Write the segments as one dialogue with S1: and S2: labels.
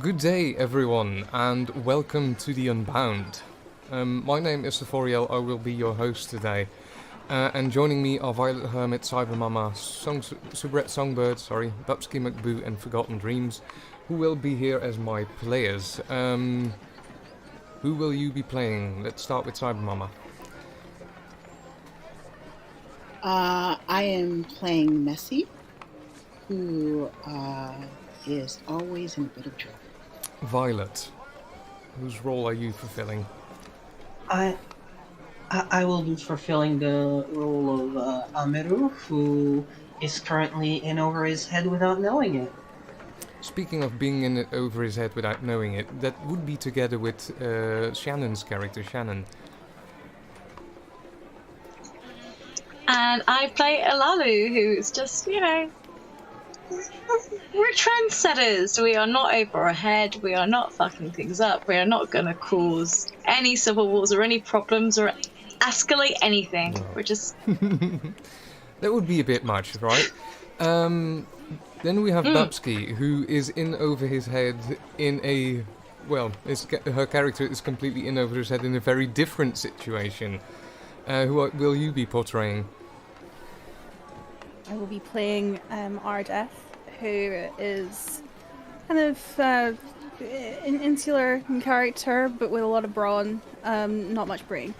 S1: Good day, everyone, and welcome to the Unbound. My name is Saforiel. I will be your host today. And joining me are Violet Hermit, Cybermama, Soubrette Songbird, Bubsky McBoo, and Forgotten Dreams, who will be here as my players. Who will you be playing? Let's start with Cybermama.
S2: I am playing Messy, who is always in a bit of trouble.
S1: Violet, whose role are you fulfilling?
S3: I will be fulfilling the role of Amiru, who is currently in over his head without knowing it.
S1: Speaking of being in it over his head without knowing it, that would be together with Shannon's character, Shannon.
S4: And I play Alalu, who's just, we're trendsetters. We are not over our head. We are not fucking things up. We are not going to cause any civil wars or any problems or escalate anything. No. We're just...
S1: That would be a bit much, right? Then we have Babsky, who is in over his head in a... Well, her character is completely in over his head in a very different situation. Who will you be portraying?
S5: I will be playing Ardeth, who is kind of an insular character, but with a lot of brawn, not much brain.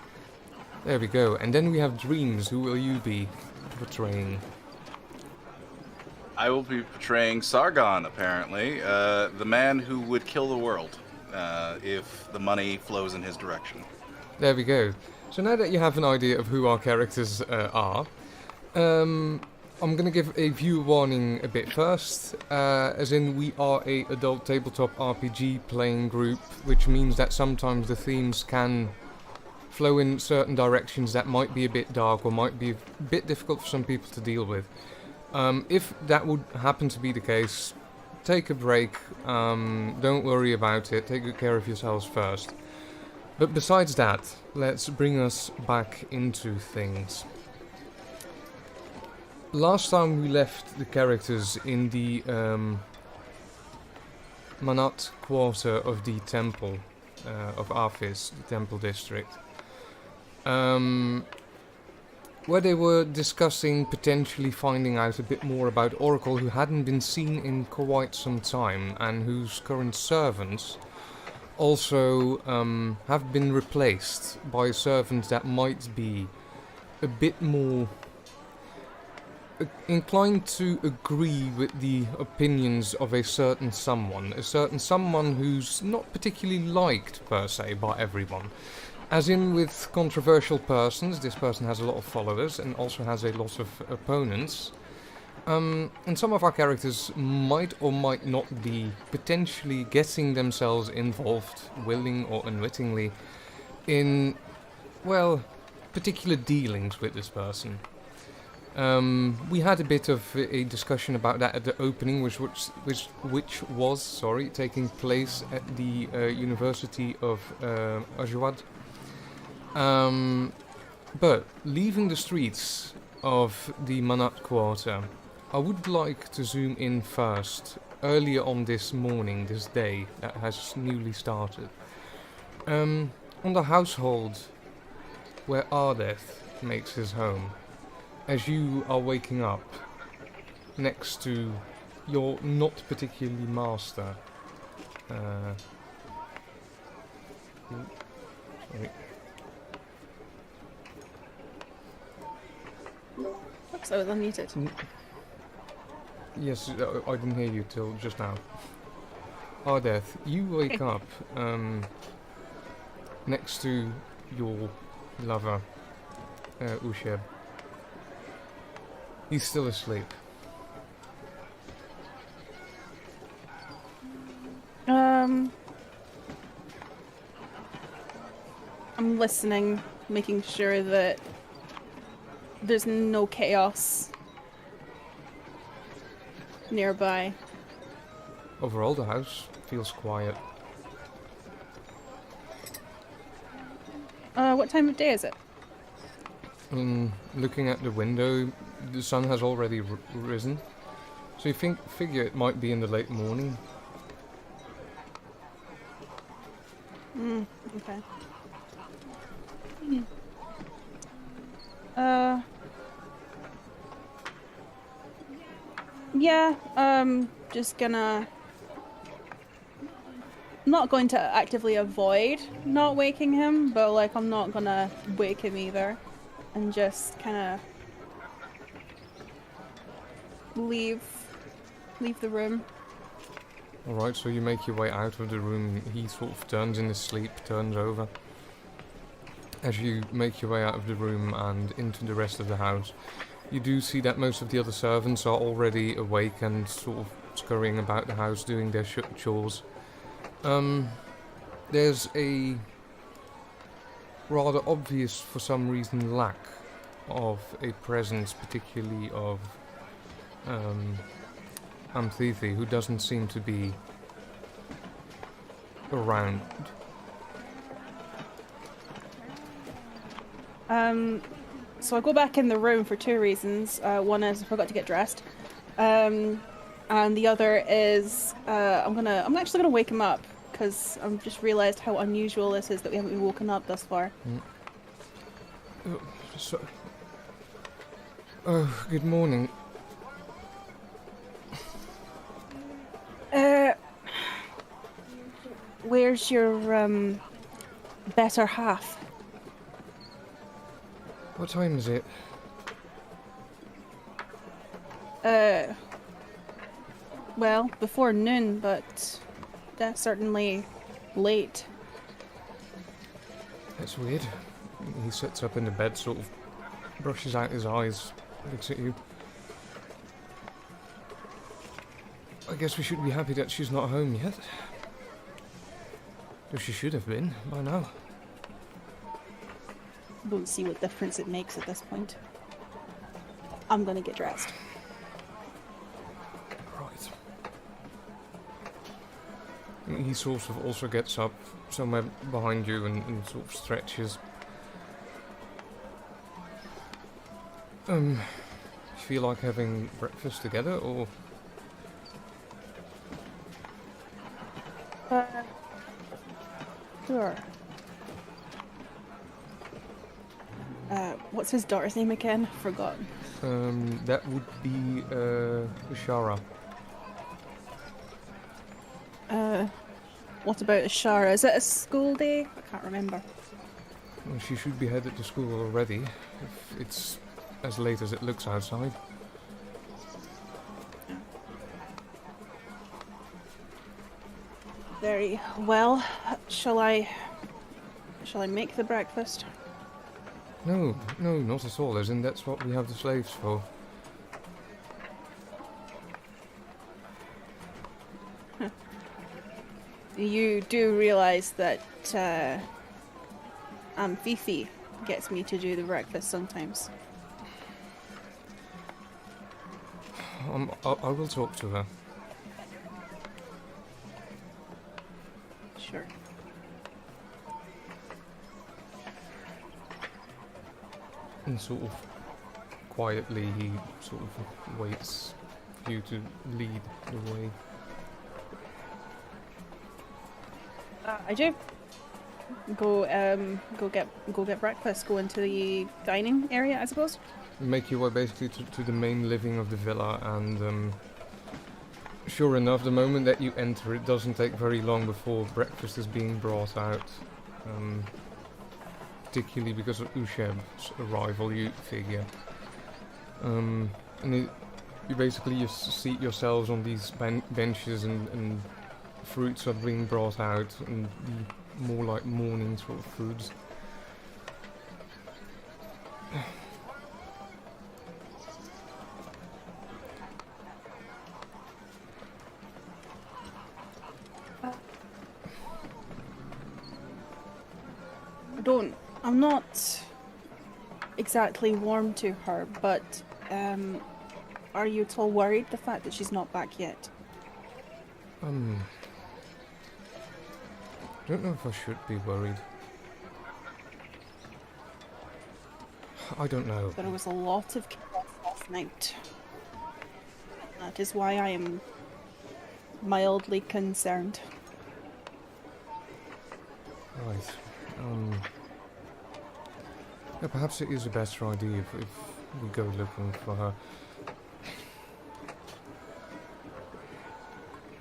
S1: There we go. And then we have Dreams. Who will you be portraying?
S6: I will be portraying Sargon, apparently, the man who would kill the world if the money flows in his direction.
S1: There we go. So now that you have an idea of who our characters are, I'm going to give a viewer warning a bit first, as in we are a adult tabletop RPG playing group, which means that sometimes the themes can flow in certain directions that might be a bit dark or might be a bit difficult for some people to deal with. If that would happen to be the case, take a break, don't worry about it, take good care of yourselves first. But besides that, let's bring us back into things. Last time we left the characters in the Manat quarter of the temple of Arphis, the temple district, where they were discussing potentially finding out a bit more about Oracle, who hadn't been seen in quite some time and whose current servants also have been replaced by servants that might be a bit more inclined to agree with the opinions of a certain someone who's not particularly liked per se by everyone. As in with controversial persons, this person has a lot of followers and also has a lot of opponents. And some of our characters might or might not be potentially getting themselves involved, willing or unwittingly, in, well, particular dealings with this person. We had a bit of a discussion about that at the opening, which was taking place at the University of Ajwad. But leaving the streets of the Manat quarter, I would like to zoom in first, earlier on this morning, this day that has newly started, on the household where Ardeth makes his home, as you are waking up next to your not particularly master.
S5: Oops, I was unmuted.
S1: Yes, I didn't hear you till just now. Ardeth, you wake up next to your lover, Usheb. He's still asleep.
S5: I'm listening, making sure that there's no chaos nearby.
S1: Overall, the house feels quiet.
S5: What time of day is it?
S1: Looking at the window, the sun has already risen. So you figure it might be in the late morning.
S5: Okay. Yeah, just gonna... Not going to actively avoid not waking him, but like I'm not gonna wake him either. And just kinda... leave the room.
S1: Alright, so you make your way out of the room. He sort of turns in his sleep, turns over. As you make your way out of the room and into the rest of the house, you do see that most of the other servants are already awake and sort of scurrying about the house doing their chores. There's a rather obvious, for some reason, lack of a presence, particularly of Amthithi, who doesn't seem to be around.
S5: So I go back in the room for two reasons. One is I forgot to get dressed. And the other is I'm actually gonna wake him up because I've just realised how unusual this is that we haven't been woken up thus far.
S1: Good morning.
S5: Where's your better half?
S1: What time is it?
S5: Well, before noon, but that's certainly late.
S1: That's weird. He sits up in the bed, sort of brushes out his eyes, looks at you. I guess we should be happy that she's not home yet. Though she should have been by now.
S5: Don't see what difference it makes at this point. I'm gonna get dressed.
S1: Right. He sort of also gets up somewhere behind you and sort of stretches. You feel like having breakfast together, or?
S5: Sure. What's his daughter's name again? Forgotten.
S1: That would be, Ishara.
S5: What about Ashara? Is it a school day? I can't remember.
S1: Well, she should be headed to school already, if it's as late as it looks outside.
S5: Very well. Shall I make the breakfast?
S1: No, not at all, as in that's what we have the slaves for.
S5: You do realise that Fifi gets me to do the breakfast sometimes.
S1: I will talk to her.
S5: Sure.
S1: And sort of quietly, he sort of waits for you to lead the way.
S5: I do. Go get breakfast. Go into the dining area, I suppose.
S1: You make your way basically to the main living of the villa, and sure enough, the moment that you enter, it doesn't take very long before breakfast is being brought out. Particularly because of Usheb's arrival, you figure. And you basically just seat yourselves on these benches, and fruits are being brought out, and more like morning sort of foods.
S5: I'm not exactly warm to her, but are you at all worried the fact that she's not back yet?
S1: Don't know if I should be worried. I don't know.
S5: There was a lot of chaos last night. That is why I am mildly concerned.
S1: Right. Yeah, perhaps it is a better idea if we go looking for her.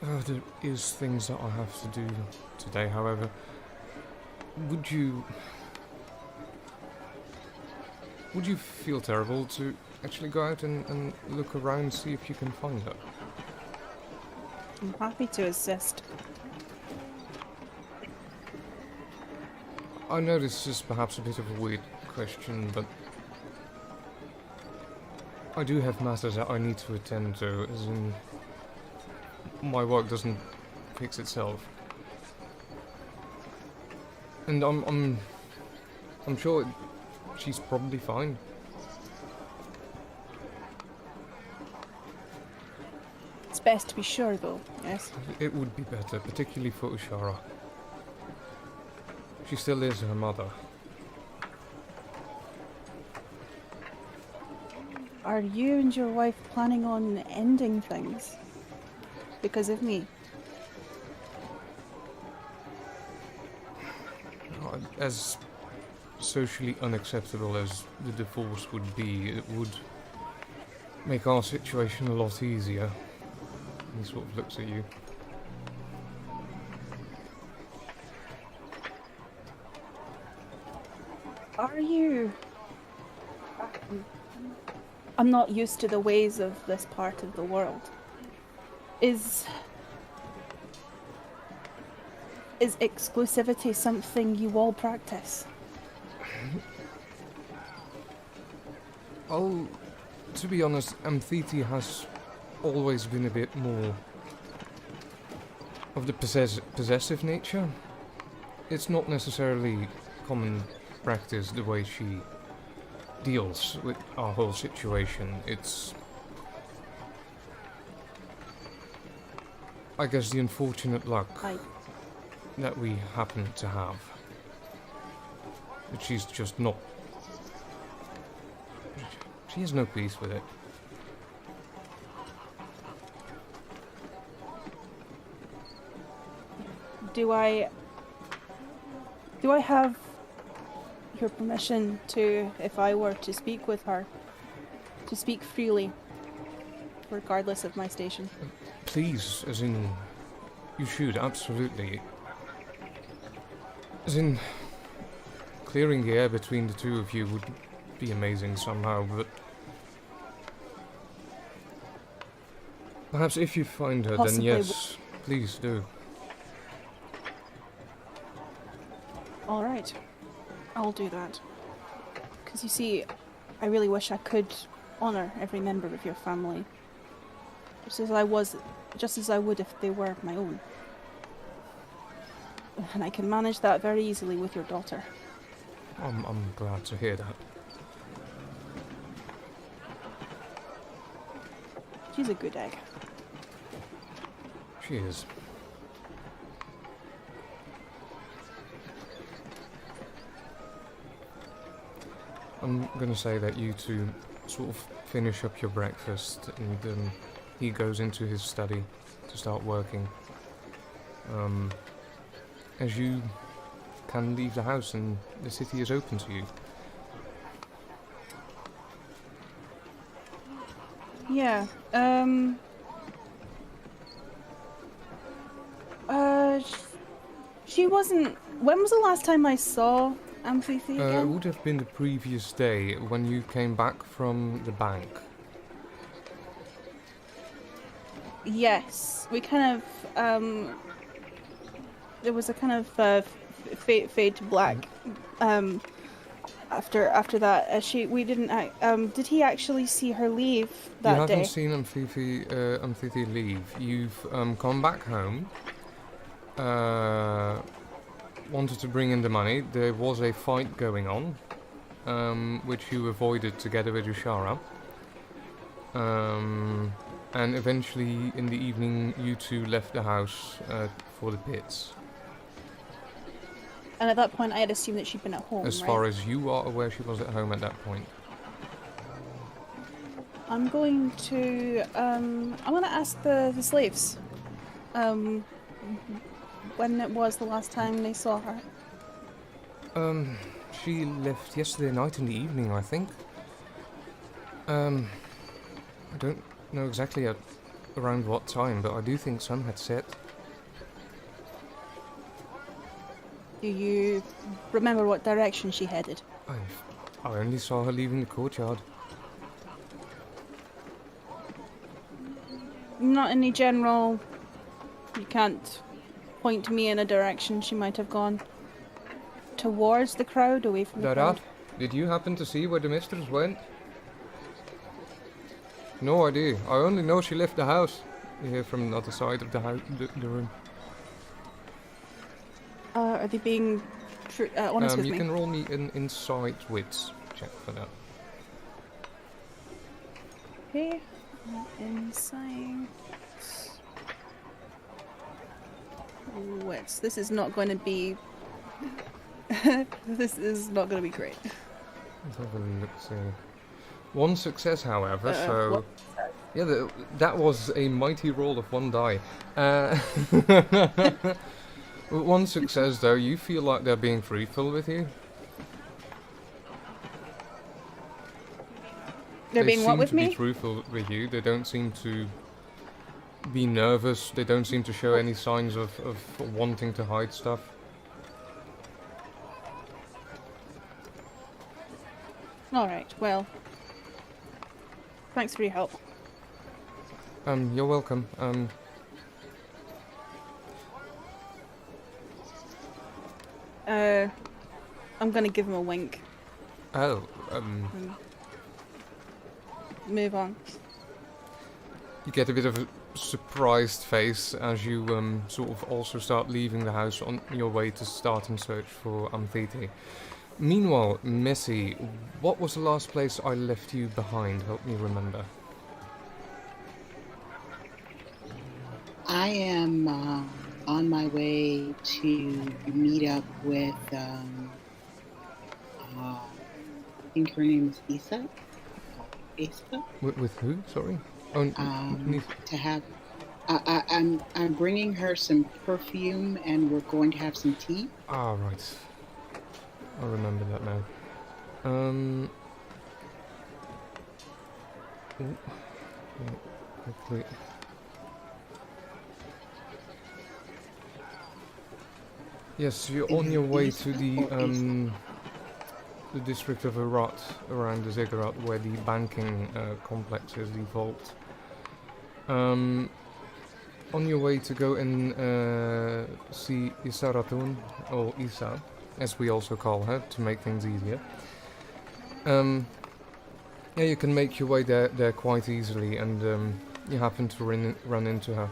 S1: There is things that I have to do today, however. Would you feel terrible to actually go out and look around, see if you can find her?
S5: I'm happy to assist.
S1: I know this is perhaps a bit of a weird question, but I do have matters that I need to attend to, as in my work doesn't fix itself. And I'm sure she's probably fine.
S5: It's best to be sure, though, yes?
S1: It would be better, particularly for Ushara. She still is her mother.
S5: Are you and your wife planning on ending things? Because of me?
S1: As socially unacceptable as the divorce would be, it would make our situation a lot easier. He sort of looks at you.
S5: Are you... I'm not used to the ways of this part of the world. Is exclusivity something you all practice?
S1: To be honest, Amthiti has always been a bit more of the possessive nature. It's not necessarily common practice the way she deals with our whole situation. It's, I guess, the unfortunate luck that we happen to have. That she's just not... She has no peace with it.
S5: Do I have your permission to, if I were to speak with her, to speak freely, regardless of my station?
S1: Please, as in, you should, absolutely. As in, clearing the air between the two of you would be amazing somehow, but perhaps if you find her,
S5: Possibly
S1: then yes, please do.
S5: Alright, I'll do that. Because you see, I really wish I could honour every member of your family. Just as I would if they were my own. And I can manage that very easily with your daughter.
S1: I'm glad to hear that.
S5: She's a good egg.
S1: She is. I'm gonna say that you two sort of finish up your breakfast and he goes into his study to start working. As you can leave the house and the city is open to you.
S5: Yeah, she wasn't... When was the last time I saw Amphithy
S1: It
S5: again?
S1: would have been the previous day when you came back from the bank.
S5: Yes, we kind of, there was a kind of fade to black after that. We didn't, did he actually see her leave that day?
S1: You haven't seen Amphithy leave. You've come back home, wanted to bring in the money. There was a fight going on, which you avoided together with Ushara. And eventually, in the evening, you two left the house for the pits.
S5: And at that point, I had assumed that she'd been at home,
S1: As
S5: right?
S1: far as you are aware, she was at home at that point.
S5: I'm going to ask the slaves, when it was the last time they saw her.
S1: She left yesterday night in the evening, I think. I don't know exactly around what time, but I do think sun had set.
S5: Do you remember what direction she headed?
S1: I only saw her leaving the courtyard.
S5: Not any general... You can't point me in a direction she might have gone. Towards the crowd, away from the crowd?
S1: Did you happen to see where the mistress went? No idea. I only know she left the house. You hear from the other side of the room.
S5: Are they being honest with me?
S1: You can roll me an insight wits check for that.
S5: Okay. Insight wits. This is not going to be... This is not going to be great.
S1: Let's have a look, see. One success, however, so... Yeah, that was a mighty roll of 1 die. One success, though. You feel like they're being truthful with you.
S5: They're being what with me?
S1: They seem to be truthful with you. They don't seem to be nervous. They don't seem to show any signs of wanting to hide stuff.
S5: Alright, well... Thanks for your help.
S1: You're welcome.
S5: I'm gonna give him a wink.
S1: Oh,
S5: Move on.
S1: You get a bit of a surprised face as you sort of also start leaving the house on your way to start and search for Amthiti. Meanwhile, Missy, what was the last place I left you behind? Help me remember.
S2: I am on my way to meet up with, I think her name is Isa. Isa?
S1: With who? Sorry? Oh,
S2: to have, I'm bringing her some perfume, and we're going to have some tea.
S1: Ah, right. I remember that now. Quickly. Yes, you're on your way to the district of Arat, around the Ziggurat, where the banking complex is, the vault. On your way to go and see Isaratun, or Isa, as we also call her, to make things easier. Yeah, you can make your way there quite easily, and you happen to run into her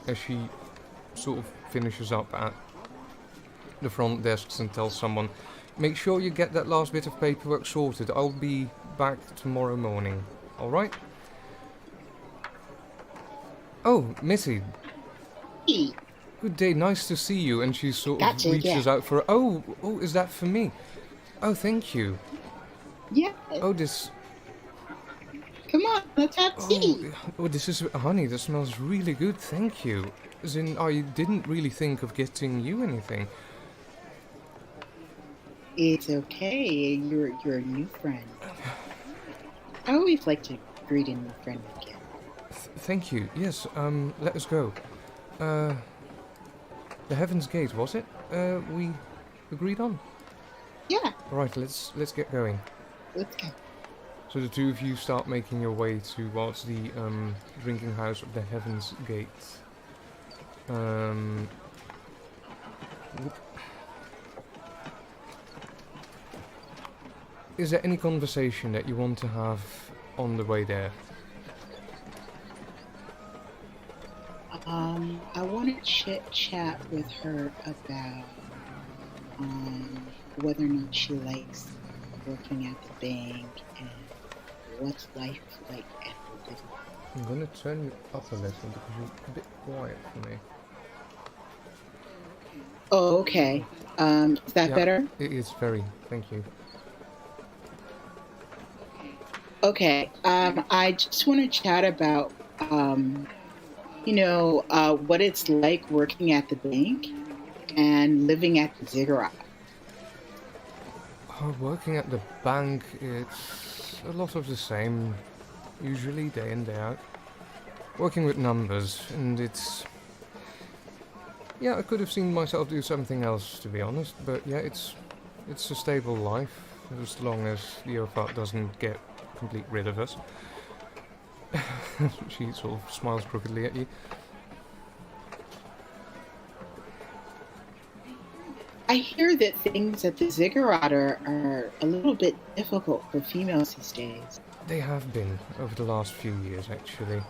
S1: as she sort of finishes up at the front desks and tells someone, make sure you get that last bit of paperwork sorted. I'll be back tomorrow morning. Alright? Oh, Missy.
S2: Hey.
S1: Good day, nice to see you. And she sort of
S2: Gotcha,
S1: reaches
S2: yeah.
S1: out for... Oh, is that for me? Oh, thank you.
S2: Yeah.
S1: Oh, this...
S2: Come on, let's have tea.
S1: Oh, this is... Honey, this smells really good, thank you. As in, I didn't really think of getting you anything.
S2: It's okay. You're a new friend. I always like to greet a new friend again.
S1: Thank you. Yes, let us go. The Heaven's Gate, was it? We agreed on?
S2: Yeah,
S1: Right, let's get going.
S2: let's go.
S1: So the two of you start making your way towards the drinking house of the Heaven's Gate. Whoop. Is there any conversation that you want to have on the way there?
S2: I want to chat with her about whether or not she likes working at the bank and what's life like after business.
S1: I'm going to turn you up a little because you're a bit quiet for me.
S2: Oh, okay. Is that better?
S1: It is very. Thank you.
S2: Okay. I just want to chat about, what it's like working at the bank. and living at the ziggurat?
S1: Working at the bank, it's a lot of the same, usually day in, day out. Working with numbers, and it's... Yeah, I could have seen myself do something else, to be honest, but yeah, it's a stable life, as long as the Ophat doesn't get complete rid of us. She sort of smiles crookedly at you.
S2: I hear that things at the ziggurat are a little bit difficult for females these days.
S1: They have been, over the last few years, actually.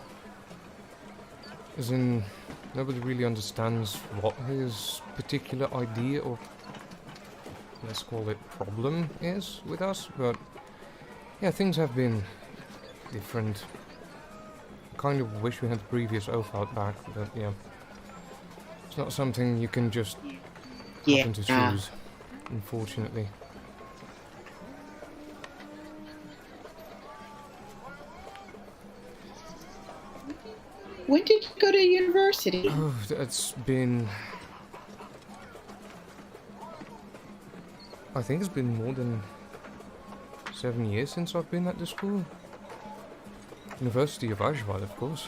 S1: As in, nobody really understands what his particular idea or, let's call it, problem is with us, but yeah, things have been different. I kind of wish we had the previous Ophat back, but yeah. It's not something you can just happen to choose, unfortunately.
S2: When did you go to university?
S1: Oh, that's been... I think it's been more than 7 years since I've been at the school. University of Ajval, of course.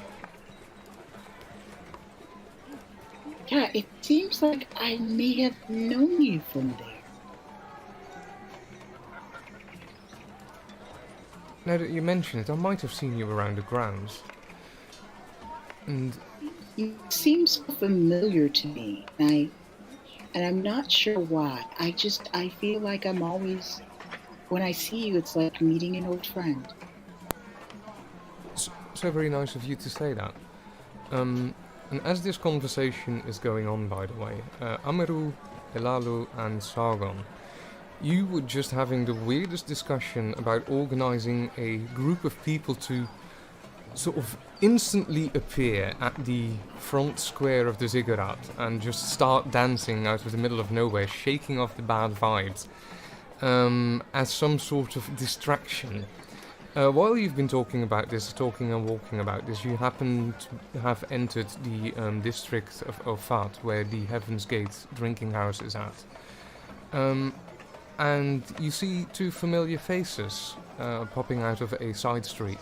S2: Yeah, it seems like I may have known you from there.
S1: Now that you mention it, I might have seen you around the grounds. And
S2: You seem so familiar to me, and I'm not sure why. I feel like I'm always, when I see you, it's like meeting an old friend.
S1: so very nice of you to say that. And as this conversation is going on, by the way, Ameru, Elalu, and Sargon, you were just having the weirdest discussion about organizing a group of people to sort of instantly appear at the front square of the ziggurat and just start dancing out of the middle of nowhere, shaking off the bad vibes, as some sort of distraction. While you've been talking and walking about this, you happen to have entered the district of Ophat, where the Heaven's Gate drinking house is at. And you see two familiar faces popping out of a side street.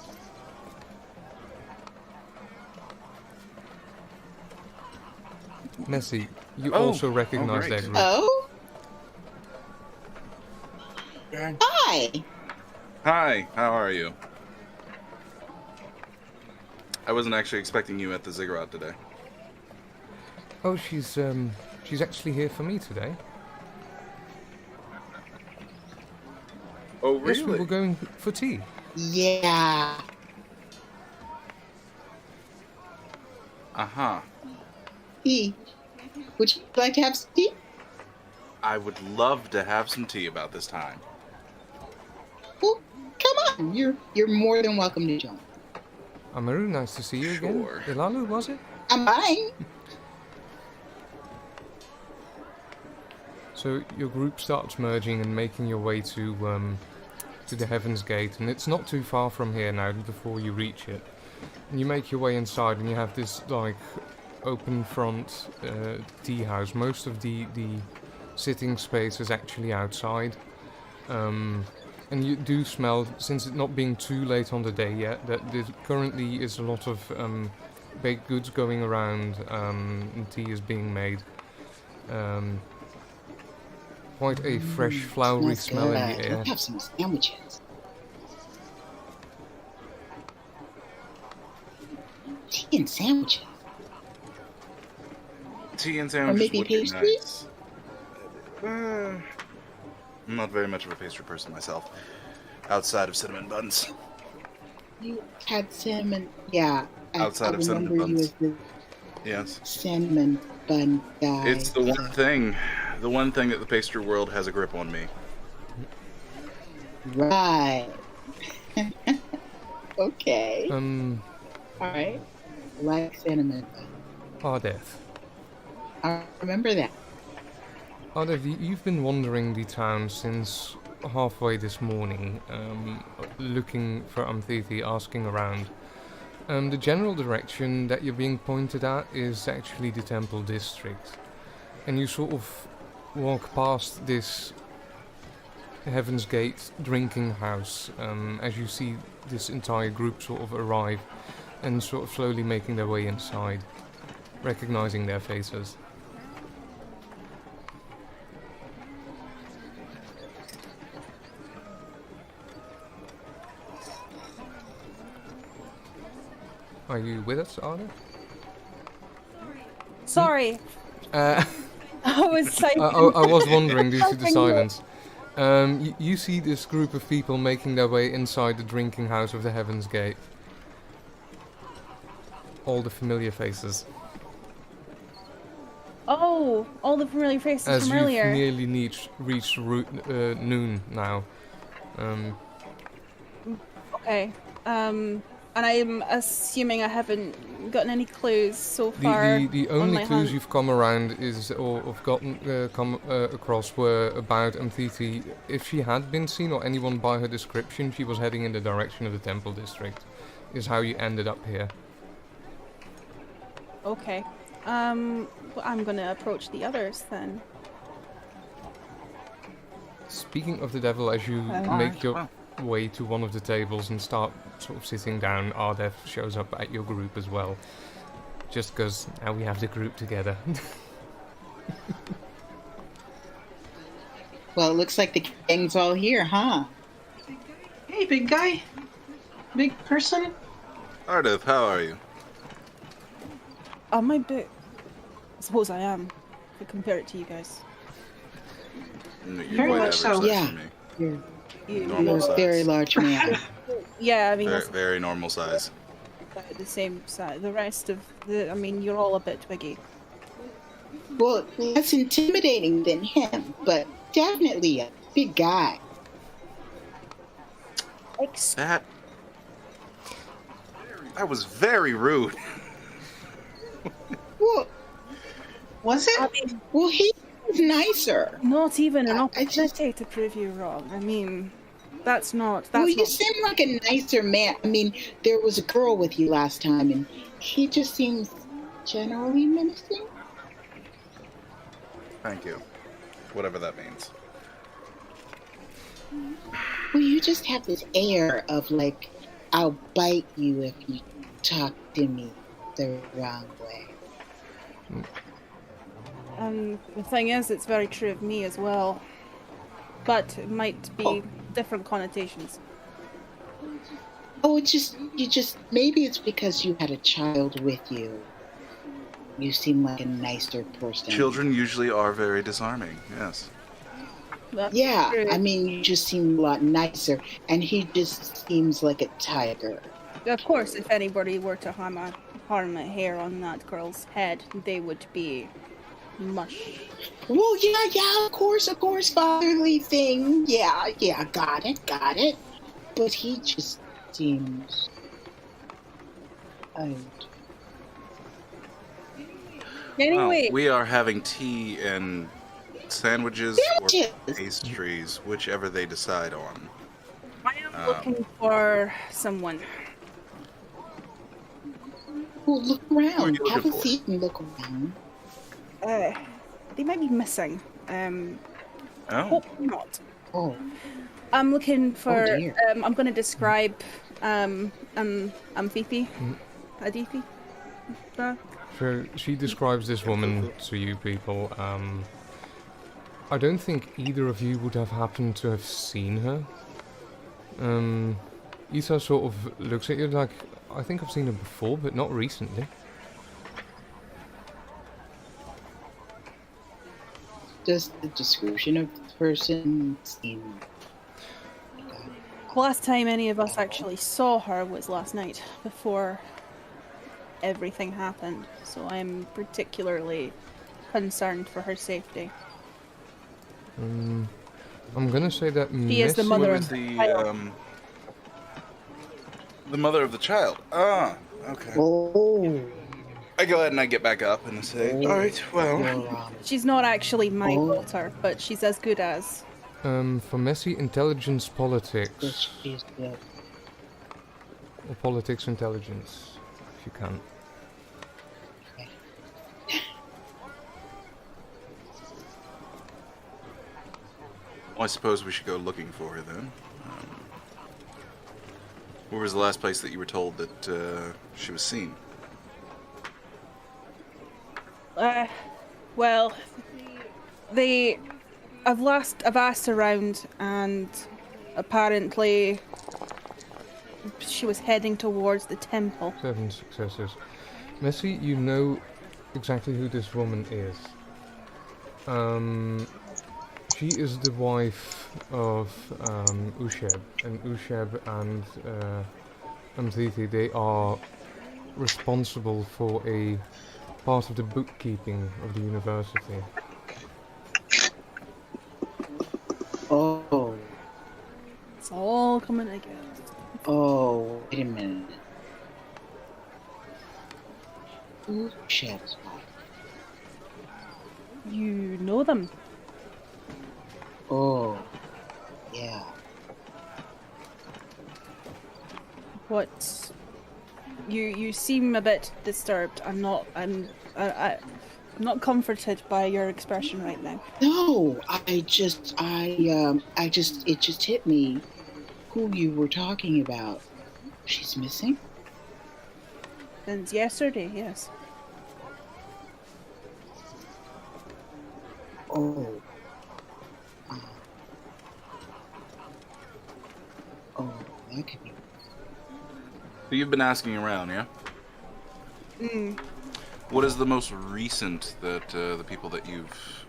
S1: Messi, you also recognize their group.
S2: Oh? Hi!
S6: Hi, how are you? I wasn't actually expecting you at the ziggurat today.
S1: Oh, she's actually here for me today.
S6: Oh, really?
S1: Yes, we were going for tea.
S2: Yeah.
S6: Uh-huh.
S2: Tea. Would you like to have some tea?
S6: I would love to have some tea about this time.
S2: Well, come on. You're more than welcome to join.
S1: Amaru, nice to see you again.
S6: Sure.
S1: Ilalu, was it?
S2: I'm fine.
S1: So your group starts merging and making your way to the Heaven's Gate, and it's not too far from here now before you reach it. And you make your way inside, and you have this like open front tea house. Most of the sitting space is actually outside, and you do smell, since it not being too late on the day yet, that there currently is a lot of baked goods going around, and tea is being made. Quite a fresh, flowery
S2: Smells
S1: smell in
S2: good.
S1: the air.
S2: Let's have some sandwiches. Tea and sandwiches.
S6: Tea and sandwiches
S2: maybe
S6: would be
S2: pastries?
S6: nice. I'm not very much of a pastry person myself, outside of cinnamon buns.
S2: You had cinnamon, yeah.
S6: Outside of cinnamon
S2: remember you
S6: buns.
S2: as the
S6: Yes.
S2: cinnamon bun guy.
S6: It's the one thing that the pastry world has a grip on me.
S2: Right. Okay.
S1: Um,
S2: Alright. Like cinnamon bun.
S1: Ardeth.
S2: I remember that.
S1: Ardeth, you've been wandering the town since halfway this morning, looking for Umthithi, asking around. The general direction that you're being pointed at is actually the temple district. and you sort of walk past this Heaven's Gate drinking house as you see this entire group sort of arrive and sort of slowly making their way inside, recognizing their faces. Are you with us, Arda?
S5: Sorry,
S1: Uh,
S5: I was like,
S1: I was wondering due to the silence. You see this group of people making their way inside the drinking house of the Heaven's Gate. All the familiar faces.
S5: oh, all the familiar faces
S1: As
S5: from
S1: you've
S5: earlier.
S1: nearly reached noon now.
S5: Okay. And I'm assuming I haven't gotten any clues so far.
S1: The
S5: on
S1: only
S5: my
S1: clues
S5: hunt.
S1: you've come around is, or have gotten come across, were about Mthithi. If she had been seen, or anyone by her description, she was heading in the direction of the Temple District. Is how you ended up here.
S5: Okay. Well, I'm gonna approach the others then.
S1: Speaking of the devil, as you make your way to one of the tables and start sort of sitting down, Ardef shows up at your group as well. Just because now we have the group together.
S2: Well, it looks like the gang's all here, huh?
S3: Hey, big guy. Big person.
S6: Ardeth, how are you?
S5: Am I big? I suppose I am. If I compare it to you guys.
S6: You're
S3: Very
S6: quite
S3: much so.
S6: average
S2: Yeah.
S6: size for me.
S2: You're
S6: Normal
S2: a
S6: size.
S2: very large man.
S5: Yeah, I mean,
S6: Very,
S5: that's
S6: very normal size.
S5: about the same size. The rest of the, I mean, you're all a bit twiggy.
S2: Well, less intimidating than him, but definitely a big guy.
S6: That was very rude.
S2: Well,
S3: Was it?
S5: I mean,
S2: well, he was nicer.
S5: not even an
S2: I just-
S5: opportunity to prove you wrong. I mean, that's not.
S2: Well,
S5: That's
S2: you
S5: not.
S2: seem like a nicer man. I mean, there was a girl with you last time, and he just seems generally menacing.
S6: Thank you. Whatever that means.
S2: Well, you just have this air of like, I'll bite you if you talk to me the wrong way.
S5: The thing is, it's very true of me as well. But it might be different connotations.
S2: Oh, maybe it's because you had a child with you. You seem like a nicer person.
S6: Children usually are very disarming, yes.
S5: That's
S2: Yeah,
S5: true.
S2: I mean, you just seem a lot nicer, and he just seems like a tiger.
S5: Of course, if anybody were to harm a hair on that girl's head, they would be mush.
S2: Well, yeah, of course, fatherly thing. Yeah, got it. But he just seems old.
S5: Anyway,
S6: Well, we are having tea and sandwiches or
S2: Sandwiches!
S6: pastries, whichever they decide on.
S5: I am looking for someone.
S2: Well, look
S6: Who are
S2: around.
S6: you
S2: Have
S6: looking
S2: a
S6: for?
S2: seat and look around.
S5: They might be missing.
S6: Oh,
S5: Hope not.
S2: Oh,
S5: I'm looking for.
S2: dear.
S5: I'm going to describe. Fifi. Adithi.
S1: So she describes this woman to you people. I don't think either of you would have happened to have seen her. Isa sort of looks at you like, I think I've seen her before, but not recently.
S2: does the description of the person seem...
S5: Last time any of us actually saw her was last night, before everything happened. So I'm particularly concerned for her safety.
S1: I'm gonna say that
S5: She is the
S1: Miss-
S5: mother
S6: who
S5: of
S6: is
S5: the
S6: the mother of the child? Ah, okay.
S2: Oh,
S6: I go ahead and I get back up and I say, all right, well,
S2: you're,
S5: She's not actually my
S2: Oh.
S5: daughter, but she's as good as.
S1: for messy intelligence politics,
S2: yes, she's good.
S1: or politics intelligence, if you can.
S6: Well, I suppose we should go looking for her then. Where was the last place that you were told that she was seen?
S5: Well, I've asked around, and apparently she was heading towards the temple.
S1: 7 successes. Messi, you know exactly who this woman is. She is the wife of Usheb, and Usheb and Mzithi, they are responsible for a part of the bookkeeping of the university.
S2: Oh.
S5: It's all coming together.
S2: Oh, wait a minute. Who's Sheb's wife?
S5: You know them?
S2: Oh, yeah.
S5: What? You seem a bit disturbed. I'm not comforted by your expression right now.
S2: No, it just hit me who you were talking about. She's missing?
S5: Since yesterday, yes.
S2: Oh. Oh, that could be.
S6: So you've been asking around, yeah? What is the most recent that the people that you've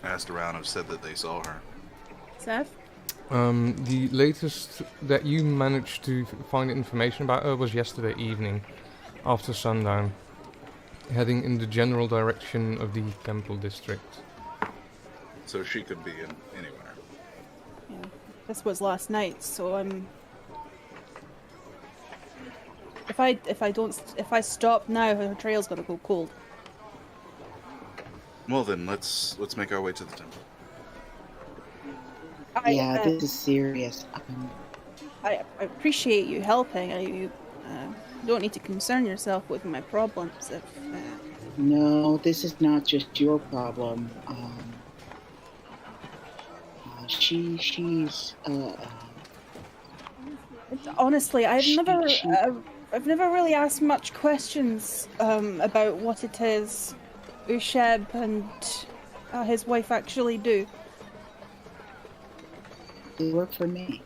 S6: asked around have said that they saw her?
S5: Seth?
S1: The latest that you managed to find information about her was yesterday evening, after sundown, heading in the general direction of the temple district.
S6: So she could be in anywhere.
S5: Yeah. This was last night, so I'm. If I stop now, her trail's gonna go cold.
S6: Well then, let's make our way to the temple.
S2: Yeah, this is serious.
S5: I appreciate you helping. You don't need to concern yourself with my problems.
S2: No, this is not just your problem. She's.
S5: Honestly, I've never really asked much questions about what it is Usheb and his wife actually do.
S2: They work for me.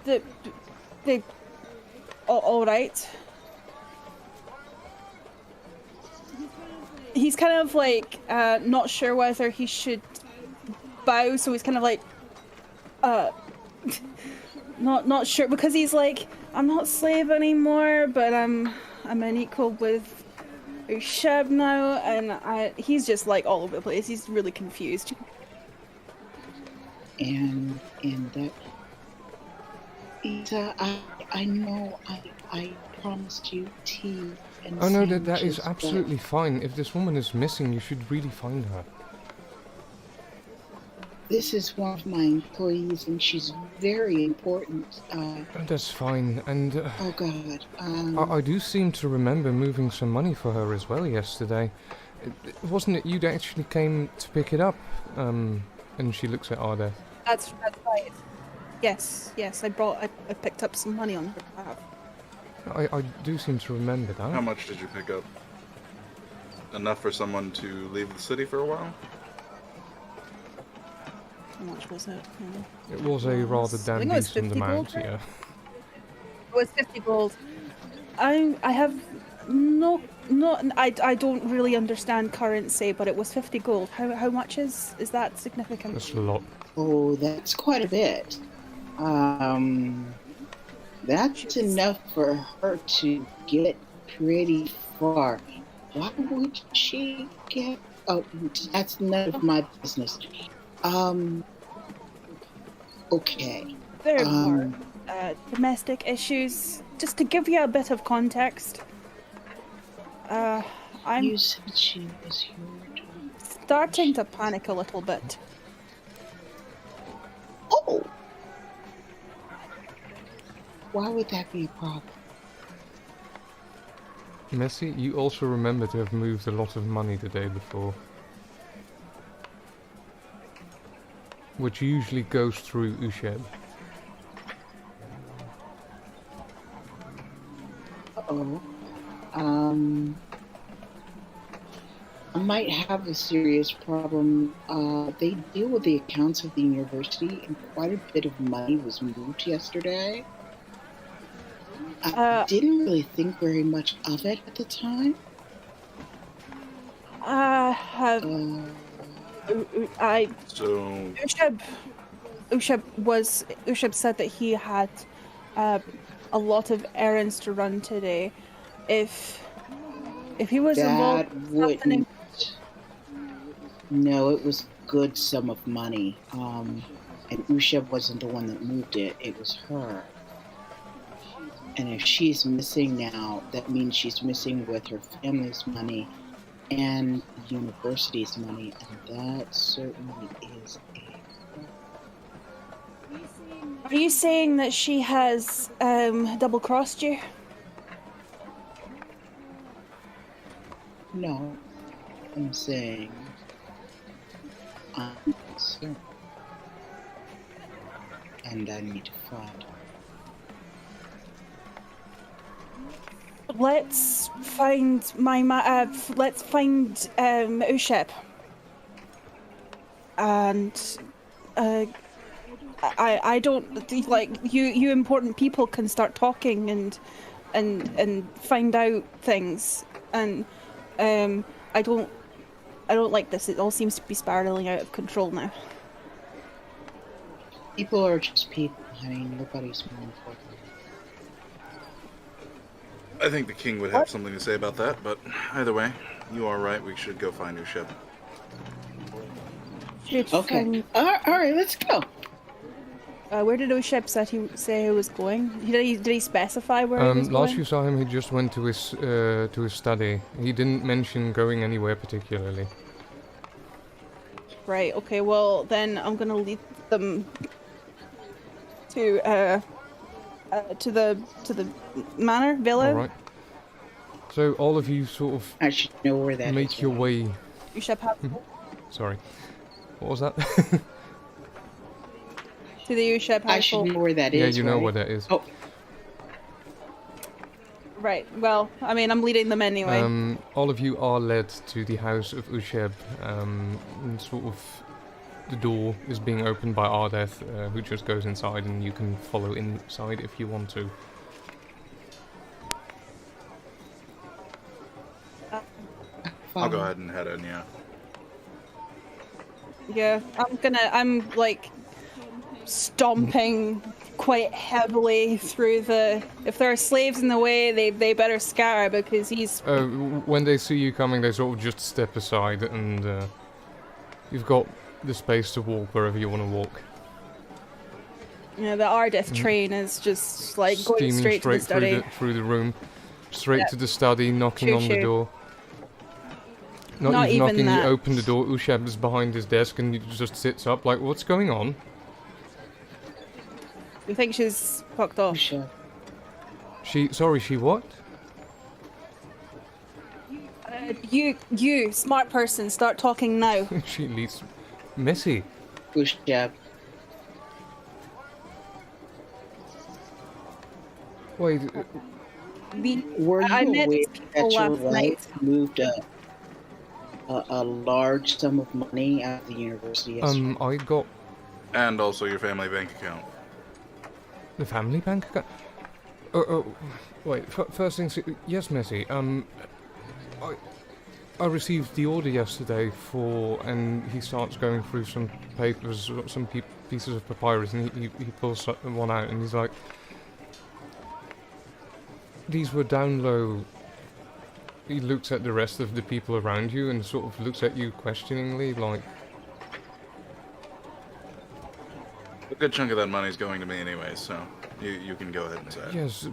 S5: They all right. He's kind of like not sure whether he should bow, so he's kind of like not sure, because he's like, I'm not slave anymore, but I'm an equal with Usheb now, and he's just like all over the place. He's really confused.
S2: And that. Ita, I know I promised you tea and
S1: Oh no, that is
S2: sandwiches,
S1: absolutely fine. If this woman is missing, you should really find her.
S2: This is one of my employees, and she's very important.
S1: That's fine, and
S2: Oh God.
S1: I do seem to remember moving some money for her as well yesterday. Wasn't it you that actually came to pick it up? And she looks at Arda.
S5: That's right. Yes, I picked up some money on her behalf.
S1: I do seem to remember that.
S6: How much did you pick up? Enough for someone to leave the city for a while?
S5: How much was it?
S1: It was a rather
S5: I
S1: damn
S5: think it was
S1: decent
S5: 50
S1: amount,
S5: gold, right?
S1: yeah.
S5: It was 50 gold. I have I don't really understand currency, but it was 50 gold. How much is that significant?
S1: That's a lot.
S2: Oh, that's quite a bit. That's enough for her to get pretty far. Why would she get? Oh, that's none of my business. Okay.
S5: There are domestic issues. Just to give you a bit of context, I'm
S2: You said she was your daughter.
S5: starting to panic a little bit.
S2: Oh! Why would that be a problem?
S1: Messi, you also remember to have moved a lot of money the day before. which usually goes through Usheb.
S2: Uh-oh. I might have a serious problem. They deal with the accounts of the university, and quite a bit of money was moved yesterday. I didn't really think very much of it at the time.
S5: Usheb said that he had a lot of errands to run today. If he was involved in
S2: wouldn't. No, it was a good sum of money. And Usheb wasn't the one that moved it, it was her. And if she's missing now, that means she's missing with her family's money and the university's money, and that certainly is
S5: Are you saying that she has double-crossed you?
S2: No, I'm saying I'm concerned, and I need to find her.
S5: Let's find let's find Usheb. And I don't like you important people can start talking and find out things, and I don't like this. It all seems to be spiraling out of control now.
S2: People are just people. I mean, nobody's more important.
S6: I think the king would have something to say about that, but either way, you are right. We should go find Usheb.
S2: Okay. All right, let's go.
S5: Where did Usheb say he was going? Did he specify where he was going?
S1: Last you saw him, he just went to his study. He didn't mention going anywhere particularly.
S5: Right. Okay. Well, then I'm gonna lead them to the manor villa.
S1: All right. So all of you sort of
S2: I should know where that
S1: make
S2: is,
S1: your
S2: right?
S1: way.
S5: Usheb have
S1: Sorry. What was that?
S5: to the Usheb household.
S2: I should know where that is.
S1: Yeah, you know
S2: right?
S1: where that is.
S2: Oh,
S5: Right. Well, I mean, I'm leading them anyway.
S1: All of you are led to the house of Usheb. And sort of the door is being opened by Ardeth, who just goes inside, and you can follow inside if you want to.
S6: I'll go ahead and head in, yeah.
S5: Yeah, I'm like stomping quite heavily through the. If there are slaves in the way, they better scatter because he's.
S1: When they see you coming, they sort of just step aside, and you've got the space to walk wherever you want to walk.
S5: Yeah, the Ardeth train is just like going
S1: Steaming
S5: straight to the study.
S1: through the room, straight to the study, knocking on the door. Not even knocking,
S5: that.
S1: You open the door, Usheb is behind his desk and he just sits up like, what's going on?
S5: You think she's fucked off?
S2: Usheb.
S1: She what?
S5: You, smart person, start talking now.
S1: She leads messy.
S2: Usheb.
S1: Wait,
S2: Were you
S5: I met
S2: aware
S5: these people
S2: that your
S5: last night.
S2: wife moved a large sum of money out of the university yesterday?
S1: I got
S6: And also your family bank account.
S1: the family bank account. Wait. First things, yes, Messy. I received the order yesterday and he starts going through some papers, some pieces of papyrus, and he pulls one out, and he's like, "These were down low." He looks at the rest of the people around you and sort of looks at you questioningly, like...
S6: A good chunk of that money's going to me anyway, so you can go ahead and say it.
S1: Yes,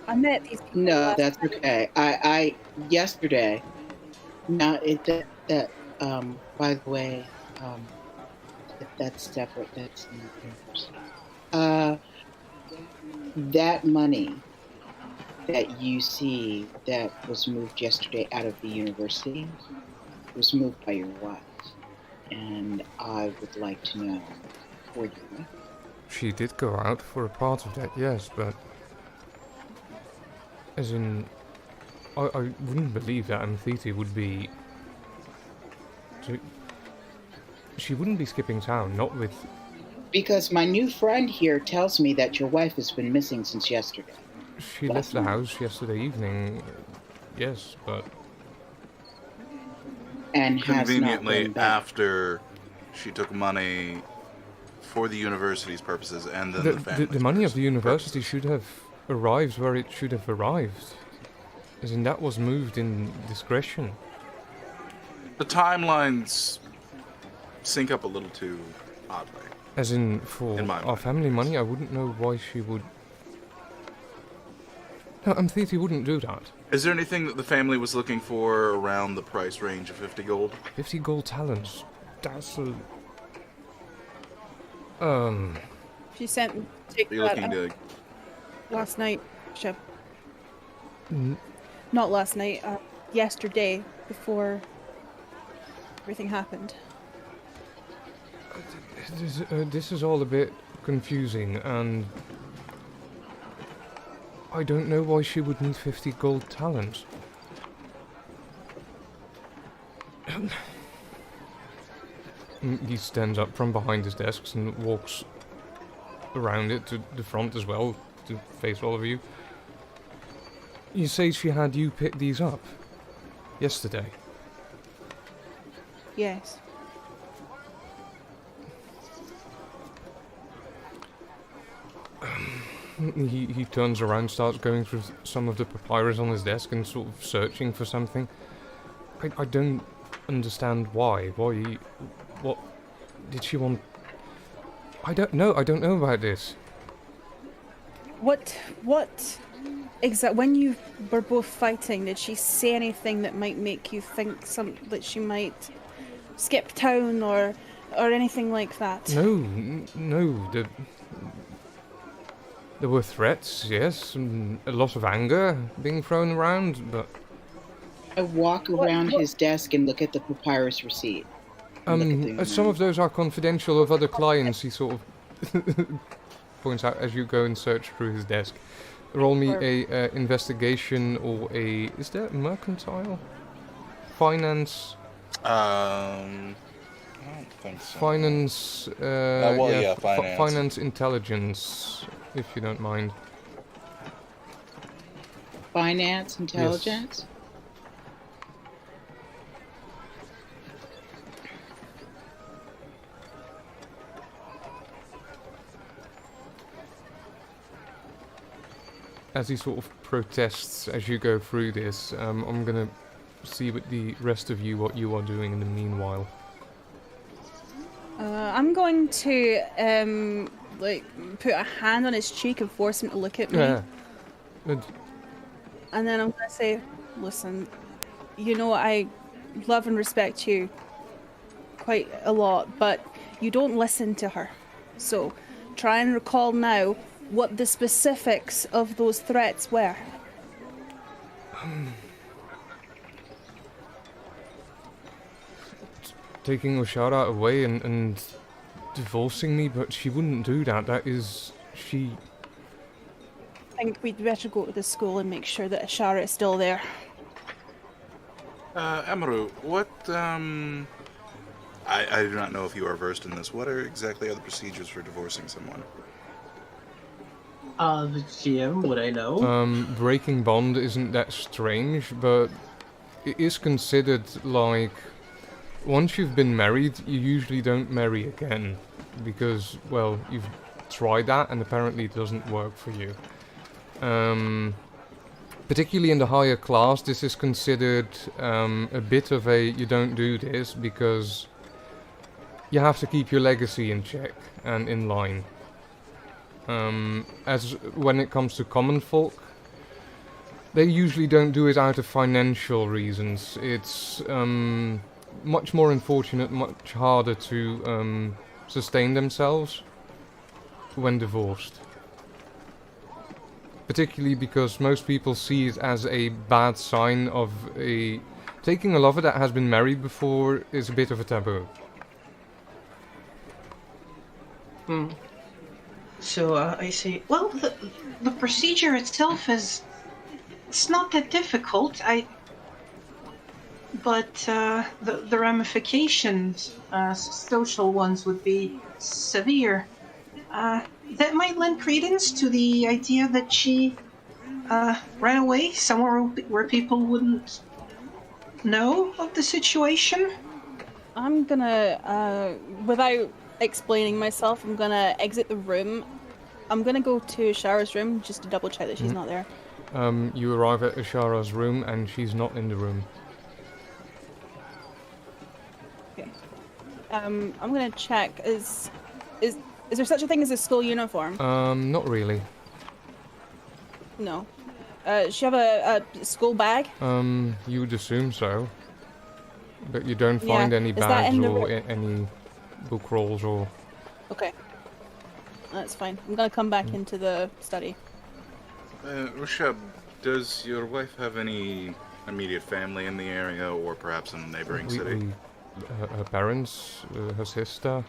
S5: I met these people.
S2: No,
S5: last
S2: that's
S5: night.
S2: okay. I yesterday. Now by the way, that's separate. That's not that money that you see that was moved yesterday out of the university was moved by your wife. and I would like to know, were you with?
S1: She did go out for a part of that, yes, but... As in... I wouldn't believe that Amthiti would be... She wouldn't be skipping town, not with...
S2: Because my new friend here tells me that your wife has been missing since yesterday.
S1: She left the house yesterday evening, yes, but...
S2: And has not
S6: Conveniently
S2: been back.
S6: after she took money for the university's purposes and then the family's
S1: The money of the university
S6: purposes.
S1: should have arrived where it should have arrived. As in, that was moved in discretion.
S6: The timelines sync up a little too oddly.
S1: As in, for
S6: In my
S1: our
S6: mind.
S1: family money, I wouldn't know why she would... No, Amthiti wouldn't do that.
S6: Is there anything that the family was looking for around the price range of 50 gold?
S1: 50 gold talents. That's a...
S5: She sent me to take
S6: Are you
S5: that
S6: looking to...
S5: last night. She,
S1: n-
S5: not last night. Yesterday, before everything happened.
S1: This is all a bit confusing, and... I don't know why she would need 50 gold talents. He stands up from behind his desks and walks around it to the front as well, to face all of you. You say she had you pick these up? Yesterday?
S5: Yes.
S1: He turns around, starts going through some of the papyrus on his desk and sort of searching for something. I don't understand why. Why? What did she want? I don't know about this.
S5: What when you were both fighting, did she say anything that might make you think that she might skip town or anything like that?
S1: No. There were threats, yes, and a lot of anger being thrown around, but
S2: I walk around his desk and look at the papyrus receipt.
S1: some of those are confidential of other clients. He sort of points out as you go and search through his desk. Roll me a investigation or a... Is there mercantile? Finance?
S6: I don't think so.
S1: Finance...
S6: finance.
S1: Finance intelligence, if you don't mind.
S2: Finance intelligence?
S1: As he sort of protests as you go through this, I'm gonna see with the rest of you what you are doing in the meanwhile.
S5: I'm going to put a hand on his cheek and force him to look at me.
S1: Yeah. Good.
S5: And then I'm going to say, listen, you know I love and respect you quite a lot, but you don't listen to her. So try and recall now what the specifics of those threats were.
S1: Taking Oshara away and divorcing me, but she wouldn't do that. That is... she...
S5: I think we'd better go to the school and make sure that Ashara is still there.
S6: Amaru, what, I do not know if you are versed in this. What exactly are the procedures for divorcing someone?
S3: The GM, would I know?
S1: Breaking bond isn't that strange, but it is considered like... Once you've been married, you usually don't marry again. Because, well, you've tried that and apparently it doesn't work for you. Particularly in the higher class, this is considered a bit of a you don't do this because you have to keep your legacy in check and in line. As when it comes to common folk, they usually don't do it out of financial reasons. It's much more unfortunate, much harder to sustain themselves when divorced. Particularly because most people see it as a bad sign of a... Taking a lover that has been married before is a bit of a taboo.
S3: So I say, well, the procedure itself it's not that difficult. But the ramifications, social ones, would be severe. That might lend credence to the idea that she ran away somewhere where people wouldn't know of the situation.
S5: I'm gonna, without explaining myself, I'm gonna exit the room. I'm gonna go to Shara's room just to double check that she's not there.
S1: You arrive at Ashara's room and she's not in the room.
S5: Okay. I'm gonna check. Is there such a thing as a school uniform?
S1: Not really.
S5: No. Does she have a school bag?
S1: You would assume so. But you don't
S5: Yeah,
S1: find any
S5: is that
S1: bags
S5: in the
S1: or any book rolls or...
S5: Okay. That's fine. I'm gonna come back into the study.
S6: Ushab, does your wife have any immediate family in the area, or perhaps in a neighboring city?
S1: Her parents, her sister,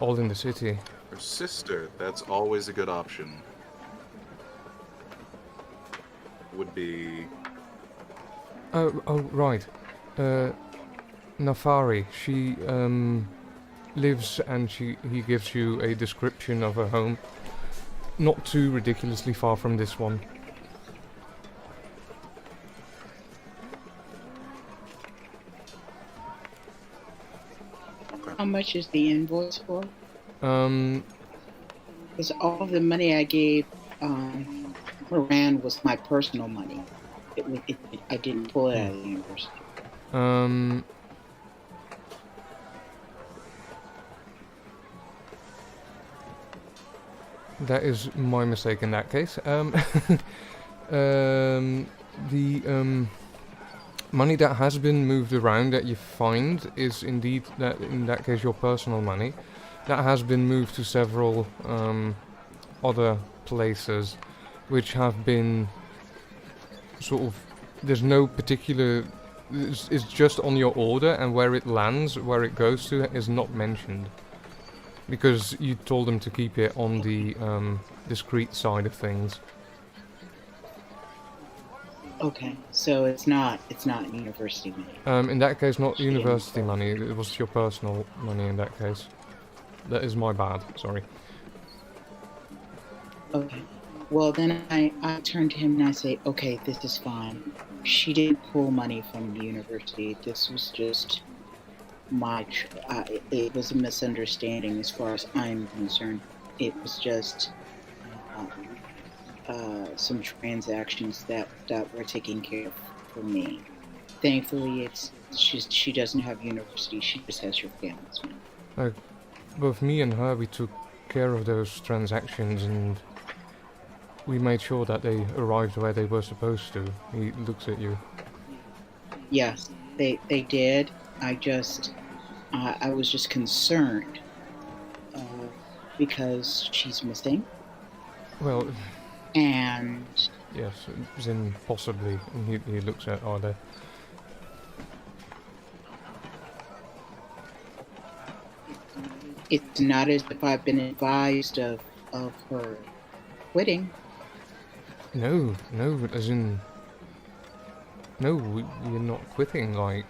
S1: all in the city.
S6: Her sister, that's always a good option. Would be...
S1: Oh, right. Nafari, she, lives and he gives you a description of her home. Not too ridiculously far from this one.
S2: How much is the invoice for? Because all of the money I gave Moran was my personal money. I didn't pull it out of the university.
S1: That is my mistake in that case. The money that has been moved around that you find is indeed, that in that case, your personal money. That has been moved to several other places, which have been sort of, there's no particular, it's just on your order, and where it lands, where it goes to, is not mentioned. Because you told them to keep it on the discreet side of things.
S2: Okay, so it's not university money.
S1: In that case, not university money. It was your personal money in that case. That is my bad. Sorry.
S2: Okay. Well, then I turn to him and I say, okay, this is fine. She didn't pull money from the university. This was just it was a misunderstanding as far as I'm concerned. It was just some transactions that were taken care of for me. Thankfully, she doesn't have university. She just has your family's money.
S1: Both me and her, we took care of those transactions, and we made sure that they arrived where they were supposed to. He looks at you.
S2: Yes, they did. I was just concerned because she's missing.
S1: Well,
S2: and
S1: yes, Zin possibly. And he looks at Arda.
S2: It's not as if I've been advised of her quitting.
S1: No, as in... No, we're not quitting, like...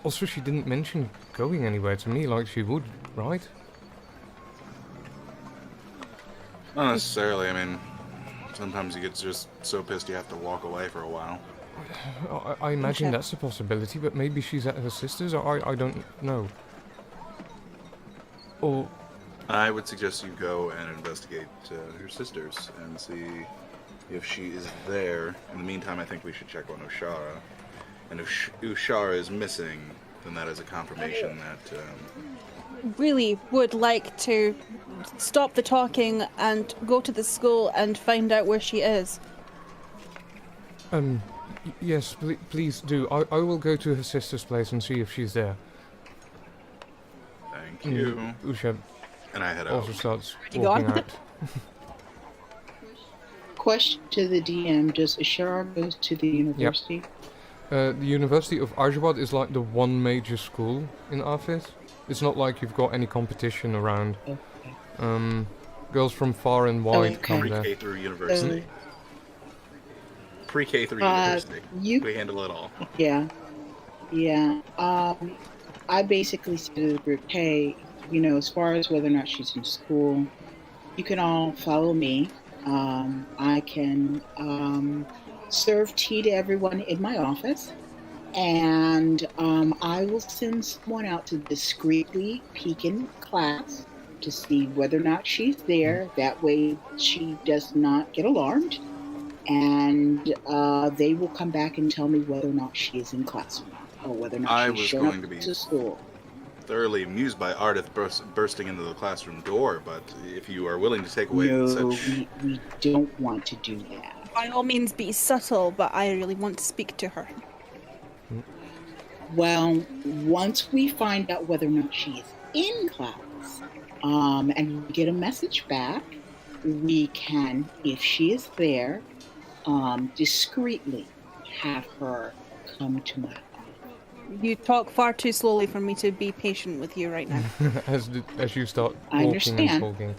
S1: Also, she didn't mention going anywhere to me like she would, right?
S6: Not necessarily, I mean... Sometimes you get just so pissed you have to walk away for a while.
S1: I imagine that's a possibility, but maybe she's at her sister's, or I don't know. Or...
S6: I would suggest you go and investigate her sister's and see if she is there. In the meantime, I think we should check on Ushara. And if Ushara is missing, then that is a confirmation that...
S5: Really would like to stop the talking and go to the school and find out where she is.
S1: Yes, please do. I will go to her sister's place and see if she's there.
S6: Thank you.
S1: Usha
S6: and I head
S1: also
S6: out.
S1: starts
S5: You
S1: walking
S5: gone?
S1: out.
S2: Question to the DM: does Ashara go to the university?
S1: The University of Arjawad is like the one major school in Arfis. It's not like you've got any competition around.
S2: Okay.
S1: Girls from far and wide
S2: Okay.
S1: come there.
S6: Pre-K through university. Pre-K through university. We handle it all.
S2: Yeah. Yeah. I basically said to the group, hey, as far as whether or not she's in school, you can all follow me. I can serve tea to everyone in my office. And I will send someone out to discreetly peek in class to see whether or not she's there. That way she does not get alarmed. And they will come back and tell me whether or not she is in class or whether or not she's shown up to school.
S6: Thoroughly amused by Ardith bursting into the classroom door, but if you are willing to take away
S2: we don't want to do that.
S5: By all means, be subtle, but I really want to speak to her.
S2: Well, once we find out whether or not she is in class, and we get a message back, we can, if she is there, discreetly have her come to my office.
S5: You talk far too slowly for me to be patient with you right now.
S1: as you start
S2: I
S1: walking and
S2: understand.
S1: talking.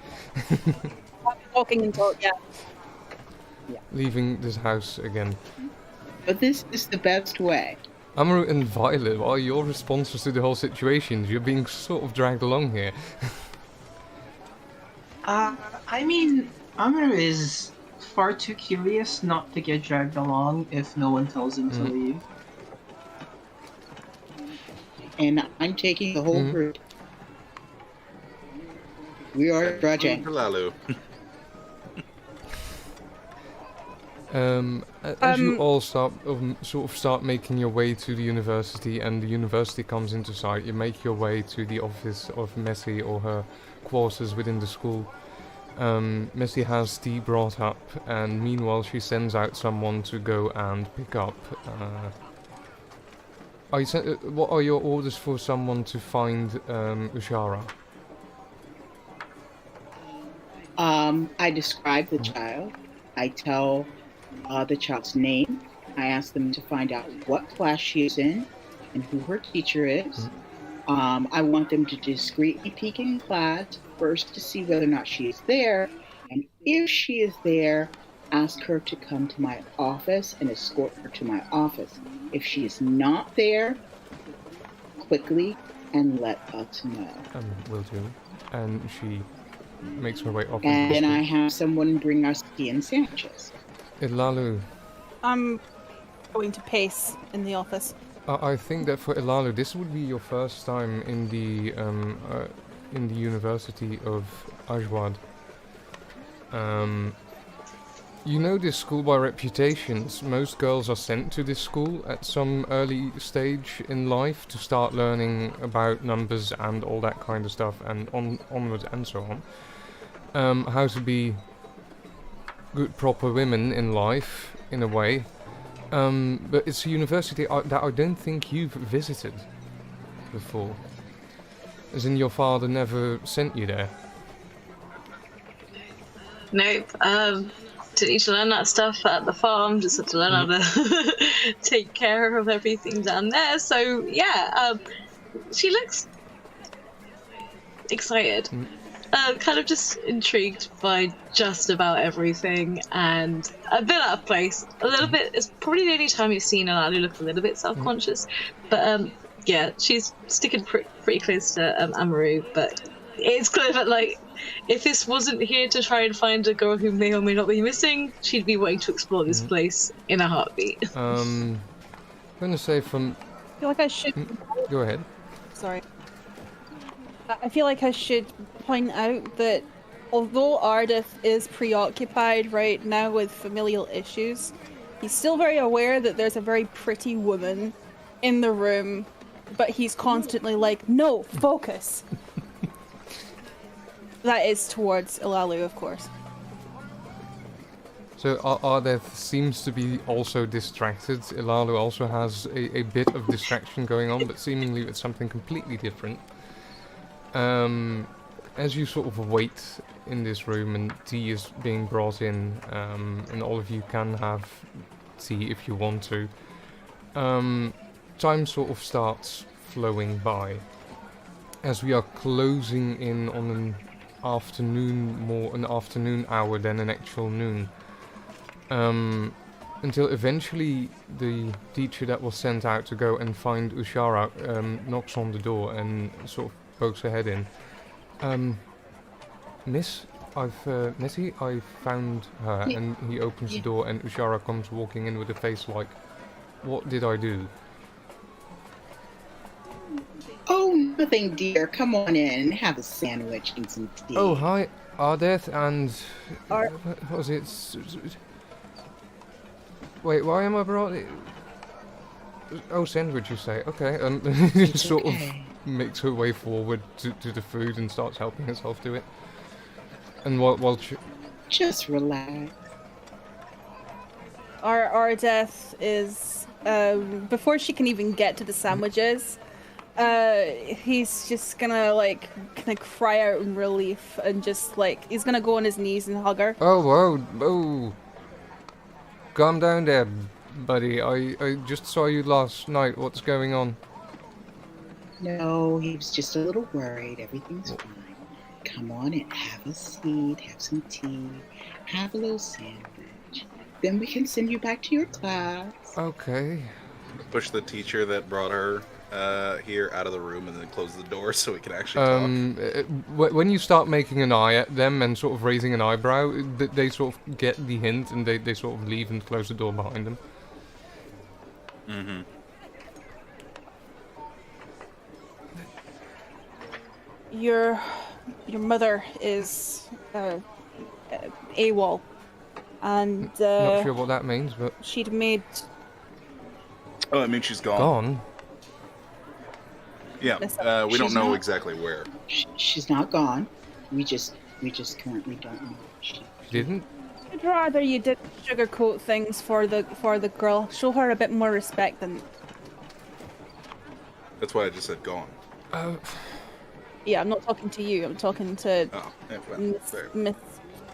S5: Walking and talk, yeah.
S1: Leaving this house again.
S2: But this is the best way.
S1: Amaru and Violet, what are your responses to the whole situation? You're being sort of dragged along here.
S3: I mean, Amaru is far too curious not to get dragged along if no one tells him to leave.
S2: And I'm taking the whole group. We are trudging.
S6: Lalu.
S1: As you all start making your way to the university, and the university comes into sight, you make your way to the office of Messi or her quarters within the school. Messi has tea brought up, and meanwhile she sends out someone to go and pick up. What are your orders for someone to find Ushara?
S2: I describe the child. I tell the child's name. I ask them to find out what class she is in and who her teacher is. I want them to discreetly peek in class first to see whether or not she is there. And if she is there, ask her to come to my office and escort her to my office. If she is not there, quickly and let us know.
S1: Will do. And she makes her way off.
S2: And then I have someone bring us tea and sandwiches.
S1: Ilalu.
S5: I'm going to pace in the office.
S1: I think that for Ilalu, this would be your first time in the University of Ajwad. You know this school by reputation. Most girls are sent to this school at some early stage in life to start learning about numbers and all that kind of stuff, and onwards and so on. How to be good, proper women in life, in a way. But it's a university that I don't think you've visited before. As in, your father never sent you there.
S4: Nope. Didn't need to learn that stuff at the farm. Just had to learn how to take care of everything down there. So yeah, she looks excited. Kind of just intrigued by just about everything, and a bit out of place. A little bit. It's probably the only time you've seen Alalu look a little bit self-conscious. But yeah, she's sticking pretty close to Amaru. But it's clear that, like, if this wasn't here to try and find a girl who may or may not be missing, she'd be waiting to explore this place in a heartbeat.
S1: I'm gonna say from.
S5: I feel like I should.
S1: Go ahead.
S5: Sorry. I feel like I should point out that although Ardith is preoccupied right now with familial issues, he's still very aware that there's a very pretty woman in the room, but he's constantly like, no, focus. That is towards Ilalu, of course.
S1: So Ardeth seems to be also distracted. Ilalu also has a bit of distraction going on, but seemingly it's something completely different. As you sort of wait in this room and tea is being brought in, and all of you can have tea if you want to, time sort of starts flowing by. as we are closing in on an afternoon hour than an actual noon. Until eventually the teacher that was sent out to go and find Ushara knocks on the door and sort of pokes her head in. Miss, Missy, I found her.
S2: Yeah.
S1: And he opens the door and Ushara comes walking in with a face like, what did I do?
S2: Oh, nothing, dear. Come on in and have a sandwich and some tea.
S1: Oh, hi, Ardeth and...
S5: Ar-
S1: what was it? Wait, why am I brought it? Oh, sandwich, you say? Okay, sort of makes her way forward to the food and starts helping herself to it. And while she...
S2: Just relax.
S5: Our death is before she can even get to the sandwiches. He's just gonna cry out in relief and just he's gonna go on his knees and hug her.
S1: Oh, whoa. Calm down there, buddy. I just saw you last night. What's going on?
S2: No, he was just a little worried. Everything's fine. Come on and have a seat, have some tea, have a little sandwich. Then we can send you back to your class.
S1: Okay.
S6: Push the teacher that brought her here out of the room and then close the door so we can actually talk.
S1: When you start making an eye at them and sort of raising an eyebrow, they sort of get the hint and they sort of leave and close the door behind them.
S6: Mm-hmm.
S5: Your mother is AWOL, and
S1: Not sure what that means, but...
S5: she'd made...
S6: Oh, I mean she's gone.
S1: Gone?
S6: Yeah, we don't
S2: She's
S6: know
S2: not-
S6: exactly where.
S2: She's not gone. We just currently don't know.
S1: She didn't?
S5: I'd rather you didn't sugarcoat things for the girl. Show her a bit more respect than...
S6: That's why I just said gone.
S5: Yeah, I'm not talking to you. I'm talking to
S6: Oh, yeah, well, there.
S5: Miss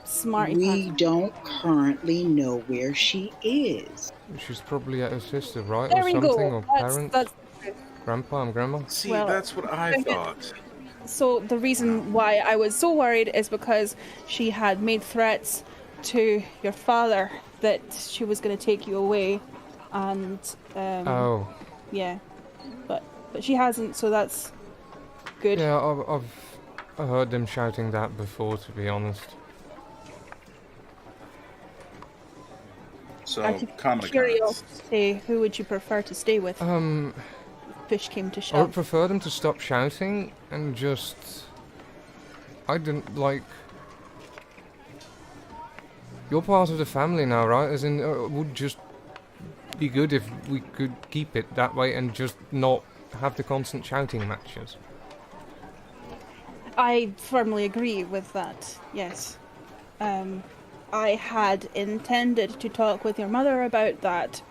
S5: Smarty
S2: We
S5: Pants.
S2: don't currently know where she is.
S1: She's probably at her sister, right?
S5: There
S1: or
S5: we
S1: something,
S5: go.
S1: or
S5: That's
S1: parents? Grandpa and grandma?
S6: See,
S5: Well,
S6: that's what I thought.
S5: So the reason why I was so worried is because she had made threats to your father that she was going to take you away, and
S1: Oh.
S5: yeah, but she hasn't, so that's good.
S1: Yeah, I've heard them shouting that before, to be honest.
S6: So,
S5: Out of
S6: common occurrence.
S5: curiosity, who would you prefer to stay with? Push came to
S1: I would
S5: shove.
S1: prefer them to stop shouting and just... I didn't like... You're part of the family now, right? As in, it would just be good if we could keep it that way and just not have the constant shouting matches.
S5: I firmly agree with that, yes. I had intended to talk with your mother about that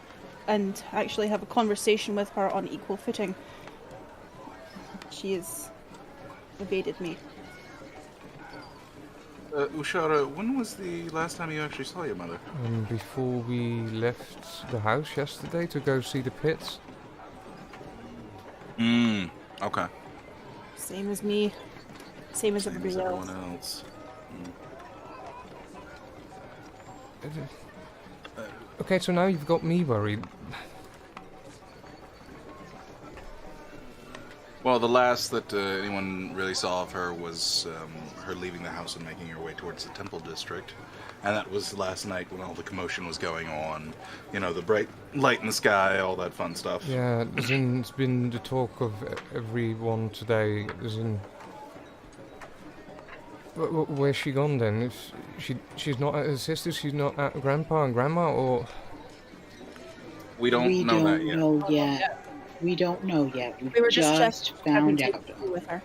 S5: and actually have a conversation with her on equal footing. She has evaded me.
S6: Ushara, when was the last time you actually saw your mother?
S1: Before we left the house yesterday to go see the pits.
S6: Okay.
S5: Same as me. Same as
S6: Same
S5: everybody
S6: as
S5: else.
S6: everyone else.
S1: Okay, so now you've got me worried.
S6: Well, the last that anyone really saw of her was her leaving the house and making her way towards the temple district. And that was last night when all the commotion was going on. You know, the bright light in the sky, all that fun stuff.
S1: Yeah, as in, it's been the talk of everyone today, as in... Where's she gone then? If she's not at her sister, she's not at Grandpa and Grandma, or...
S6: We don't know that yet.
S2: know yet. We don't know yet.
S5: We were just
S2: found
S5: having
S2: out.
S5: to with her.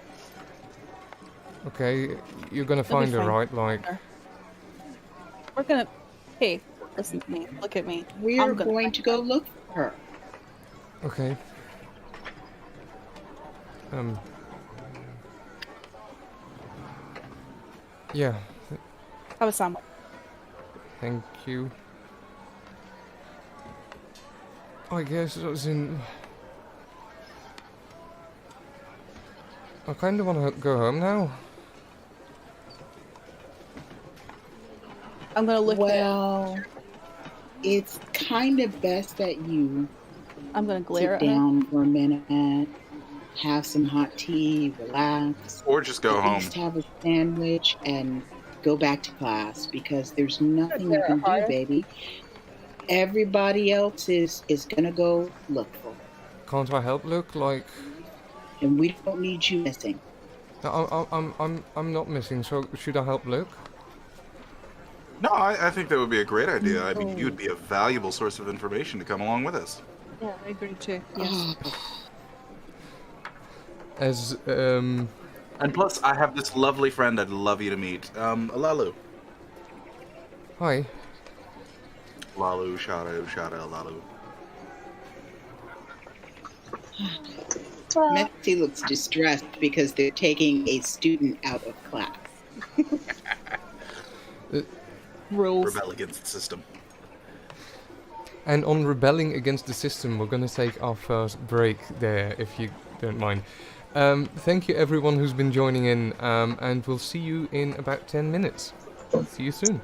S1: Okay, you're gonna
S5: It'll be
S1: find her,
S5: fine.
S1: right? Like...
S5: We're gonna... Hey, listen to me. Look at me.
S2: We're
S5: I'm gonna
S2: going
S5: find
S2: to go look for her.
S1: Okay. Yeah,
S5: Have a sandwich.
S1: thank you. I guess as in... I kind of want to go home now.
S5: I'm gonna look at
S2: Well, it's kind of best that you
S5: I'm gonna glare
S2: sit
S5: at her.
S2: down for a minute, have some hot tea, relax,
S6: Or just go
S2: at
S6: home.
S2: least have a sandwich and go back to class because there's nothing you can do, baby. Everybody else is gonna go look for her,
S1: Can't I help Luke? Like,
S2: and we don't need you missing.
S1: I'm not missing. So should I help Luke?
S6: No, I think that would be a great idea. I mean, you'd be a valuable source of information to come along with us.
S5: Yeah, I agree too. Yes.
S1: As
S6: And plus, I have this lovely friend I'd love you to meet. Lalu.
S1: hi.
S6: Lalu, Shada, Lalu.
S2: Mexi looks distressed because they're taking a student out of class.
S5: Rules.
S6: Rebel against the system.
S1: And on rebelling against the system, we're going to take our first break there, if you don't mind. Thank you everyone who's been joining in, and we'll see you in about 10 minutes. See you soon.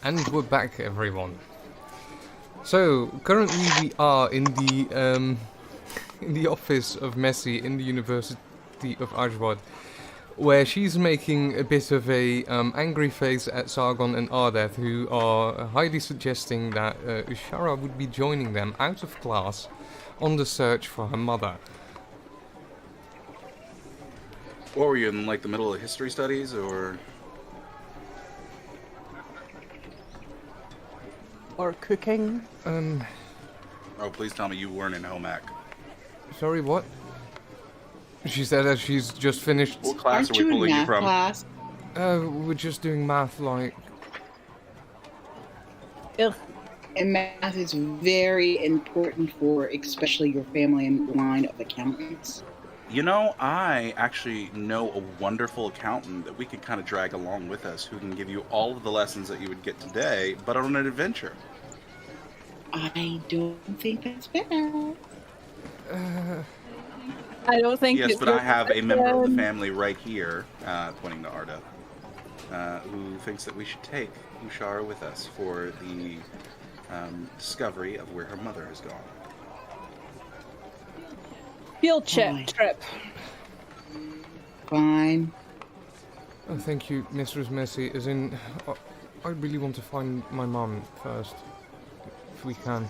S1: And we're back, everyone. So currently we are in the office of Messi in the University of Ajwad, where she's making a bit of a angry face at Sargon and Ardeth, who are highly suggesting that Ushara would be joining them out of class on the search for her mother.
S6: What were you in, like, the middle of history studies, or?
S5: Or cooking.
S6: Oh, please tell me you weren't in home ec.
S1: Sorry, what? She said as she's just finished.
S6: What class
S2: Aren't
S6: are we
S2: you in
S6: pulling you
S2: math
S6: from?
S2: class?
S1: We're just doing math, like.
S5: Ugh.
S2: And math is very important for especially your family and line of accountants.
S6: You know, I actually know a wonderful accountant that we could kind of drag along with us who can give you all of the lessons that you would get today, but on an adventure.
S2: I don't think that's fair.
S5: I don't think
S6: Yes,
S5: it's
S6: but I
S5: your
S6: have a member of the
S5: question.
S6: family right here, pointing to Arda, who thinks that we should take Ushara with us for the discovery of where her mother has gone.
S5: Field
S2: Fine.
S5: trip.
S2: Fine.
S1: Oh, thank you, Mistress Messi. As in, I really want to find my mum first, if we can.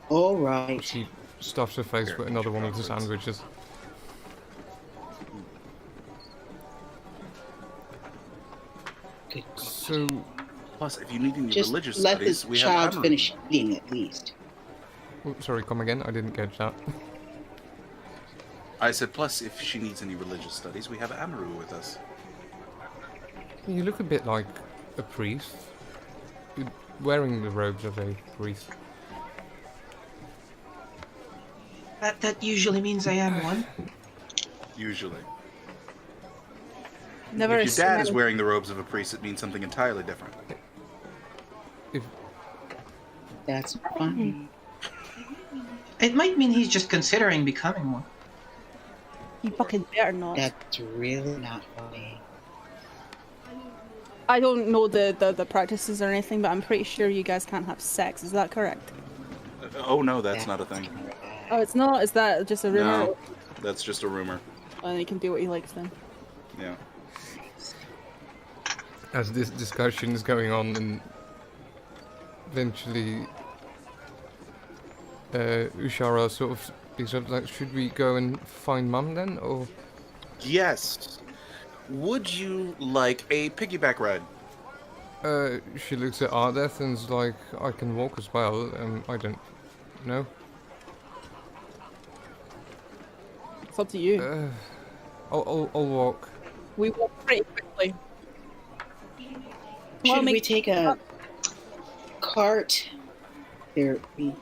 S2: All right.
S1: She stuffs her face
S6: Here,
S1: with another one of the
S6: chocolates.
S1: sandwiches.
S2: Good God.
S1: So,
S6: Plus, if you need any
S2: Just
S6: religious
S2: let
S6: studies,
S2: this
S6: we have
S2: child
S6: Amaru.
S2: finish eating at least.
S1: oh, sorry, come again? I didn't catch that.
S6: I said, plus, if she needs any religious studies, we have Amaru with us.
S1: You look a bit like a priest. You're wearing the robes of a priest.
S3: That usually means I am one.
S6: Usually.
S5: Never
S6: If your dad is
S5: assume
S6: wearing the robes of a priest, it means something entirely different.
S1: If
S2: That's fine.
S3: It might mean he's just considering becoming one.
S5: You fucking better not.
S2: That's really not funny.
S5: I don't know the practices or anything, but I'm pretty sure you guys can't have sex. Is that correct?
S6: Oh no, that's not a thing.
S5: Oh, it's not? Is that just a rumor?
S6: No, that's just a rumor.
S5: And he can do what he likes then.
S6: Yeah.
S1: as this discussion is going on, and eventually Ushara sort of speaks up like, should we go and find Mum then, or?
S6: Yes. Would you like a piggyback ride?
S1: She looks at Ardeth and's like, I can walk as well, I don't know.
S5: It's up to you.
S1: I'll walk.
S5: We walk pretty quickly.
S2: Should we
S5: make-
S2: take a cart? There, we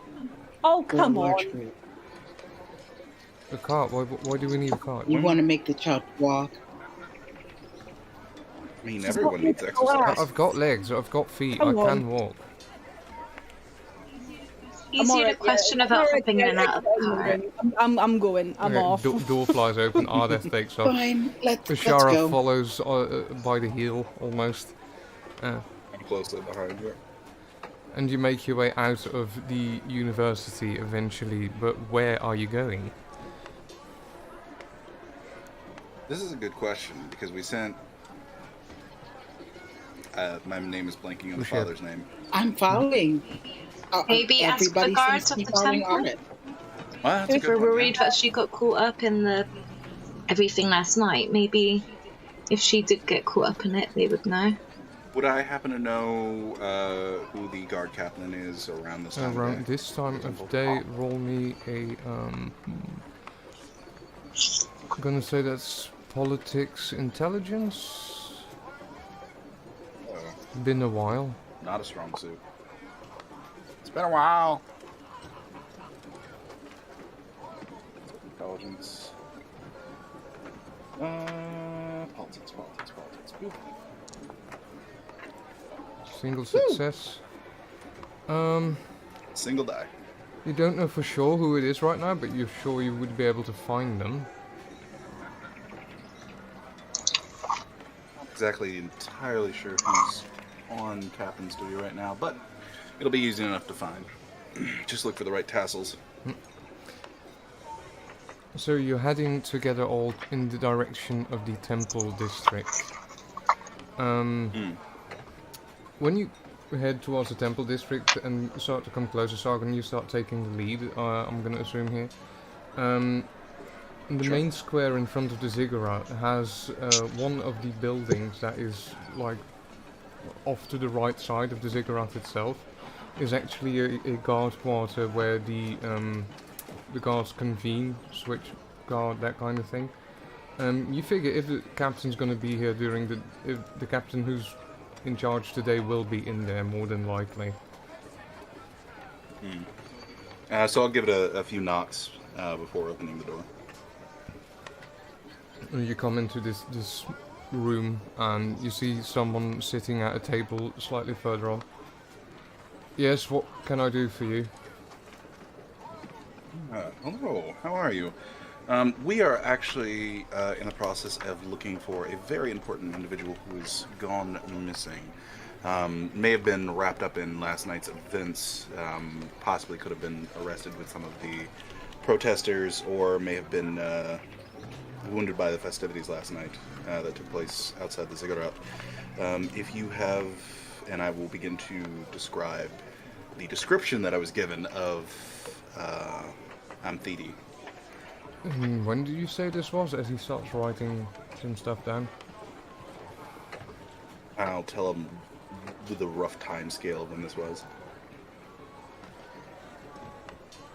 S5: Oh,
S2: go
S5: come
S2: a large
S5: on.
S2: group.
S1: A cart? Why do we need a cart?
S2: You want to make the child walk?
S6: I mean,
S5: Just
S6: everyone
S5: walk
S6: needs
S5: into
S6: exercise.
S5: class.
S1: I've got legs, I've got feet,
S5: Come
S1: I can
S5: on.
S1: walk.
S4: Easier to question about hopping in and out of the car.
S5: I'm going. I'm
S1: Okay,
S5: off.
S1: Door flies open, Ardeth takes off.
S2: Fine, let's
S1: Ushara
S2: go.
S1: follows by the heel, almost.
S6: I'm closely behind you.
S1: And you make your way out of the university eventually, but where are you going?
S6: This is a good question because we sent. My name is blanking on the
S1: Ushia.
S6: father's name.
S2: I'm following.
S4: Maybe ask the
S2: Everybody
S4: guards
S2: seems to
S4: of
S2: be
S4: the
S2: following
S4: temple.
S2: Arnett.
S6: Well, that's a
S4: If
S6: good
S4: we're
S6: one,
S4: worried
S6: yeah.
S4: that she got caught up in the everything last night, maybe if she did get caught up in it, they would know.
S6: Would I happen to know who the guard captain is around this time
S1: Around
S6: of day?
S1: this time of day, roll me a, I'm gonna say that's politics intelligence. Been a while.
S6: Not a strong suit. It's been a while. Intelligence. Politics. Boop.
S1: Single success.
S6: Single die.
S1: You don't know for sure who it is right now, but you're sure you would be able to find them.
S6: Not exactly entirely sure who's on Captain's duty right now, but it'll be easy enough to find. Just look for the right tassels.
S1: So you're heading together all in the direction of the temple district. When you head towards the temple district and start to come closer, Sargon, you start taking the lead, I'm going to assume here. The main square in front of the ziggurat has one of the buildings that is like off to the right side of the ziggurat itself is actually a guard quarter where the guards convene, switch guard, that kind of thing. You figure if the captain's going to be here if the captain who's in charge today will be in there more than likely.
S6: So I'll give it a few knocks before opening the door.
S1: You come into this room and you see someone sitting at a table slightly further on. Yes, what can I do for you?
S6: Hello, how are you? We are actually in the process of looking for a very important individual who has gone missing. May have been wrapped up in last night's events, possibly could have been arrested with some of the protesters, or may have been wounded by the festivities last night that took place outside the ziggurat. If you have, and I will begin to describe the description that I was given of Amthidi.
S1: When did you say this was? As he starts writing some stuff down.
S6: I'll tell him the rough time scale of when this was.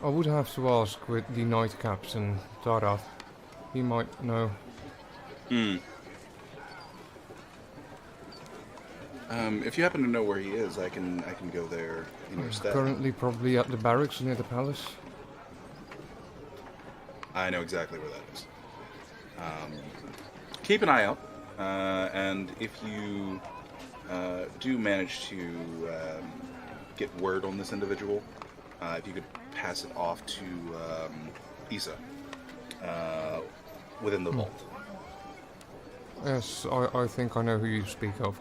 S1: I would have to ask with the Knight Captain, Tarath. He might know.
S6: If you happen to know where he is, I can go there in your stead.
S1: Currently probably at the barracks near the palace.
S6: I know exactly where that is. Keep an eye out, and if you do manage to get word on this individual, if you could pass it off to Isa within the vault.
S1: Yes, I think I know who you speak of.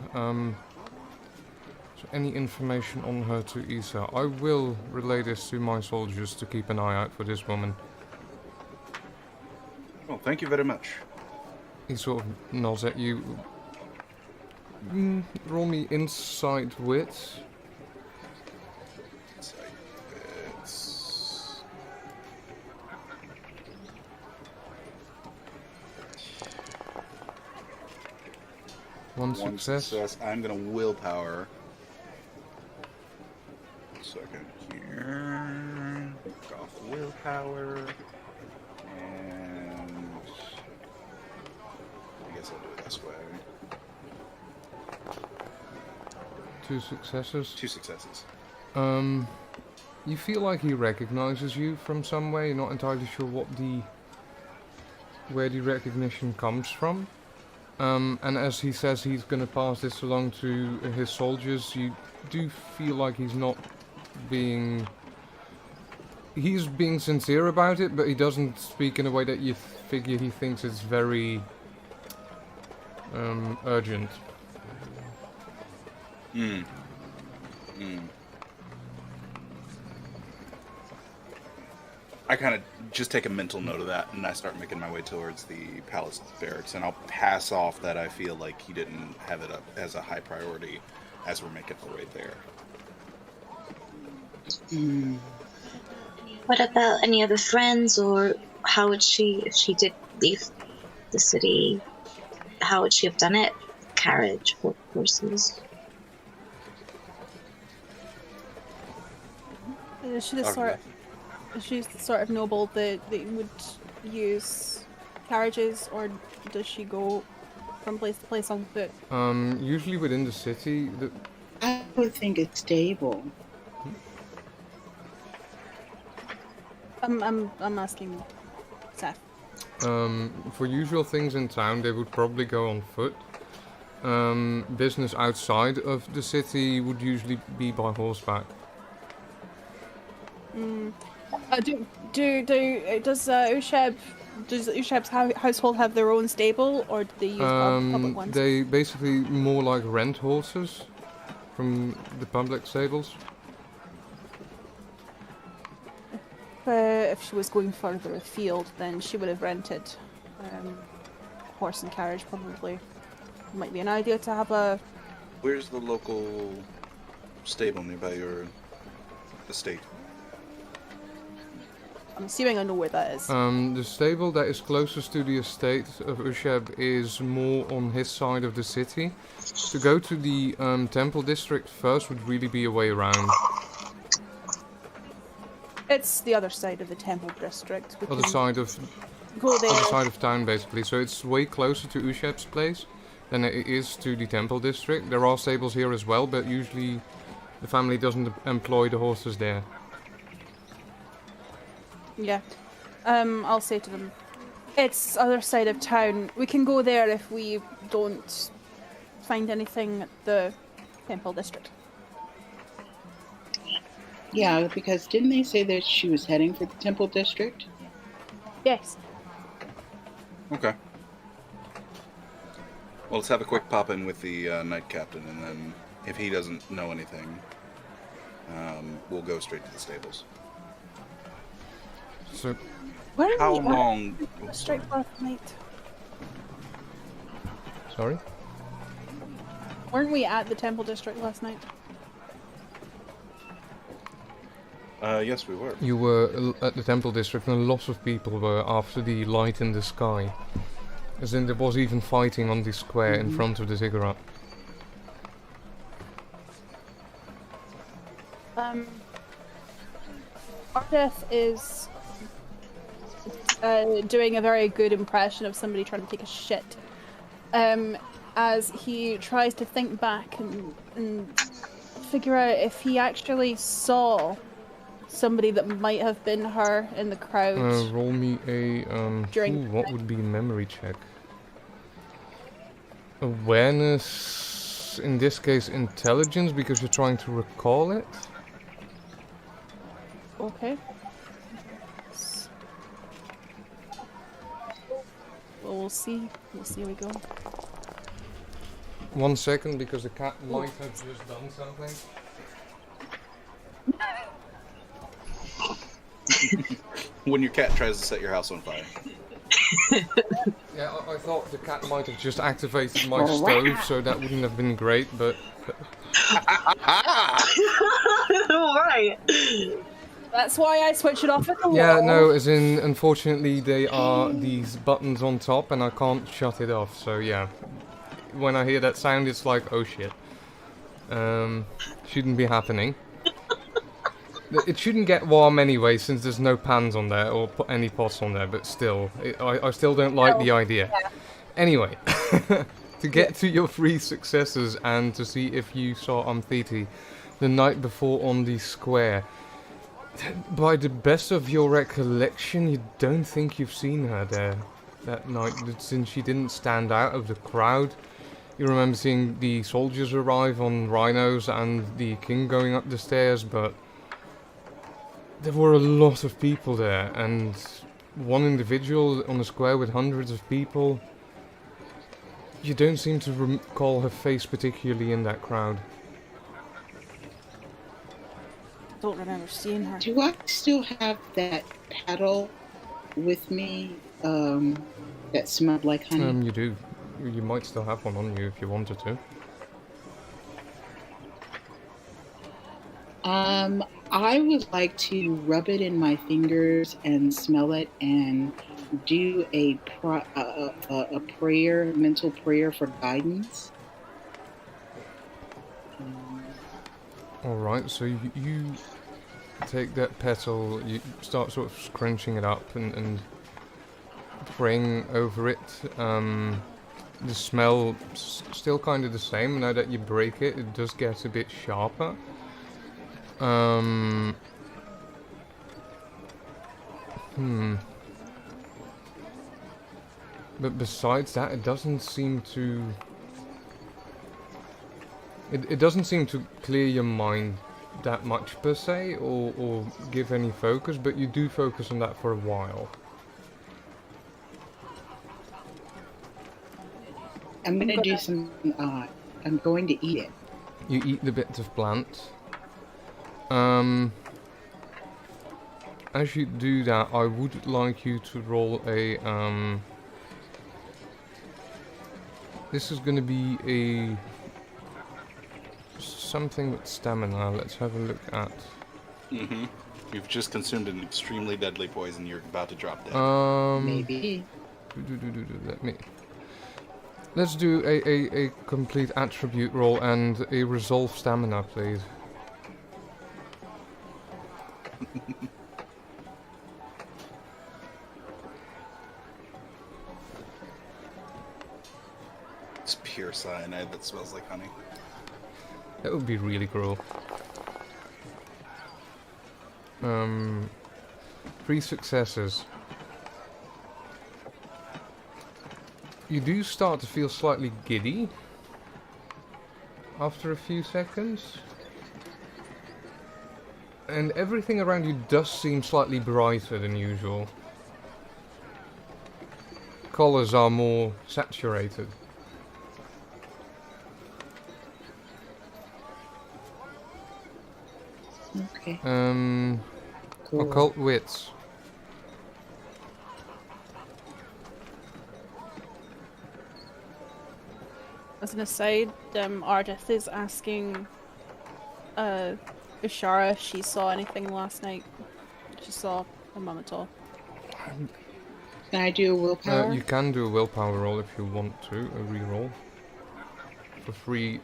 S1: So any information on her to Isa? I will relay this to my soldiers to keep an eye out for this woman.
S6: Well, thank you very much.
S1: He sort of nods at you. Roll me insight wit.
S6: It's...
S1: One success.
S6: I'm gonna willpower. 1 second here. Back off willpower. And I guess I'll do it this way.
S1: 2 successes.
S6: 2 successes.
S1: You feel like he recognizes you from somewhere. You're not entirely sure where the recognition comes from. And as he says he's going to pass this along to his soldiers, you do feel like he's not being... He's being sincere about it, but he doesn't speak in a way that you figure he thinks is very urgent.
S6: I kind of just take a mental note of that, and I start making my way towards the palace barracks, and I'll pass off that I feel like he didn't have it up as a high priority as we're making our way there.
S4: What about any other friends, or how would she, if she did leave the city, how would she have done it? Carriage, horses?
S5: She's sort of noble that they would use carriages, or does she go from place to place on foot?
S1: Usually within the city.
S2: I would think it's stable.
S5: I'm asking Seth.
S1: For usual things in town, they would probably go on foot. Business outside of the city would usually be by horseback. Does
S5: Usheb's household have their own stable, or do they use public ones?
S1: They basically more like rent horses. from the public stables?
S5: If she was going further afield, then she would have rented horse and carriage, probably. Might be an idea to have a...
S6: Where's the local stable nearby your estate?
S5: I'm assuming I know where that is.
S1: The stable that is closest to the estate of Usheb is more on his side of the city. To go to the temple district first would really be a way around.
S5: It's the other side of the temple district. We
S1: Other
S5: can
S1: side of
S5: go there.
S1: other side of town, basically. So it's way closer to Usheb's place than it is to the temple district. There are stables here as well, but usually the family doesn't employ the horses there.
S5: Yeah. I'll say to them, it's other side of town. We can go there if we don't find anything at the temple district.
S2: Yeah, because didn't they say that she was heading for the temple district?
S5: Yes.
S6: Okay. Well, let's have a quick pop-in with the knight captain, and then if he doesn't know anything, we'll go straight to the stables.
S1: So,
S5: Where
S6: How
S5: are we
S6: long...
S5: at district last night?
S1: sorry?
S5: Weren't we at the temple district last night?
S6: Yes, we were.
S1: You were at the temple district and lots of people were after the light in the sky. As in there was even fighting on the square in front of the ziggurat.
S5: Ardeth is doing a very good impression of somebody trying to take a shit. As he tries to think back and figure out if he actually saw somebody that might have been her in the crowd.
S1: Roll me a
S5: During
S1: what would be a memory check? Awareness, in this case intelligence, because you're trying to recall it.
S5: Okay. Well, we'll see. We'll see how we go.
S1: 1 second, because the cat might have just done something.
S6: When your cat tries to set your house on fire.
S1: Yeah, I thought the cat might have just activated my stove, so that wouldn't have been great, but...
S4: Right.
S5: That's why I switch it off at the wall.
S1: Yeah, no, as in, unfortunately, they are these buttons on top, and I can't shut it off, so yeah. When I hear that sound, it's like, oh shit. Shouldn't be happening. It shouldn't get warm anyway, since there's no pans on there, or any pots on there, but still, I still don't like the idea. Anyway, to get to your 3 successes, and to see if you saw Amthiti the night before on the square, by the best of your recollection, you don't think you've seen her there that night, since she didn't stand out of the crowd. You remember seeing the soldiers arrive on rhinos and the king going up the stairs, but there were a lot of people there, and one individual on the square with hundreds of people. You don't seem to recall her face particularly in that crowd.
S5: Don't remember seeing her.
S2: Do I still have that paddle with me that smelled like honey?
S1: You do. You might still have one on you if you wanted to.
S2: I would like to rub it in my fingers and smell it and do a prayer, mental prayer for guidance.
S1: Alright, so you take that petal, you start sort of scrunching it up and praying over it. The smell still kind of the same. Now that you break it, it does get a bit sharper. But besides that, it doesn't seem to... It doesn't seem to clear your mind that much per se, or give any focus, but you do focus on that for a while.
S2: I'm gonna do some. I'm going to eat it.
S1: You eat the bits of plant. As you do that, I would like you to roll a this is going to be a something with stamina. Let's have a look at.
S6: Mm-hmm. You've just consumed an extremely deadly poison. You're about to drop dead.
S2: Maybe.
S1: Let me. Let's do a complete attribute roll and a resolve stamina, please.
S6: It's pure cyanide that smells like honey.
S1: That would be really cruel. 3 successes. You do start to feel slightly giddy after a few seconds. And everything around you does seem slightly brighter than usual. Colors are more saturated.
S2: Okay. Cool.
S1: Occult wits.
S5: As an aside, Ardith is asking Ishara if she saw anything last night. She saw a mum at all.
S2: Can I do a willpower?
S1: You can do a willpower roll if you want to, a reroll. For 3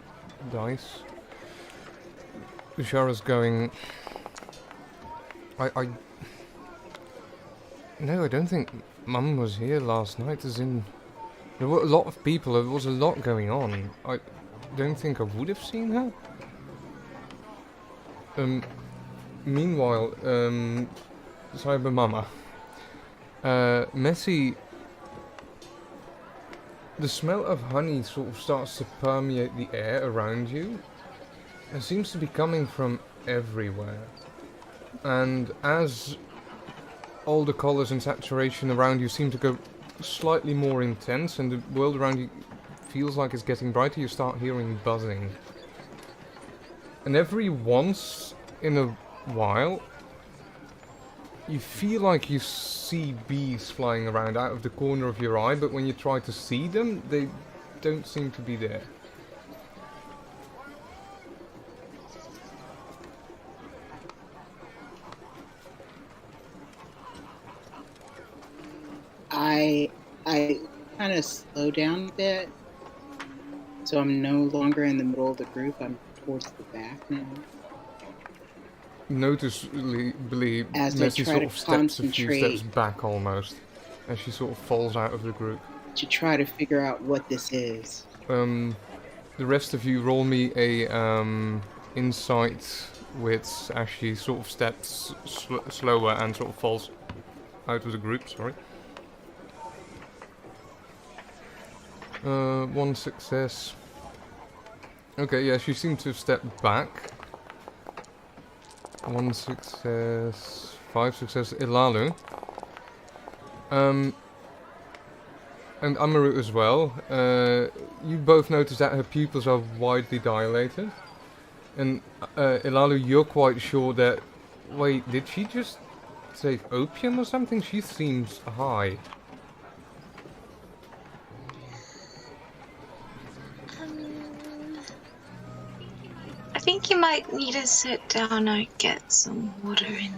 S1: dice. Ishara's going... No, I don't think Mum was here last night, as in... There were a lot of people, there was a lot going on. I don't think I would have seen her. Meanwhile, Cyber Mama. Messi... The smell of honey sort of starts to permeate the air around you. It seems to be coming from everywhere. And as all the colours and saturation around you seem to go slightly more intense and the world around you feels like it's getting brighter, you start hearing buzzing. And every once in a while, you feel like you see bees flying around out of the corner of your eye, but when you try to see them, they don't seem to be there.
S2: I kind of slow down a bit, so I'm no longer in the middle of the group. I'm towards the back now.
S1: Noticeably,
S2: As I
S1: Messi
S2: try
S1: sort
S2: to
S1: of steps a few
S2: concentrate.
S1: steps back almost, as she sort of falls out of the group.
S2: To try to figure out what this is.
S1: The rest of you roll me a insight wits as she sort of steps slower and sort of falls out of the group. Sorry. 1 success. Okay, yeah, she seemed to have stepped back. 1 success, 5 success. Ilalu. And Amaru as well. You both notice that her pupils are widely dilated. And Ilalu, you're quite sure that... Wait, did she just say opium or something? She seems high.
S4: I think you might need to sit down and get some water in you.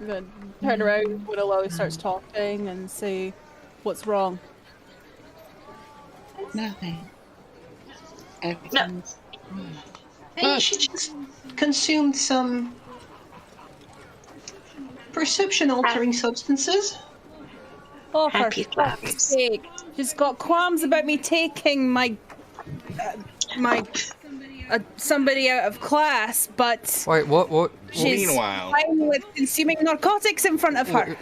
S5: Then turn around when Ilalu starts talking and say, "What's wrong?"
S2: Nothing. Everything's fine.
S3: And she just consumed some perception-altering substances.
S5: Oh, for
S4: Happy
S5: fuck's
S4: flowers.
S5: sake! She's got qualms about me taking my somebody out of class, but
S1: Wait, what?
S5: she's
S6: Meanwhile-
S5: fine with consuming narcotics in front of her.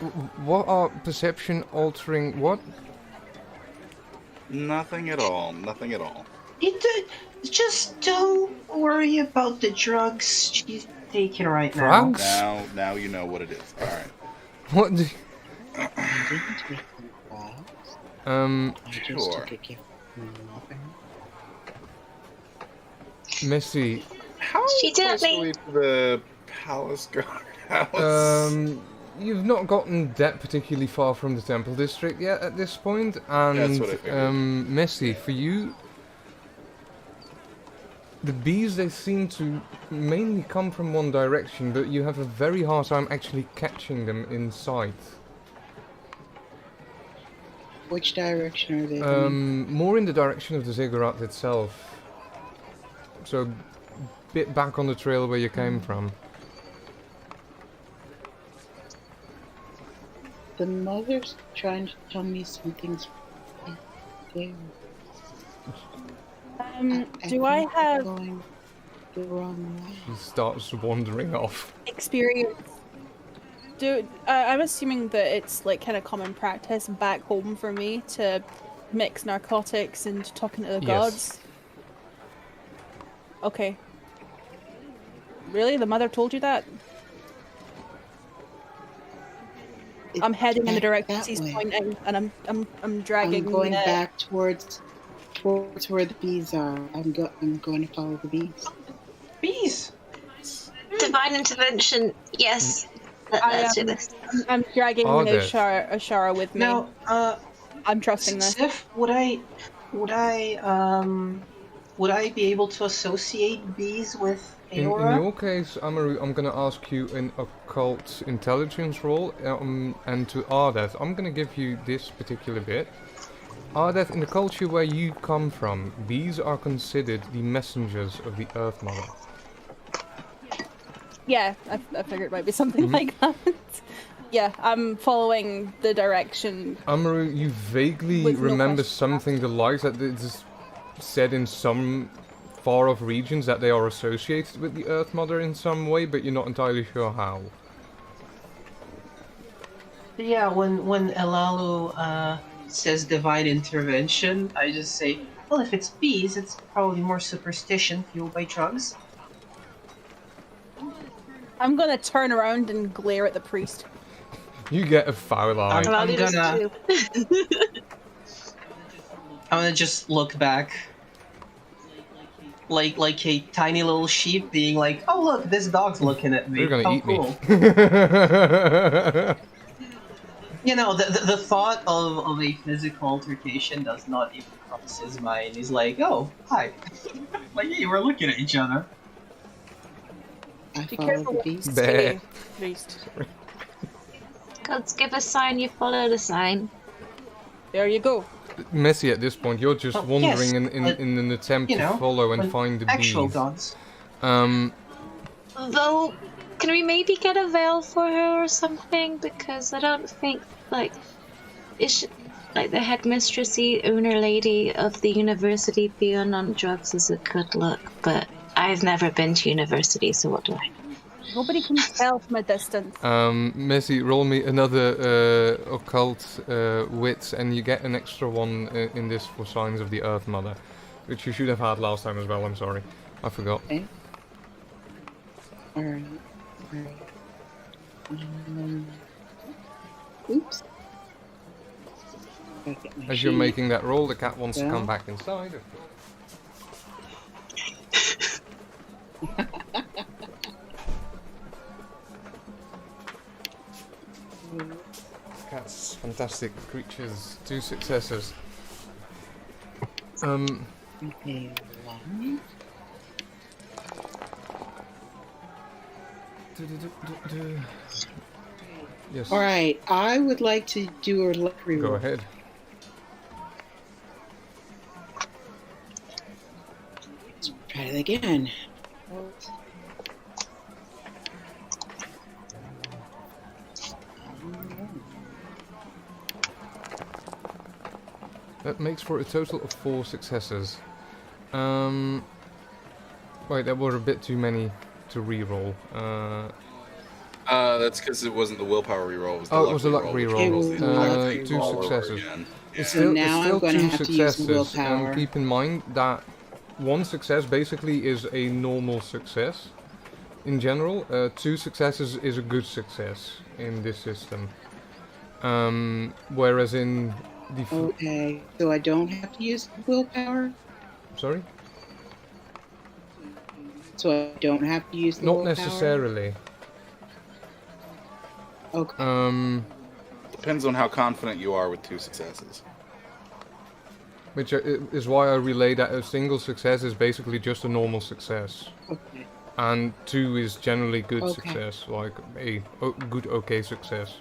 S1: What are perception altering? What?
S6: Nothing at all. Nothing at all.
S3: Just don't worry about the drugs she's taking right now.
S1: Drugs?
S6: Now you know what it is. All right.
S1: What?
S2: I didn't take them all. I just
S6: Sure.
S2: took a gift from nothing.
S1: Messy.
S6: How
S4: She did
S6: close are
S4: me.
S6: we to the palace guardhouse?
S1: You've not gotten that particularly far from the temple district yet at this point, and
S6: That's what I figured.
S1: Messy, for you, the bees, they seem to mainly come from one direction, but you have a very hard time actually catching them in sight.
S2: Which direction are they going?
S1: More in the direction of the ziggurat itself. So, a bit back on the trail where you came from.
S2: The mother's trying to tell me something's there.
S5: Do I have
S2: going the wrong way?
S1: He starts wandering off.
S5: experience? I'm assuming that it's like kind of common practice back home for me to mix narcotics and talking to the
S1: Yes.
S5: gods. Okay. Really? The mother told you that? I'm heading in the direction
S2: that
S5: he's
S2: way.
S5: pointing, and I'm dragging.
S2: I'm going back towards where the bees are. I'm going to follow the bees.
S3: Bees.
S4: Divine intervention. Yes. Let's do this.
S5: I'm dragging
S1: Ardeth.
S5: Ashara with me.
S3: Now,
S5: I'm trusting this.
S3: Sif, would I be able to associate bees with
S1: In
S3: Aora?
S1: your case, Amaru, I'm going to ask you an occult intelligence roll, and to Ardeth, I'm going to give you this particular bit. Ardeth, in the culture where you come from, bees are considered the messengers of the Earth Mother.
S5: Yeah, I figured it might be something like that. Yeah, I'm following the direction.
S1: Amaru, you vaguely
S5: With no
S1: remember
S5: questions
S1: something the likes that it is said in some far-off regions that they are associated with the Earth Mother in some way, but you're not entirely sure how.
S3: Yeah, when Elalu says divine intervention, I just say, well, if it's bees, it's probably more superstition fueled by drugs.
S5: I'm gonna turn around and glare at the priest.
S1: You get a foul eye.
S3: I'm
S4: I'll do this
S3: gonna-
S4: too.
S3: I'm gonna just look back. Like a tiny little sheep being like, oh look, this dog's looking at me.
S1: They're gonna
S3: How
S1: eat
S3: cool.
S1: me.
S3: You know, the thought of a physical altercation does not even cross his mind. He's like, oh, hi. Like, hey, we're looking at each other.
S2: I
S5: Be
S2: follow
S5: careful
S2: the
S5: what you
S2: bees.
S5: say, priest.
S4: Gods give a sign, you follow the sign.
S5: There you go.
S1: Messy at this point, you're just
S3: Oh,
S1: wandering
S3: yes,
S1: in
S3: but,
S1: an attempt
S3: you know,
S1: to follow and
S3: when
S1: find the
S3: actual
S1: bees.
S3: gods.
S4: Though, can we maybe get a veil for her or something? Because I don't think, like, is she, like, the headmistressy owner lady of the university being on drugs is a good look, but I've never been to university, so what do I know?
S5: Nobody can tell from a distance.
S1: Messy, roll me another occult wits, and you get an extra one in this for signs of the Earth Mother, which you should have had last time as well. I'm sorry, I forgot.
S2: Okay. Alright. Oops. Gotta get my
S1: As you're
S2: sheet.
S1: making that roll, the cat wants to
S2: Yeah.
S1: come back inside. Cats, fantastic creatures, 2 successes.
S2: Okay, one.
S1: Yes.
S2: Alright, I would like to do a luck reroll.
S1: Go ahead.
S2: Let's try it again.
S1: That makes for a total of 4 successes. Wait, there were a bit too many to re-roll.
S6: That's because it wasn't the willpower reroll. It was the
S1: Oh,
S6: luck
S1: it was the luck
S6: reroll, which
S1: reroll.
S6: equals the entire thing
S1: 2
S6: all over
S1: successes.
S6: again.
S1: It's
S2: So
S1: still,
S2: now
S1: it's still
S2: I'm gonna
S1: 2
S2: have to use the
S1: successes.
S2: willpower.
S1: Keep in mind that 1 success basically is a normal success. In general, 2 successes is a good success in this system. Whereas in the...
S2: Okay, so I don't have to use willpower?
S1: Sorry?
S2: So I don't have to use the
S1: Not
S2: willpower?
S1: necessarily.
S2: Okay.
S6: Depends on how confident you are with 2 successes.
S1: Which is why I relay that a single success is basically just a normal success.
S2: Okay.
S1: And 2 is generally good
S2: Okay.
S1: success, like a good okay success.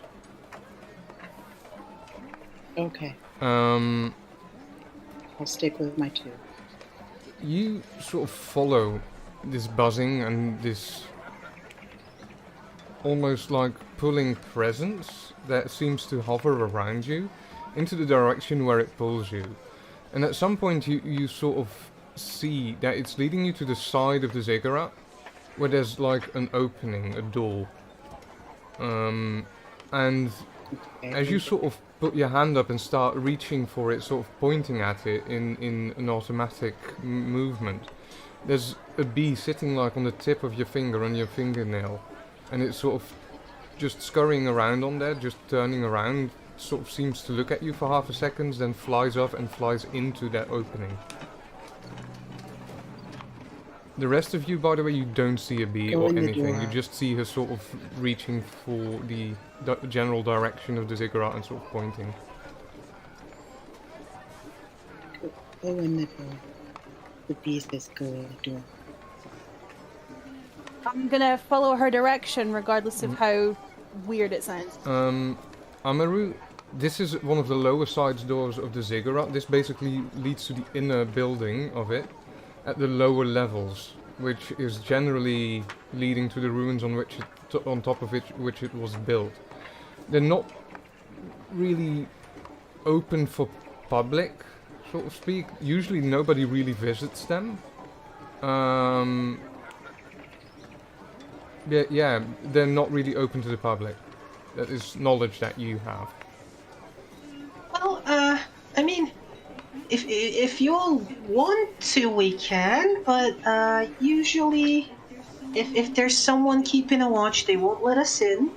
S2: Okay.
S1: Um,
S2: I'll stick with my 2.
S1: you sort of follow this buzzing and this almost like pulling presence that seems to hover around you into the direction where it pulls you. And at some point you sort of see that it's leading you to the side of the ziggurat where there's like an opening, a door. And as you sort of put your hand up and start reaching for it, sort of pointing at it in an automatic movement, there's a bee sitting like on the tip of your finger, on your fingernail, and it's sort of just scurrying around on there, just turning around, sort of seems to look at you for half a second, then flies off and flies into that opening. The rest of you, by the way, you don't see a bee
S2: Go
S1: or
S2: in the
S1: anything. You
S2: door.
S1: just see her sort of reaching for the general direction of the ziggurat and sort of pointing.
S2: Go in the door. The bee says go in the door.
S5: I'm gonna follow her direction regardless of how weird it sounds.
S1: Amaru, this is one of the lower side doors of the ziggurat. This basically leads to the inner building of it at the lower levels, which is generally leading to the ruins on which on top of which it was built. They're not really open for public, so to speak. Usually nobody really visits them. Yeah, they're not really open to the public. That is knowledge that you have.
S3: Well, I mean, if you all want to, we can, but usually, if there's someone keeping a watch, they won't let us in.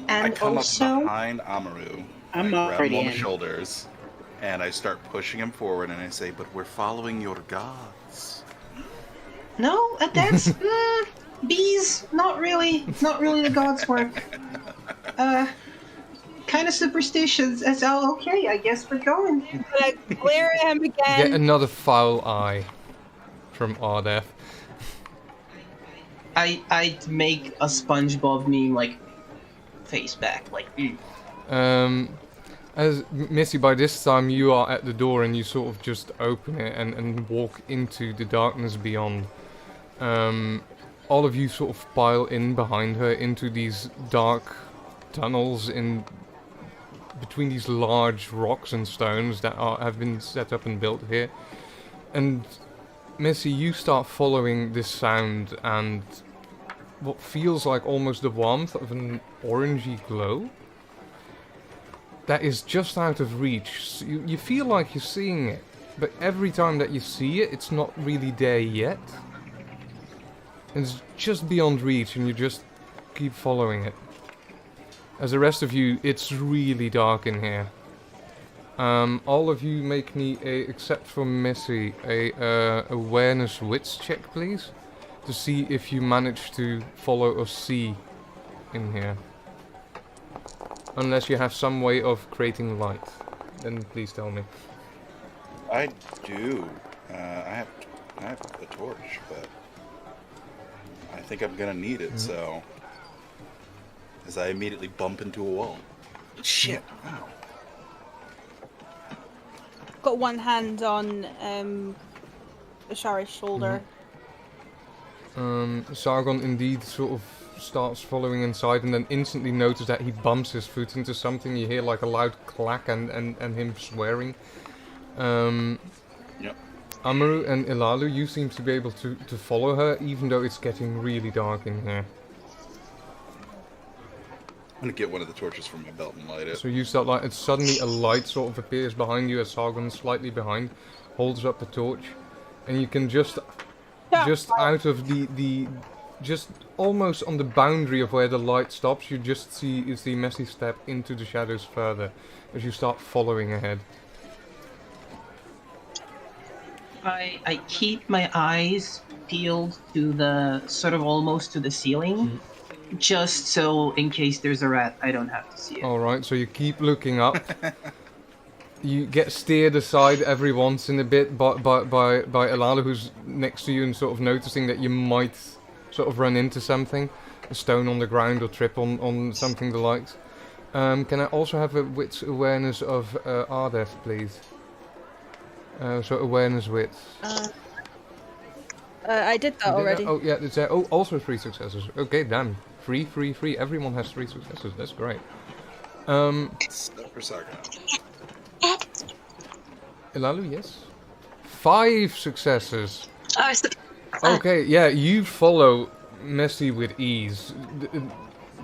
S3: And
S6: I come
S3: also,
S6: up behind Amaru,
S2: I'm
S6: I grab
S2: already
S6: him on the
S2: in.
S6: shoulders, and I start pushing him forward, and I say, "But we're following your gods."
S3: no, that's bees. Not really the gods' work. Kind of superstitions. As oh, okay, I guess we're going.
S5: I'm gonna glare at him
S1: Get
S5: again.
S1: another foul eye from Ardeth.
S7: I'd make a SpongeBob meme, like, face back, like,
S1: As Missy, by this time you are at the door and you sort of just open it and walk into the darkness beyond. All of you sort of pile in behind her into these dark tunnels in between these large rocks and stones that have been set up and built here. And Missy, you start following this sound and what feels like almost the warmth of an orangey glow that is just out of reach. So you feel like you're seeing it, but every time that you see it, it's not really there yet. It's just beyond reach and you just keep following it. As the rest of you, it's really dark in here. All of you make me except for Missy, a awareness wits check, please, to see if you manage to follow or see in here. Unless you have some way of creating light, then please tell me.
S6: I do. I have a torch, but I think I'm gonna need it. So, as I immediately bump into a wall. Shit! Wow.
S5: Got one hand on Ashara's shoulder.
S1: Sargon indeed sort of starts following inside and then instantly notices that he bumps his foot into something. You hear like a loud clack and him swearing.
S6: Yep.
S1: Amaru and Ilalu, you seem to be able to follow her even though it's getting really dark in here.
S6: I'm gonna get one of the torches from my belt and light it.
S1: So you start like, and suddenly a light sort of appears behind you as Sargon, slightly behind, holds up the torch, and you can just out of the just almost on the boundary of where the light stops, you just see Messy step into the shadows further as you start following ahead.
S7: I keep my eyes peeled to the sort of almost to the ceiling, just so in case there's a rat, I don't have to see it.
S1: Alright, so you keep looking up. You get steered aside every once in a bit by Alala, who's next to you and sort of noticing that you might sort of run into something. A stone on the ground or trip on something the likes. Can I also have a wits awareness of Ardeth, please? So awareness wits.
S5: I did that already.
S1: Oh yeah, it's oh also 3 successes. Okay, damn. 3, 3, 3. Everyone has 3 successes. That's great.
S6: For a second.
S1: Ilalu, yes. 5 successes.
S4: Oh, it's the...
S1: Okay, yeah, you follow Messi with ease.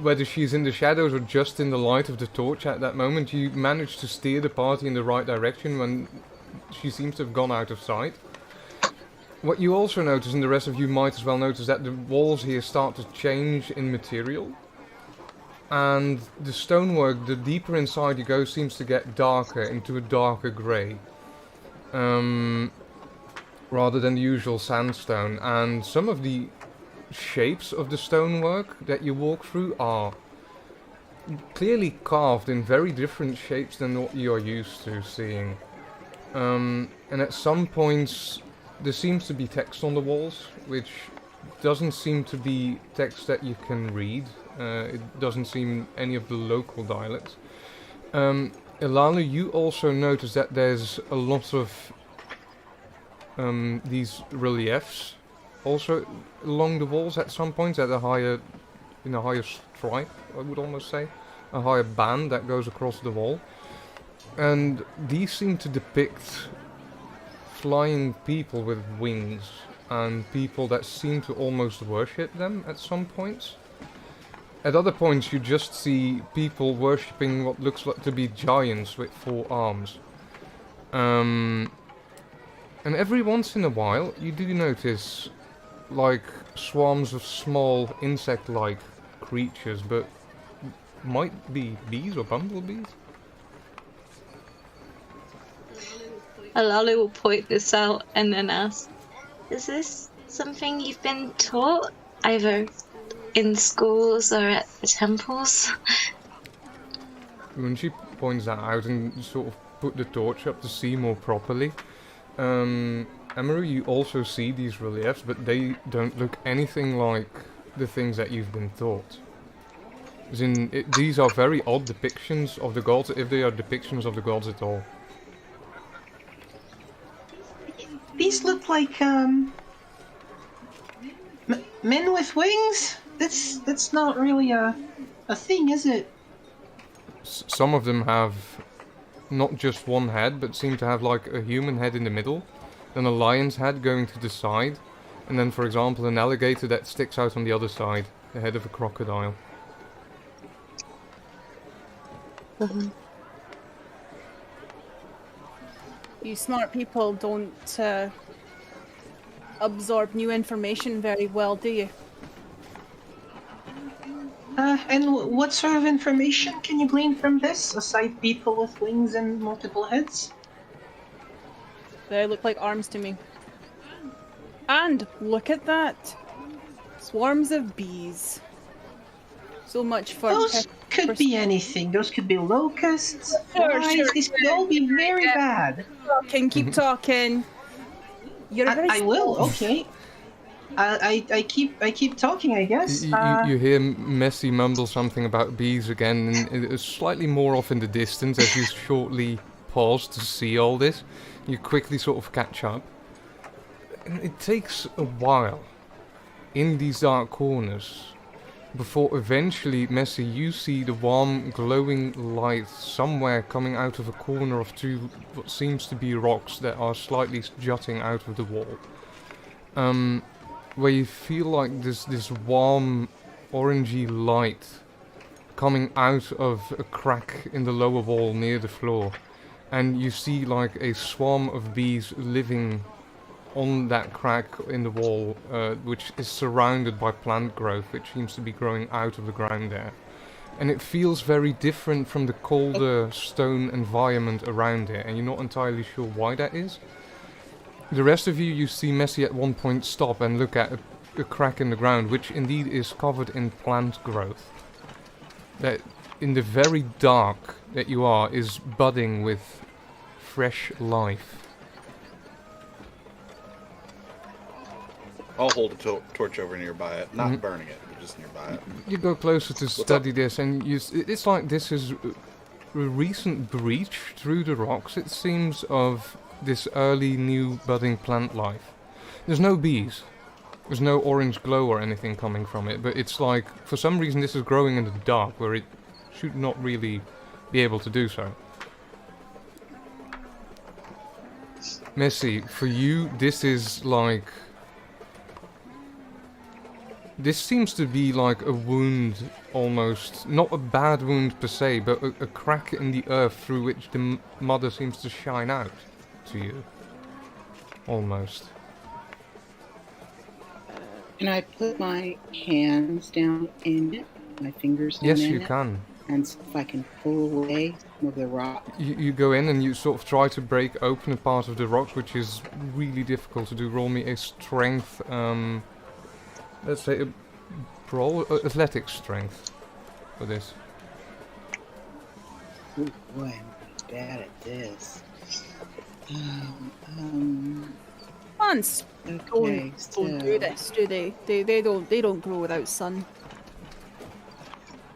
S1: Whether she's in the shadows or just in the light of the torch at that moment, you manage to steer the party in the right direction when she seems to have gone out of sight. What you also notice, and the rest of you might as well notice, that the walls here start to change in material. And the stonework, the deeper inside you go, seems to get darker, into a darker grey. Rather than the usual sandstone. And some of the shapes of the stonework that you walk through are clearly carved in very different shapes than what you are used to seeing. And at some points there seems to be text on the walls, which doesn't seem to be text that you can read. It doesn't seem any of the local dialects. Ilana, you also notice that there's a lot of these reliefs also along the walls at some points at a higher, in a higher stripe, I would almost say, a higher band that goes across the wall, and these seem to depict flying people with wings and people that seem to almost worship them at some points. At other points you just see people worshipping what looks like to be giants with 4 arms. And every once in a while you do notice like swarms of small insect-like creatures, but might be bees or bumblebees.
S4: Alalu will point this out and then ask, is this something you've been taught, either in schools or at the temples?
S1: When she points that out and sort of put the torch up to see more properly, Emery, you also see these reliefs, but they don't look anything like the things that you've been taught. As in, these are very odd depictions of the gods, if they are depictions of the gods at all.
S3: These look like men with wings. That's not really a thing, is it?
S1: Some of them have not just one head, but seem to have like a human head in the middle, then a lion's head going to the side, and then, for example, an alligator that sticks out on the other side, the head of a crocodile.
S5: You smart people don't absorb new information very well, do you?
S3: And what sort of information can you glean from this, aside people with wings and multiple heads?
S5: They look like arms to me. And look at that! Swarms of bees. So much for...
S3: Those could be anything. Those could be locusts,
S5: Sure,
S3: flies.
S5: sure,
S3: These could all be very bad.
S5: Keep talking. You're very
S3: I will.
S5: small.
S3: Okay. I keep talking, I guess.
S1: You hear Messi mumble something about bees again, and it's slightly more off in the distance as you shortly pause to see all this. You quickly sort of catch up. And it takes a while in these dark corners before eventually, Messi, you see the warm, glowing light somewhere coming out of a corner of 2 what seems to be rocks that are slightly jutting out of the wall. Where you feel like this warm, orangey light coming out of a crack in the lower wall near the floor. And you see like a swarm of bees living on that crack in the wall, which is surrounded by plant growth, which seems to be growing out of the ground there. And it feels very different from the colder stone environment around it, and you're not entirely sure why that is. The rest of you see Messi at one point stop and look at a crack in the ground, which indeed is covered in plant growth. That, in the very dark that you are, is budding with fresh life.
S6: I'll hold a torch over nearby it, not burning it, but just nearby it.
S1: You go closer to study this, and it's like this is a recent breach through the rocks, it seems, of this early new budding plant life. There's no bees. There's no orange glow or anything coming from it, but it's like, for some reason this is growing in the dark, where it should not really be able to do so. Messi, for you, this is like... This seems to be like a wound, almost. Not a bad wound per se, but a crack in the earth through which the mother seems to shine out to you. Almost.
S2: Can I put my hands down in it? My fingers down
S1: Yes,
S2: in
S1: you
S2: it?
S1: can.
S2: And see if I can pull away some of the rock.
S1: You go in and you sort of try to break open a part of the rocks, which is really difficult to do. Roll me a strength, let's say a brawl, athletics strength for this.
S2: Oh boy, I'm bad at this.
S5: Plants
S2: Okay,
S5: don't do this, do they? They don't grow without sun.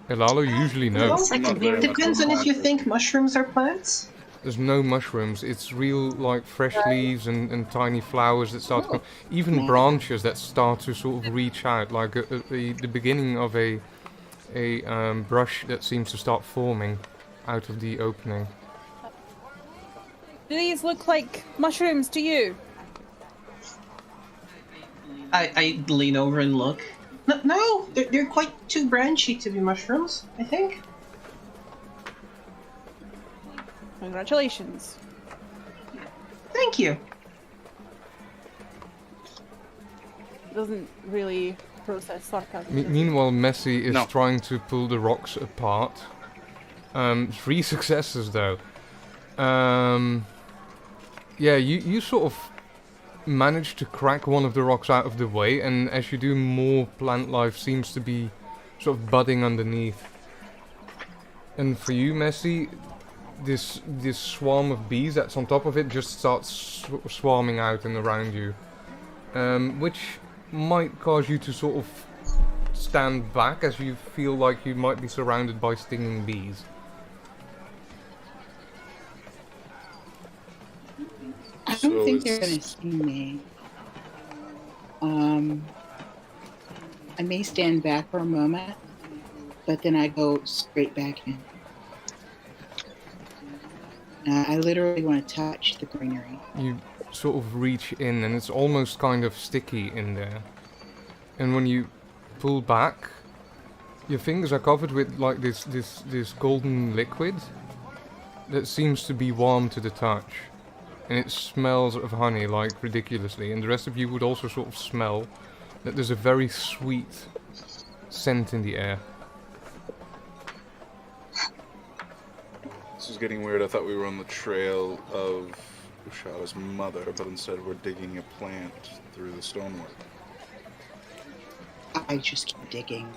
S1: Elalo usually knows.
S3: Well, depends on if you think mushrooms are plants.
S1: There's no mushrooms. It's real, like, fresh leaves and tiny flowers that start to come. Even branches that start to sort of reach out, like the beginning of a brush that seems to start forming out of the opening.
S5: Do these look like mushrooms to you?
S7: I lean over and look.
S3: No, they're quite too branchy to be mushrooms, I think.
S5: Congratulations.
S3: Thank you.
S5: Doesn't really process sarcasm.
S1: Meanwhile, Messi is
S6: No.
S1: trying to pull the rocks apart. 3 successes, though. Yeah, you sort of manage to crack one of the rocks out of the way, and as you do, more plant life seems to be sort of budding underneath. And for you, Messi, this swarm of bees that's on top of it just starts swarming out and around you, which might cause you to sort of stand back as you feel like you might be surrounded by stinging bees.
S2: I don't
S6: So
S2: think they're
S6: it's-
S2: gonna see me. I may stand back for a moment, but then I go straight back in. I literally want to touch the greenery.
S1: You sort of reach in and it's almost kind of sticky in there. And when you pull back, your fingers are covered with like this golden liquid that seems to be warm to the touch. And it smells of honey like ridiculously. And the rest of you would also sort of smell that there's a very sweet scent in the air.
S6: This is getting weird. I thought we were on the trail of Ushada's mother, but instead we're digging a plant through the stonework.
S2: I just keep digging.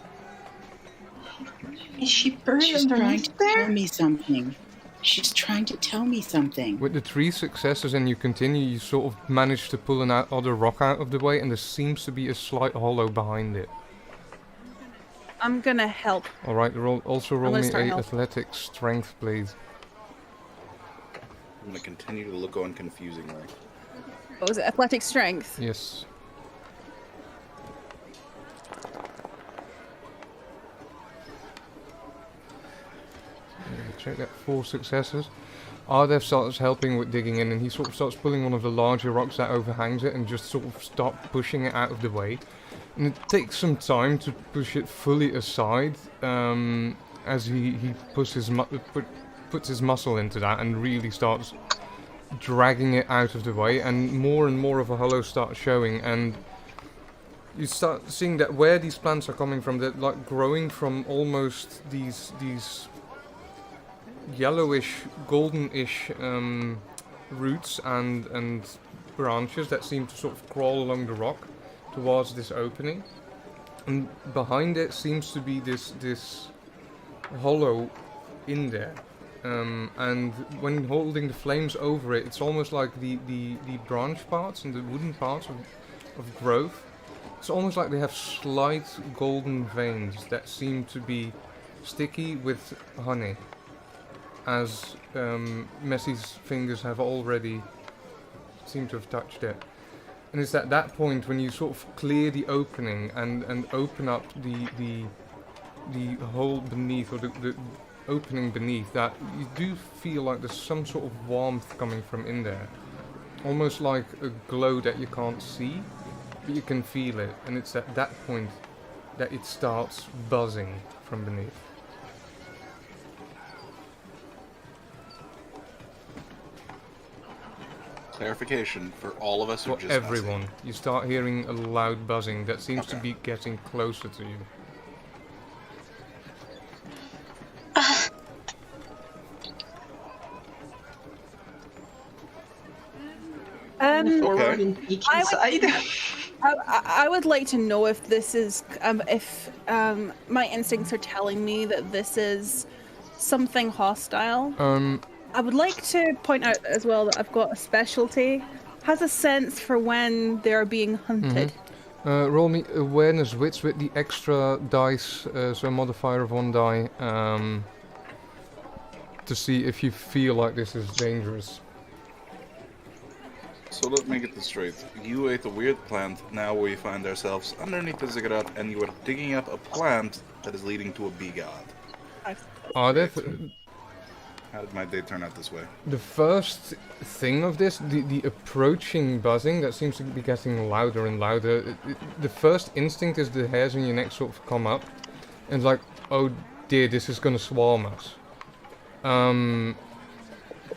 S3: Is she buried
S2: She's trying to
S3: underneath
S2: tell
S3: there?
S2: me something. She's trying to tell me something.
S1: With the 3 successes and you continue, you sort of manage to pull another rock out of the way, and there seems to be a slight hollow behind it.
S5: I'm gonna help.
S1: Alright, also roll
S5: gonna
S1: me
S5: start
S1: a
S5: help.
S1: athletics strength, please.
S6: I'm gonna continue to look on confusingly.
S5: What was it? Athletic strength?
S1: Yes. Check that, 4 successes. Ardef starts helping with digging in, and he sort of starts pulling one of the larger rocks that overhangs it and just sort of start pushing it out of the way. And it takes some time to push it fully aside, as he puts his muscle into that and really starts dragging it out of the way, and more of a hollow starts showing, and you start seeing that where these plants are coming from, they're like growing from almost these yellowish, goldenish roots and branches that seem to sort of crawl along the rock towards this opening. And behind it seems to be this hollow in there. And when holding the flames over it, it's almost like the branch parts and the wooden parts of growth. It's almost like they have slight golden veins that seem to be sticky with honey, as Messy's fingers have already seemed to have touched it. And it's at that point when you sort of clear the opening and open up the hole beneath, or the opening beneath, that you do feel like there's some sort of warmth coming from in there. Almost like a glow that you can't see, but you can feel it. And it's at that point that it starts buzzing from beneath.
S6: Clarification for all of us, or
S1: For
S6: just
S1: everyone.
S6: us?
S1: You start hearing a loud buzzing that seems to be getting closer to you.
S7: Forward and peek inside.
S5: I would like to know if this is, if my instincts are telling me that this is something hostile. I would like to point out as well that I've got a specialty. Has a sense for when they're being hunted.
S1: Roll me awareness wits with the extra dice, so a modifier of 1 die, to see if you feel like this is dangerous.
S6: So let me get this straight. You ate a weird plant, now we find ourselves underneath the ziggurat, and you are digging up a plant that is leading to a bee god.
S1: Are there...
S6: How did my day turn out this way?
S1: The first thing of this, the approaching buzzing that seems to be getting louder and louder, the first instinct is the hairs on your neck sort of come up, and it's like, oh dear, this is gonna swarm us.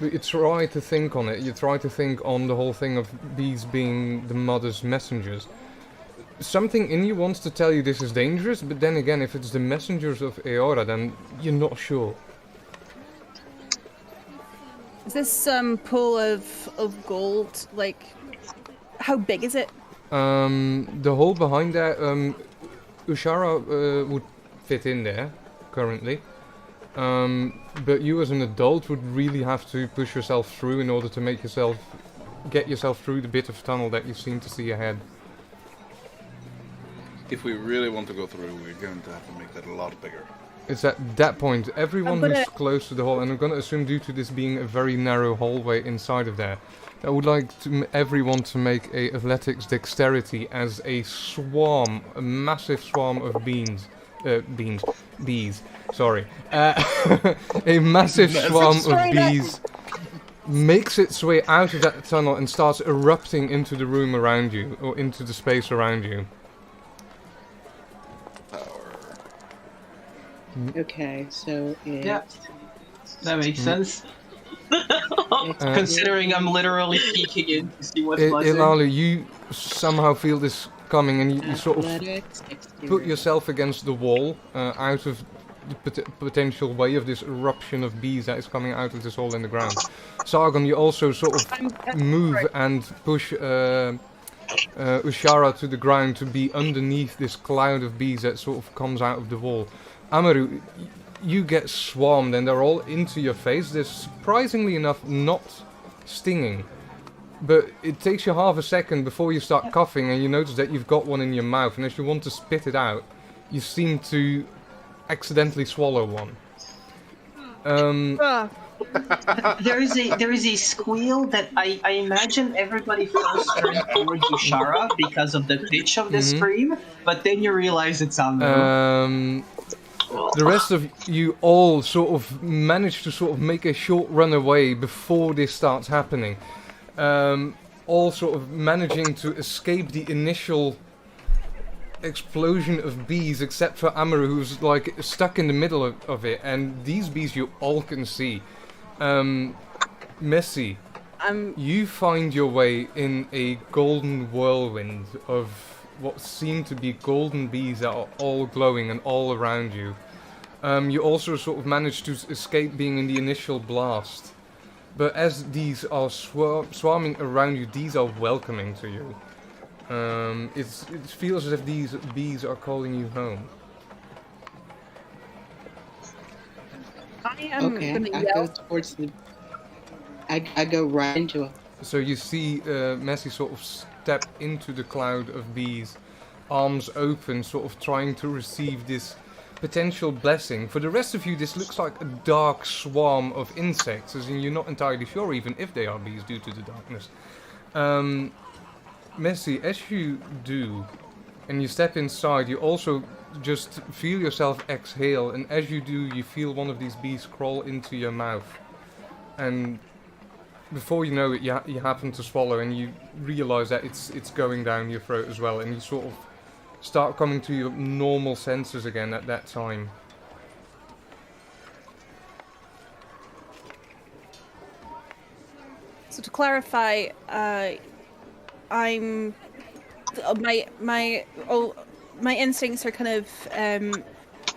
S1: But you try to think on it, you try to think on the whole thing of bees being the mother's messengers. Something in you wants to tell you this is dangerous, but then again, if it's the messengers of Eora, then you're not sure.
S5: Is this pool of gold, like, how big is it?
S1: The hole behind there, Ushara would fit in there, currently. But you as an adult would really have to push yourself through in order to get yourself through the bit of tunnel that you seem to see ahead.
S6: If we really want to go through, we're going to have to make that a lot bigger.
S1: It's at that point, everyone who's close to the hole, and I'm going to assume due to this being a very narrow hallway inside of there, I would like everyone to make a athletics dexterity as a swarm, a massive swarm of bees, sorry. A massive swarm of bees makes its way out of that tunnel and starts erupting into the room around you, or into the space around you.
S2: Okay, so it...
S7: Yeah, that makes sense. Considering I'm literally peeking in to see what's buzzing.
S1: Ilalu, you somehow feel this coming, and you sort of put yourself against the wall, out of the potential way of this eruption of bees that is coming out of this hole in the ground. Sargon, you also sort of move and push Ushara to the ground to be underneath this cloud of bees that sort of comes out of the wall. Amaru, you get swarmed and they're all into your face. They're surprisingly enough not stinging. But it takes you half a second before you start coughing and you notice that you've got one in your mouth, and as you want to spit it out, you seem to accidentally swallow one.
S7: There is a squeal that I imagine everybody first turned towards Ushara because of the pitch of the scream, but then you realize it's Amaru.
S1: The rest of you all sort of manage to sort of make a short run away before this starts happening. All sort of managing to escape the initial explosion of bees, except for Amaru, who's like stuck in the middle of it, and these bees you all can see. Messy, you find your way in a golden whirlwind of what seem to be golden bees that are all glowing and all around you. You also sort of manage to escape being in the initial blast. But as these are swarming around you, these are welcoming to you. It feels as if these bees are calling you home.
S5: I am gonna
S2: I
S5: yell.
S2: go towards the. I go right into it.
S1: So you see Messi sort of step into the cloud of bees, arms open, sort of trying to receive this potential blessing. For the rest of you, this looks like a dark swarm of insects, as in you're not entirely sure even if they are bees due to the darkness. Messi, as you do, and you step inside, you also just feel yourself exhale, and as you do, you feel one of these bees crawl into your mouth. And before you know it, you happen to swallow, and you realize that it's going down your throat as well, and you sort of start coming to your normal senses again at that time.
S5: So to clarify, I'm my instincts are kind of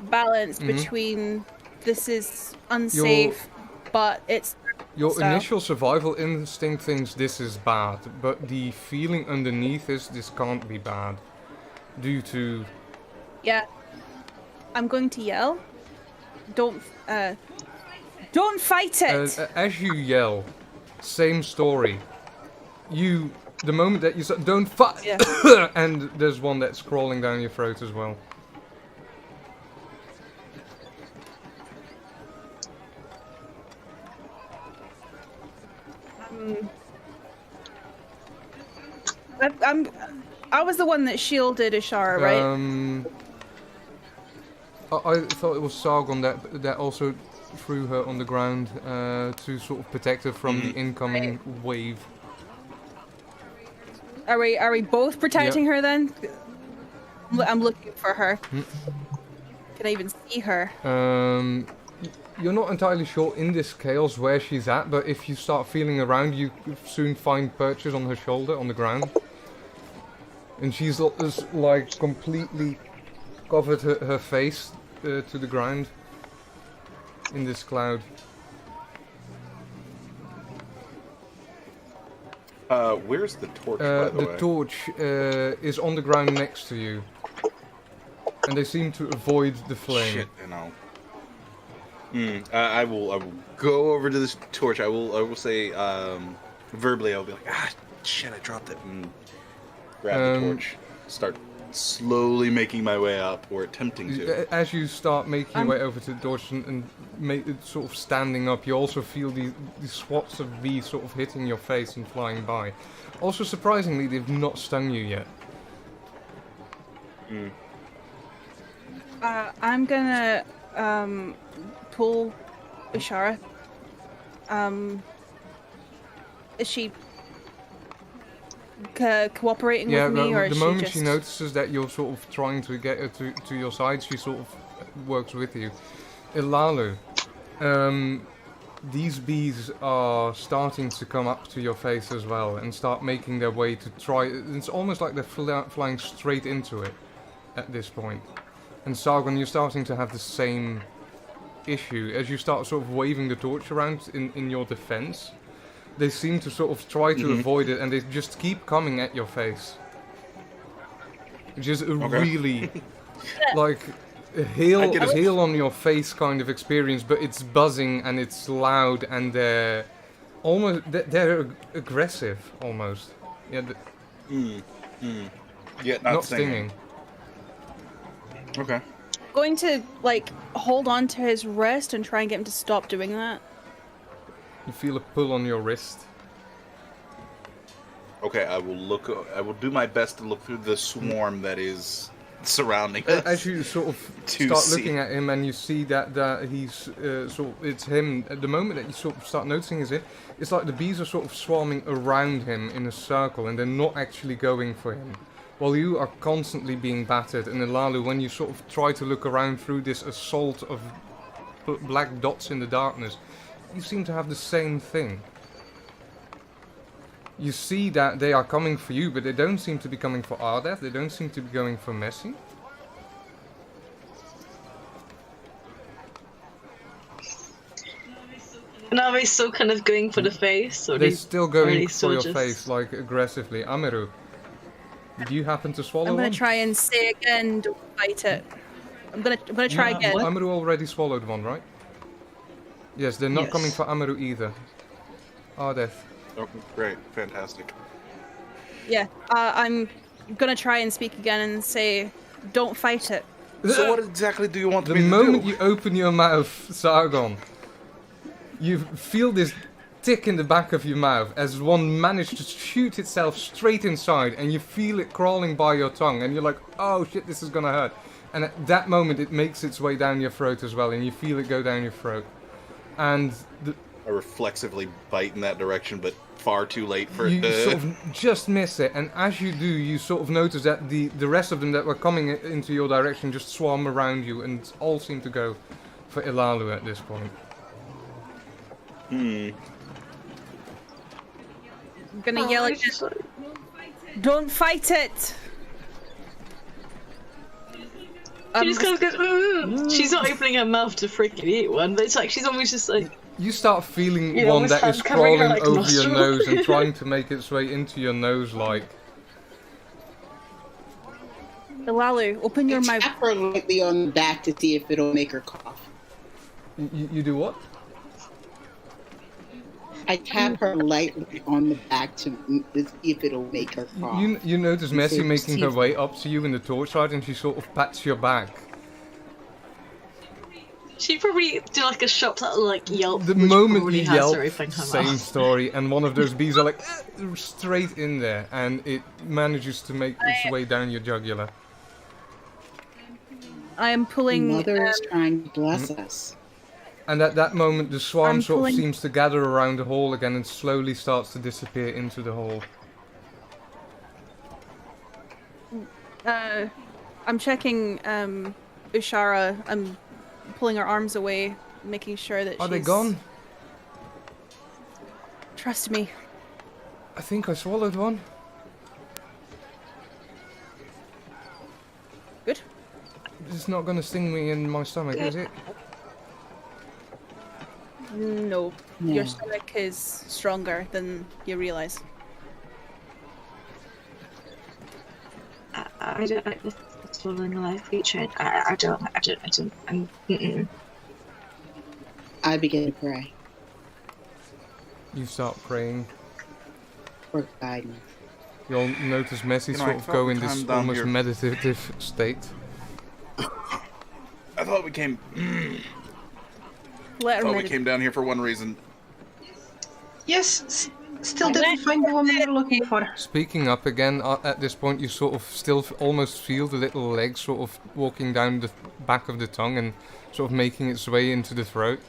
S5: balanced between this is unsafe, but it's
S1: your
S5: stuff.
S1: initial survival instinct thinks this is bad, but the feeling underneath is this can't be bad, due to
S5: Yeah, I'm going to yell. Don't fight it.
S1: as you yell, same story. The moment that you say, don't fight,
S5: Yeah.
S1: and there's one that's crawling down your throat as well.
S5: I was the one that shielded Ishara, right?
S1: I thought it was Sargon that also threw her on the ground to sort of protect her from the incoming wave.
S5: Are we both protecting her then? I'm looking for her. Can I even see her?
S1: You're not entirely sure in this chaos where she's at, but if you start feeling around, you soon find perches on her shoulder on the ground. And she's like completely covered her face to the ground in this cloud.
S6: Where's the torch, by the way?
S1: The torch is on the ground next to you. And they seem to avoid the flame.
S6: Shit, you know. I will go over to this torch. I will say verbally. I'll be like, shit, I dropped it, and grab the torch. Start slowly making my way up, or attempting to.
S1: As you start making your way over to the torch and make it sort of standing up, you also feel these swats of bees sort of hitting your face and flying by. Also, surprisingly, they've not stung you yet.
S5: I'm gonna pull Ishara. Is she cooperating with me, or is
S1: the
S5: she
S1: moment
S5: just...
S1: she notices that you're sort of trying to get her to your side, she sort of works with you. Ilalu, these bees are starting to come up to your face as well and start making their way to try. It's almost like they're flying straight into it at this point. And Sargon, you're starting to have the same issue as you start sort of waving the torch around in your defense. They seem to sort of try to avoid it, and they just keep coming at your face. Which is a really like a hail on your face kind of experience, but it's buzzing and it's loud, and they're aggressive almost. Yeah.
S6: Yeah, not stinging. Okay.
S5: Going to like hold on to his wrist and try and get him to stop doing that.
S1: You feel a pull on your wrist.
S6: Okay, I will do my best to look through the swarm that is surrounding us.
S1: As you sort of start looking at him, and you see that he's it's him. At the moment that you sort of start noticing it's like the bees are sort of swarming around him in a circle, and they're not actually going for him. While you are constantly being battered, and Ilalu, when you sort of try to look around through this assault of black dots in the darkness, you seem to have the same thing. You see that they are coming for you, but they don't seem to be coming for Ardeth, they don't seem to be going for Messi.
S4: And are they still kind of going for the face? Or
S1: They're still going for
S4: still
S1: your
S4: just...
S1: face, like, aggressively. Amiru, did you happen to swallow
S5: I'm
S1: one?
S5: gonna try and say again, don't fight it. I'm gonna try again.
S1: Amiru already swallowed one, right? Yes, they're not coming for Amiru either. Ardeth.
S6: Oh, great, fantastic.
S5: Yeah, I'm gonna try and speak again and say, don't fight it.
S6: So what exactly do you want
S1: The
S6: me to do?
S1: moment you open your mouth, Sargon, you feel this tick in the back of your mouth as one managed to shoot itself straight inside, and you feel it crawling by your tongue, and you're like, oh shit, this is gonna hurt. And at that moment it makes its way down your throat as well, and you feel it go down your throat. And
S6: I reflexively bite in that direction, but far too late for
S1: you
S6: it to...
S1: sort of just miss it, and as you do, you sort of notice that the rest of them that were coming into your direction just swarm around you, and all seem to go for Ilalu at this point.
S5: I'm gonna yell at you. Don't fight it!
S4: She just kind of goes, she's not opening her mouth to freaking eat one, but it's like she's almost just like...
S1: You start feeling
S4: You know,
S1: one
S4: with
S1: that is
S4: hand covering her,
S1: crawling
S4: like,
S1: over your
S4: nostril.
S1: nose and trying to make its way into your nose, like...
S5: Ilalu, open your mouth.
S2: Tap her lightly on the back to see if it'll make her cough.
S1: You do what?
S2: I tap her lightly on the back to see if it'll make her cough.
S1: You notice Messi
S2: So
S1: making her
S2: see-
S1: way up to you in the torchlight, and she sort of pats your back.
S4: She'd probably do like a shop that like Yelp.
S1: The
S4: which
S1: moment
S4: probably
S1: you
S4: has
S1: yelp,
S4: her opening her
S1: same
S4: mouth.
S1: story, and one of those bees are like straight in there, and it manages to make its way down your jugular.
S5: I am pulling.
S2: Mother is trying to bless us.
S1: And at that moment, the swarm
S5: I'm
S1: sort of
S5: pulling-
S1: seems to gather around the hole again and slowly starts to disappear into the hole.
S5: I'm checking Ushara. I'm pulling her arms away, making sure that
S1: Are
S5: she's...
S1: they gone?
S5: Trust me.
S1: I think I swallowed one.
S5: Good.
S1: It's not gonna sting me in my stomach, is it?
S5: No,
S2: No.
S5: your stomach is stronger than you realize.
S4: I don't like this swallowing a live creature. I don't.
S2: I begin to pray
S1: You start praying.
S2: for guidance.
S1: You'll notice Messi
S6: You know,
S1: sort
S6: I
S1: of
S6: thought
S1: go
S6: we
S1: in this
S6: calmed down
S1: almost
S6: here.
S1: meditative state.
S6: I thought we came...
S5: Let her
S6: thought we
S5: meditate.
S6: came down here for one reason.
S3: Yes, still didn't find the woman you're looking for.
S1: Speaking up again, at this point you sort of still almost feel the little leg sort of walking down the back of the tongue and sort of making its way into the throat.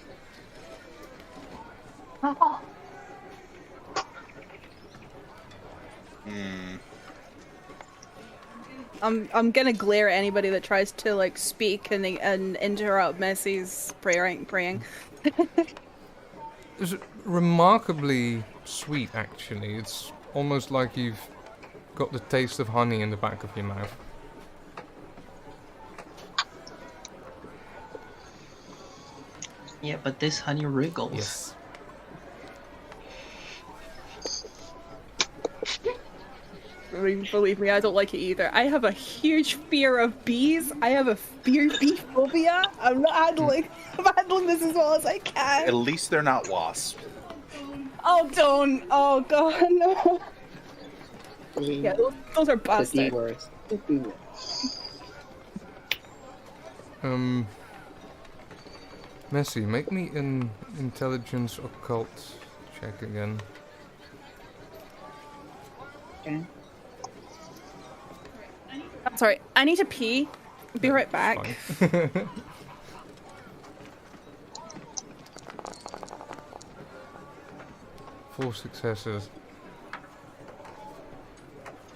S5: I'm gonna glare at anybody that tries to like speak and interrupt Messi's praying.
S1: It's remarkably sweet, actually. It's almost like you've got the taste of honey in the back of your mouth.
S7: Yeah, but this honey wriggles.
S1: Yes.
S5: Believe me, I don't like it either. I have a huge fear of bees. I have a bee phobia. I'm handling this as well as I can.
S6: At least they're not wasps.
S5: Oh, don't. Oh, God, no.
S2: Yeah,
S5: Those are
S2: the B
S5: bastards.
S2: words. The B words.
S1: Messi, make me an intelligence occult check again.
S2: Okay.
S5: I'm sorry, I need to pee. Be right back.
S1: Fine. 4 successes.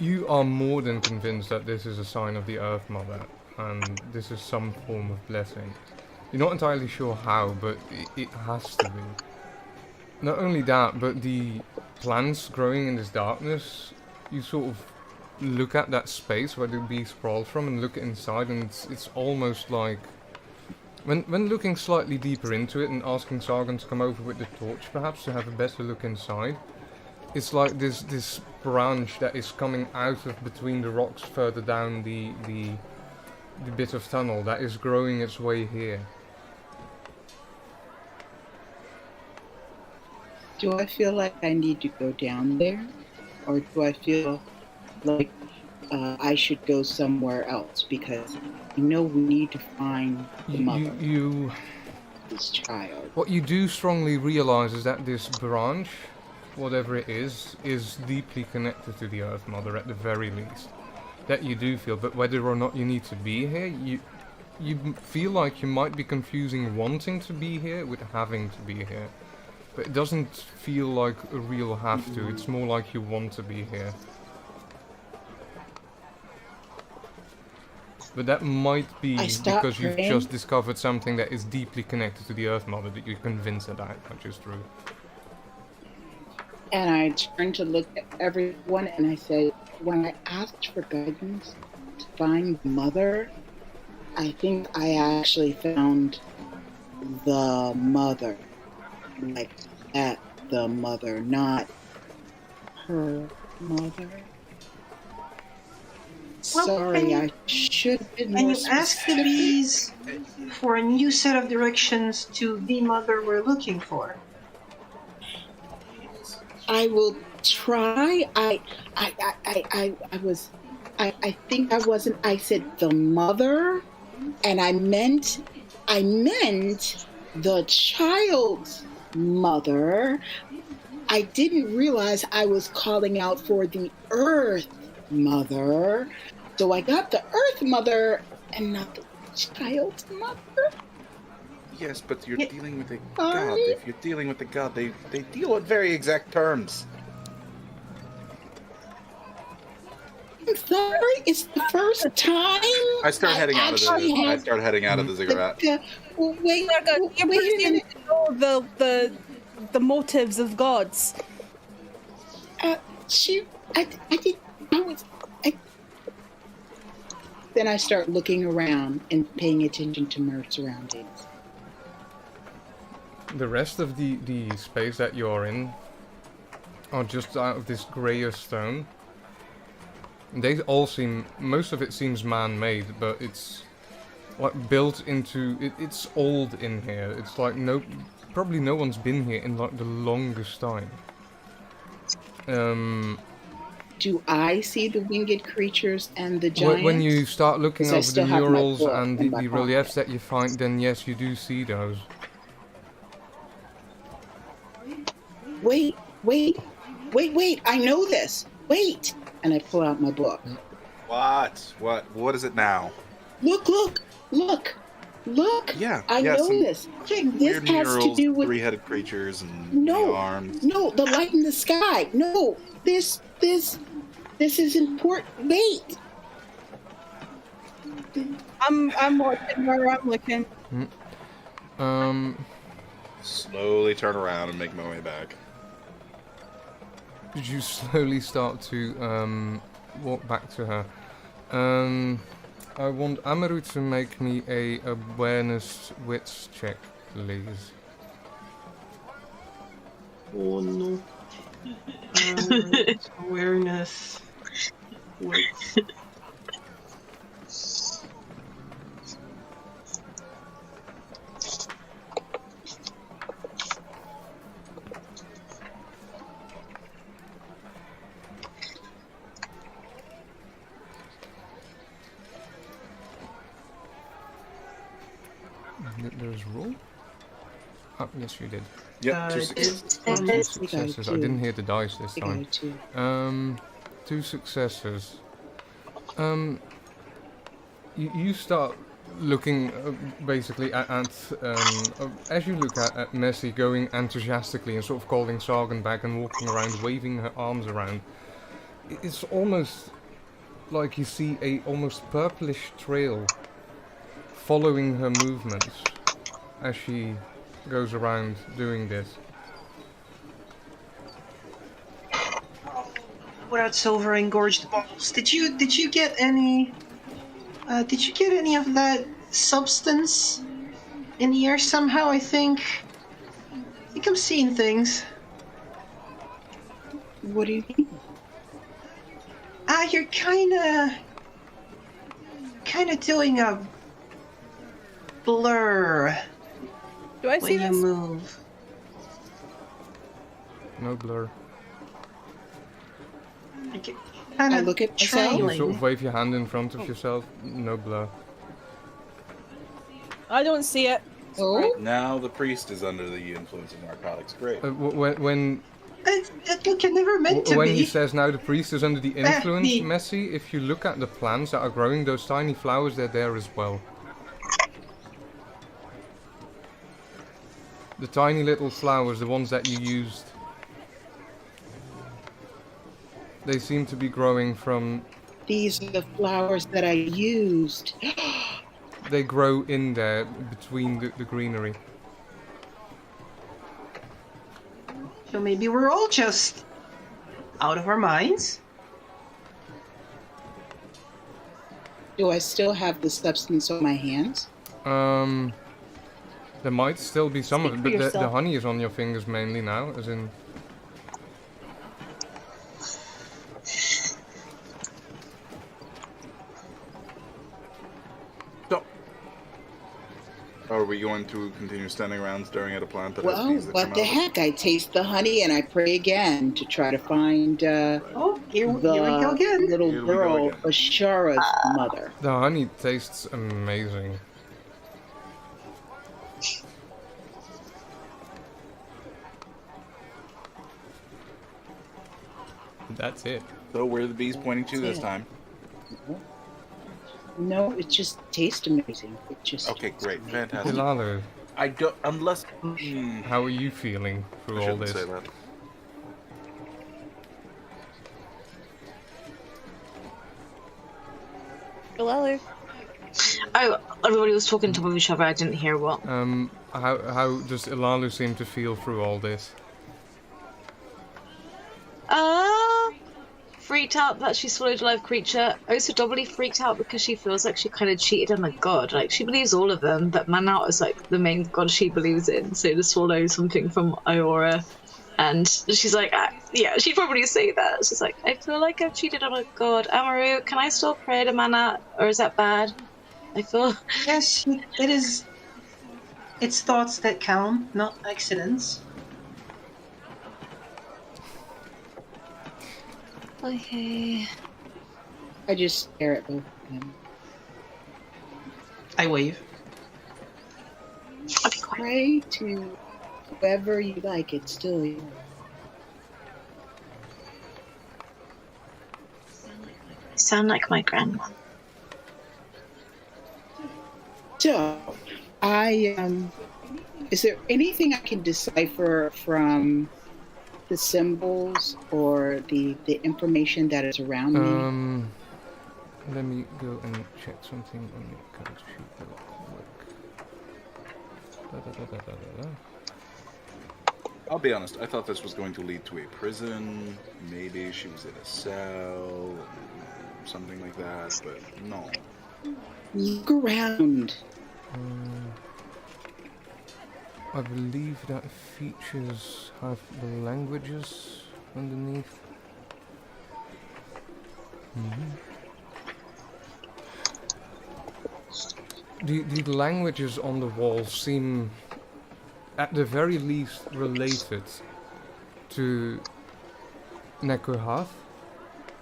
S1: You are more than convinced that this is a sign of the Earth Mother, and this is some form of blessing. You're not entirely sure how, but it has to be. Not only that, but the plants growing in this darkness, you sort of look at that space where the bee sprawls from and look inside, and it's almost like When looking slightly deeper into it and asking Sargon to come over with the torch, perhaps to have a better look inside, it's like this branch that is coming out of between the rocks further down the bit of tunnel that is growing its way here.
S2: Do I feel like I need to go down there? Or do I feel like I should go somewhere else? Because we need to find the mother of this child.
S1: What you do strongly realize is that this branch, whatever it is deeply connected to the Earth Mother at the very least. That you do feel, but whether or not you need to be here, you feel like you might be confusing wanting to be here with having to be here. But it doesn't feel like a real have to, it's more like you want to be here. But that might be because you've just discovered something that is deeply connected to the Earth Mother that you're convinced that much is true.
S2: And I turned to look at everyone and I said, when I asked for guidance to find the mother, I think I actually found the mother. Like, at the mother, not her mother.
S3: Well,
S2: sorry, I should have been more
S3: And you
S2: specific.
S3: ask the bees for a new set of directions to the mother we're looking for.
S2: I will try. I think I wasn't. I said the mother, and I meant the child's mother. I didn't realize I was calling out for the Earth Mother. So I got the Earth Mother and not the child's mother.
S6: Yes, but you're dealing with a god. If you're dealing with a god, they deal in very exact terms.
S2: I'm sorry, it's the first time.
S6: I start heading out of the ziggurat.
S2: Wait a minute.
S5: Know the motives of gods.
S2: Then I start looking around and paying attention to my surroundings.
S1: The rest of the space that you're in are just out of this greyer stone. They all seem, most of it seems man-made, but it's like built into, it's old in here. It's like probably no one's been here in like the longest time.
S2: Do I see the winged creatures and the giants?
S1: When you start looking over the murals and the reliefs that you find, then yes, you do see those.
S2: Wait, I know this. Wait. And I pull out my book.
S6: What is it now?
S2: Look.
S6: Yeah.
S2: I know this. This has to do with
S6: three-headed creatures and arms.
S2: No, the light in the sky. No, this is important. Wait.
S5: I'm watching where I'm looking.
S6: Slowly turn around and make my way back.
S1: Did you slowly start to walk back to her? I want Amaru to make me a awareness wits check, please.
S7: Oh no. Awareness. Wits.
S1: There's roll? Oh, yes, you did.
S6: Yep, 2
S1: successes. I didn't hear the dice this time. 2 successes. You start looking basically at as you look at Messi going enthusiastically and sort of calling Sargon back and walking around, waving her arms around. It's almost like you see a almost purplish trail following her movements as she goes around doing this.
S3: Without silver engorged balls, did you get any? Did you get any of that substance in here somehow. I think I'm seeing things.
S2: What do you mean?
S3: You're kind of doing a blur
S5: Do I see
S3: when you
S5: this?
S3: move.
S1: No blur.
S3: Kind
S2: I
S3: of
S2: look at myself.
S1: You
S3: trailing.
S1: sort of wave your hand in front of yourself. No blur.
S5: I don't see it.
S2: Oh,
S6: Now the priest is under the influence of narcotics. Great.
S1: When
S3: It can never meant to
S1: when
S3: be.
S1: he says now the priest is under the influence,
S3: the-
S1: Messi, if you look at the plants that are growing, those tiny flowers, they're there as well. The tiny little flowers, the ones that you used. They seem to be growing from...
S2: these are the flowers that I used.
S1: They grow in there, between the greenery.
S3: So maybe we're all just out of our minds.
S2: Do I still have the substance on my hands?
S1: There might still be some of it,
S5: Speak
S1: but
S5: for
S1: the
S5: yourself.
S1: honey is on your fingers mainly now, as in...
S6: So, are we going to continue standing around staring at a plant that has
S2: Well,
S6: bees that
S2: what
S6: come
S2: the
S6: out of it?
S2: heck? I taste the honey and I pray again to try to find
S3: Oh, here we
S2: the
S3: go again.
S2: little
S6: Here we go
S2: girl,
S6: again.
S2: Ashara's mother.
S1: The honey tastes amazing. That's it.
S6: So where are the bees pointing to this
S2: it.
S6: time?
S2: No, it just tastes amazing. It just
S6: Okay, great, fantastic.
S1: Hilalu,
S6: I don't, unless...
S1: how are you feeling
S6: I
S1: through all
S6: shouldn't
S1: this?
S6: say that.
S5: Galalu.
S4: Oh, everybody was talking to each other. I didn't hear what.
S1: How does Ilalu seem to feel through all this?
S4: Freaked out that she swallowed a live creature. Also doubly freaked out because she feels like she kind of cheated on a god. Like, she believes all of them, but Manat is like the main god she believes in. So to swallow something from Iora, and she's like, yeah, she'd probably say that. She's like, I feel like I've cheated on a god. Amaru, can I still pray to Manat, or is that bad? I feel...
S3: Yes, it is. It's thoughts that count, not accidents.
S4: Okay.
S2: I just stare at both of them.
S3: I wave.
S4: I'll be quiet.
S2: Pray to whoever you like. It's still yours.
S4: Sound like my grandma.
S2: So, is there anything I can decipher from the symbols or the information that is around me?
S1: Let me go and check something on the card sheet real quick.
S6: I'll be honest, I thought this was going to lead to a prison. Maybe she was in a cell, something like that, but no.
S2: Look around.
S1: I believe that features have the languages underneath. The languages on the wall seem, at the very least, related to Nekuhath,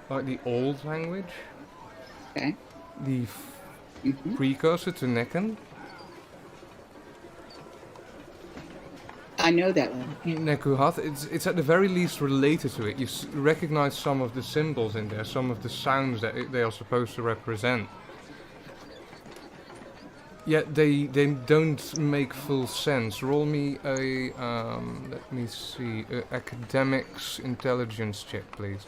S1: like the old language.
S2: Okay.
S1: The precursor to Nekan.
S2: I know that one.
S1: Nekuhath, it's at the very least related to it. You recognize some of the symbols in there, some of the sounds that they are supposed to represent. Yet they don't make full sense. Roll me a, let me see, a academics intelligence check, please.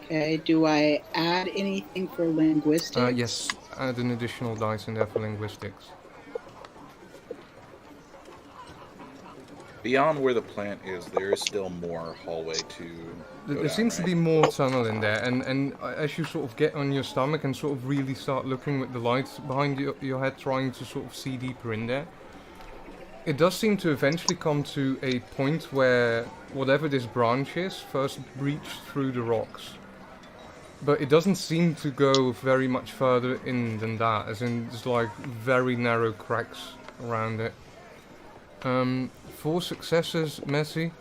S2: Okay. Do I add anything for linguistics?
S1: Yes, add an additional dice in there for linguistics.
S6: Beyond where the plant is, there is still more hallway to go
S1: There
S6: down,
S1: seems to
S6: right?
S1: be more tunnel in there, and as you sort of get on your stomach and sort of really start looking with the lights behind your head, trying to sort of see deeper in there, it does seem to eventually come to a point where whatever this branch is first breached through the rocks. But it doesn't seem to go very much further in than that, as in there's like very narrow cracks around it. 4 successes, Messi.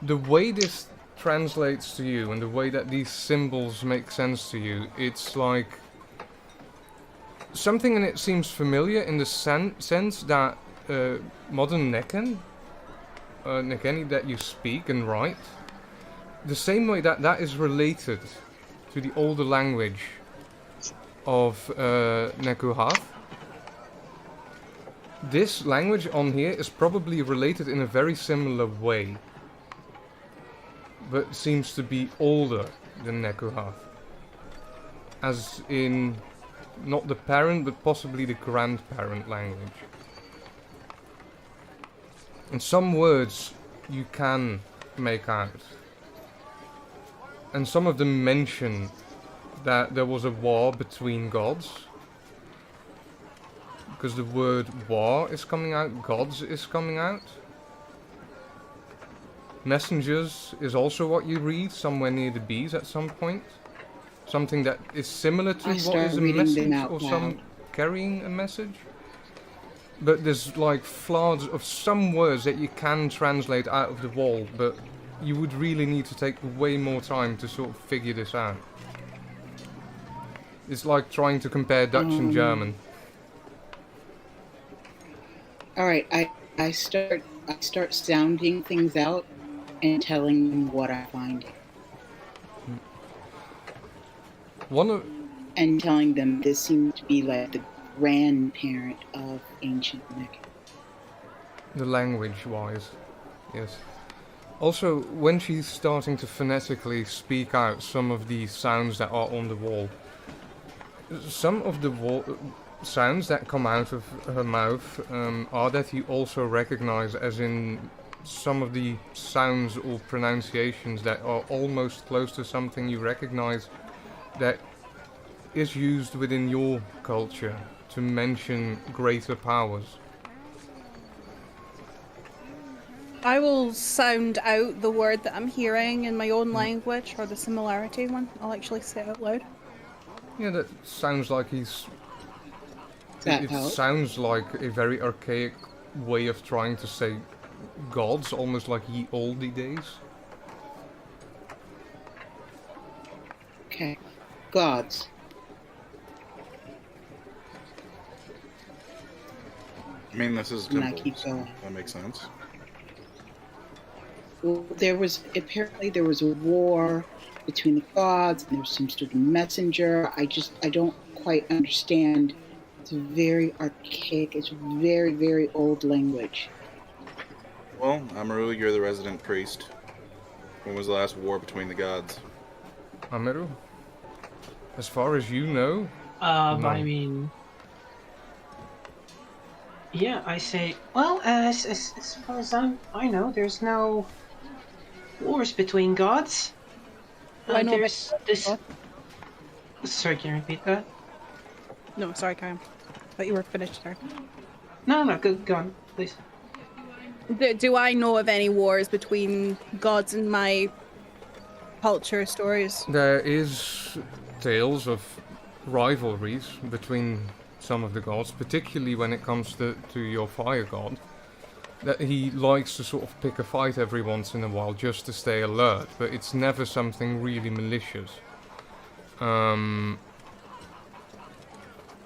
S1: The way this translates to you and the way that these symbols make sense to you, it's like something in it seems familiar in the sense that modern Nekeni that you speak and write, the same way that that is related to the older language of Nekuhath. This language on here is probably related in a very similar way, but seems to be older than Nekuhath. As in, not the parent, but possibly the grandparent language. And some words you can make out. And some of them mention that there was a war between gods. Because the word war is coming out, gods is coming out. Messengers is also what you read somewhere near the bees at some point. Something that is similar to what is a message or some carrying a message. But there's like floods of some words that you can translate out of the wall, but you would really need to take way more time to sort of figure this out. It's like trying to compare Dutch and German.
S2: Alright, I start sounding things out and telling them what I find. And telling them this seems to be like the grandparent of ancient Nek.
S1: The language-wise, yes. Also, when she's starting to phonetically speak out some of the sounds that are on the wall, some of the sounds that come out of her mouth are that you also recognize, as in some of the sounds or pronunciations that are almost close to something you recognize that is used within your culture to mention greater powers.
S5: I will sound out the word that I'm hearing in my own language, or the similarity one. I'll actually say it out loud.
S1: Yeah, that sounds like he's... It sounds like a very archaic way of trying to say gods, almost like ye olde days.
S2: Okay. Gods.
S6: I mean, this is
S2: And I keep going.
S6: That makes sense.
S2: Well, apparently there was a war between the gods, and there was some sort of messenger. I don't quite understand. It's very archaic. It's very, very old language.
S6: Well, Amaru, you're the resident priest. When was the last war between the gods?
S1: Amaru? As far as you know? No.
S7: I mean... Yeah, I say... Well, as far as I know, there's no wars between gods. There's this... Sorry, can you repeat that?
S5: No, sorry, Karen. I thought you were finished there.
S7: No, go on, please.
S5: Do I know of any wars between gods in my culture stories?
S1: There is tales of rivalries between some of the gods, particularly when it comes to your fire god. That he likes to sort of pick a fight every once in a while just to stay alert, but it's never something really malicious.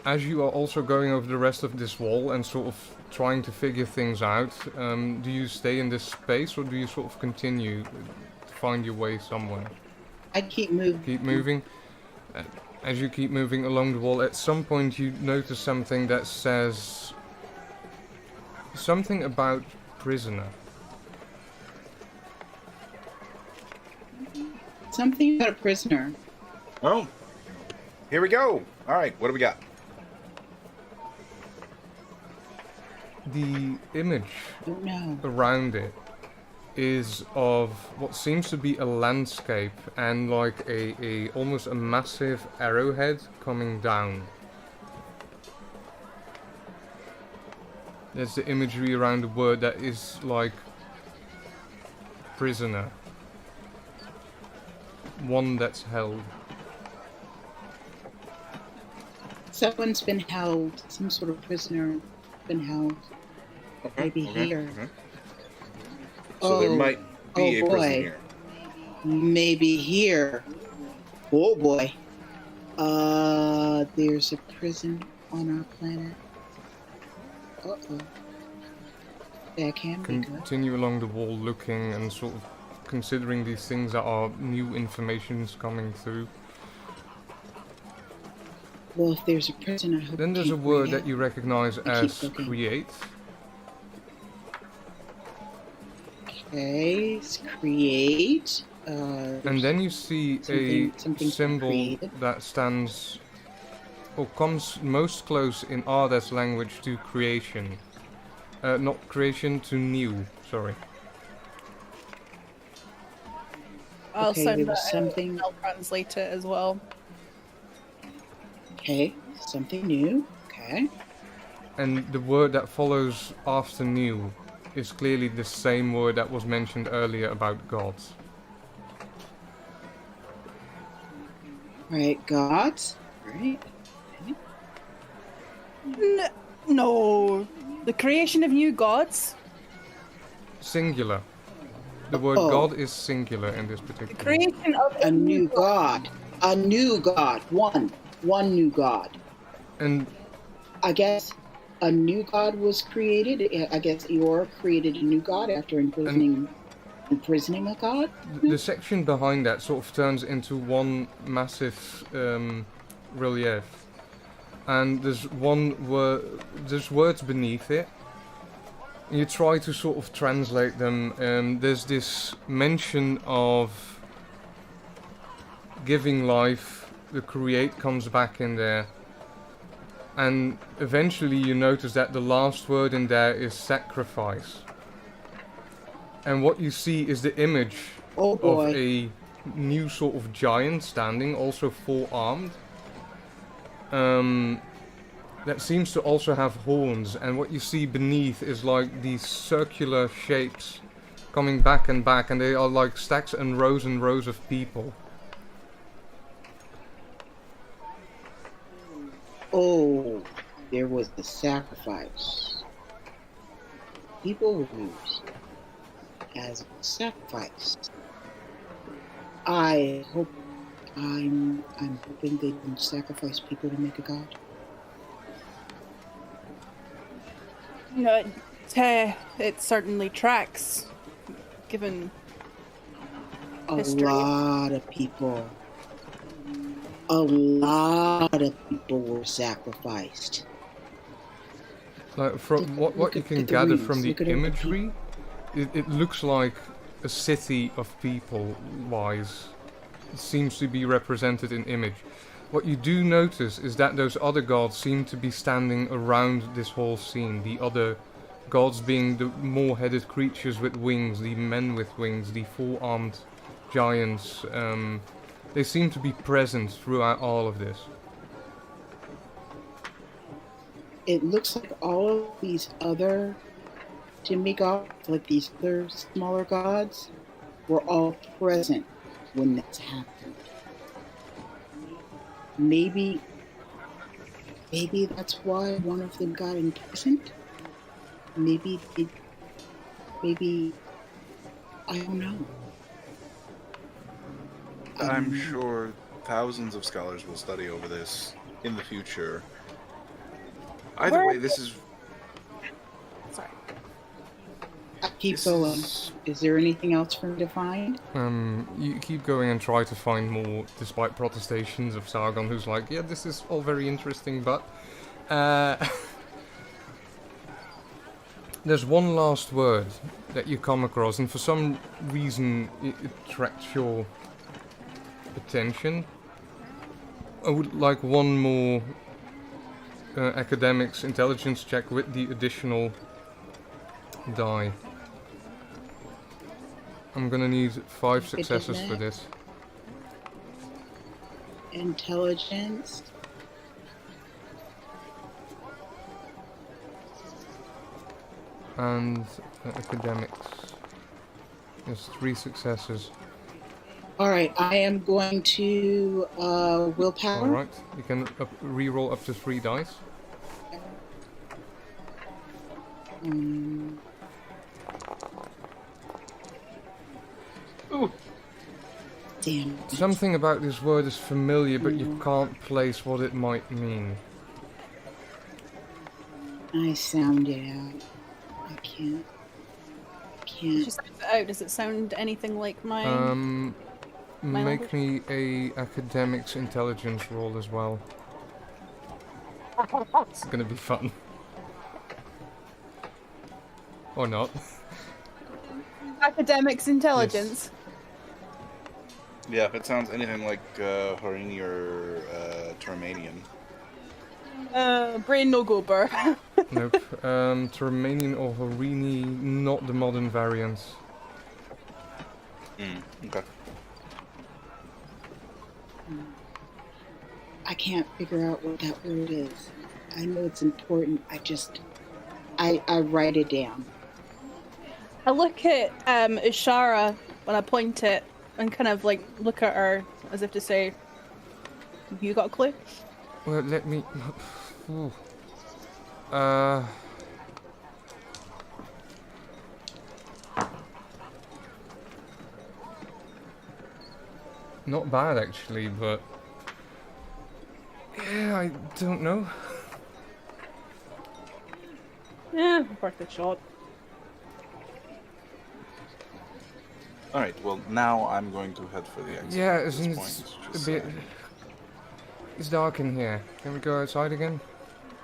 S1: As you are also going over the rest of this wall and sort of trying to figure things out, do you stay in this space or do you sort of continue to find your way somewhere?
S2: I keep moving.
S1: Keep moving. As you keep moving along the wall, at some point you notice something that says something about prisoner.
S2: Something about a prisoner.
S6: Oh, here we go. All right, what do we got?
S1: the image
S2: Don't know.
S1: around it is of what seems to be a landscape and like a almost a massive arrowhead coming down. There's the imagery around the word that is like prisoner. One that's held.
S2: Someone's been held. Some sort of prisoner been held. Maybe here.
S6: So there might be a prison here.
S2: Maybe here. Oh boy. There's a prison on our planet. Uh-oh. That can be good.
S1: Continue along the wall looking and sort of considering these things that are new information's coming through.
S2: Well, if there's a prison, I hope.
S1: Then there's a word that you recognize as create.
S2: Okay, it's create.
S1: And then you see a symbol that stands or comes most close in Arda's language to creation. Not creation, to new, sorry.
S5: I'll
S2: Okay,
S5: send
S2: there
S5: that
S2: was something.
S5: I'll translate it as well.
S2: Okay, something new. Okay.
S1: And the word that follows after new is clearly the same word that was mentioned earlier about gods.
S2: Right, gods. Right.
S5: No, the creation of new gods.
S1: Singular. The word god is singular in this particular.
S5: The creation of
S2: A new god. A new god. One new god.
S1: And
S2: I guess a new god was created. I guess Eeyore created a new god after imprisoning a god.
S1: the section behind that sort of turns into one massive relief. And there's there's words beneath it. You try to sort of translate them. There's this mention of giving life. The create comes back in there. And eventually you notice that the last word in there is sacrifice. And what you see is the image of a new sort of giant standing, also four-armed. That seems to also have horns, and what you see beneath is like these circular shapes coming back, and they are like stacks and rows of people.
S2: Oh, there was the sacrifice. People were used as a sacrifice. I'm hoping they didn't sacrifice people to make a god.
S5: No, it certainly tracks, given history.
S2: A lot of people were sacrificed.
S1: Like from what you can gather from the imagery, it looks like a city of people wise. It seems to be represented in image. What you do notice is that those other gods seem to be standing around this whole scene. The other gods being the more-headed creatures with wings, the men with wings, the four-armed giants. They seem to be present throughout all of this.
S2: It looks like all of these other demigods, like these other smaller gods, were all present when this happened. Maybe that's why one of them got imprisoned. Maybe I don't know.
S6: I'm sure thousands of scholars will study over this in the future. Either way, this is...
S5: Sorry.
S2: Keep going. Is there anything else for me to find?
S1: You keep going and try to find more, despite protestations of Sargon, who's like, yeah, this is all very interesting, but... There's one last word that you come across, and for some reason it attracts your attention. I would like one more academics intelligence check with the additional die. I'm gonna need 5 successes for this.
S2: Intelligence.
S1: And academics. There's 3 successes.
S2: Alright, I am going to willpower.
S1: Alright, you can re-roll up to 3 dice.
S2: Ooh. Damn.
S1: Something about this word is familiar, but you can't place what it might mean.
S2: I sound it out. I can't.
S5: She sounds it out. Does it sound anything like my
S1: Make me a academics intelligence roll as well. It's gonna be fun. Or not.
S5: Academics intelligence?
S6: Yeah, if it sounds anything like Harini or Termanian.
S5: Brain no go burr.
S1: Nope. Termanian or Harini, not the modern variants.
S6: Okay.
S2: I can't figure out what that word is. I know it's important. I write it down.
S5: I look at Ishara when I point it and kind of like look at her as if to say, "You got a clue?"
S1: Well, let me. Ooh. Not bad actually, but yeah, I don't know.
S5: Yeah, worth a shot.
S6: Alright, well, now I'm going to head for the exit.
S1: Yeah,
S6: at this
S1: isn't
S6: point,
S1: it
S6: just
S1: a bit?
S6: saying.
S1: It's dark in here. Can we go outside again?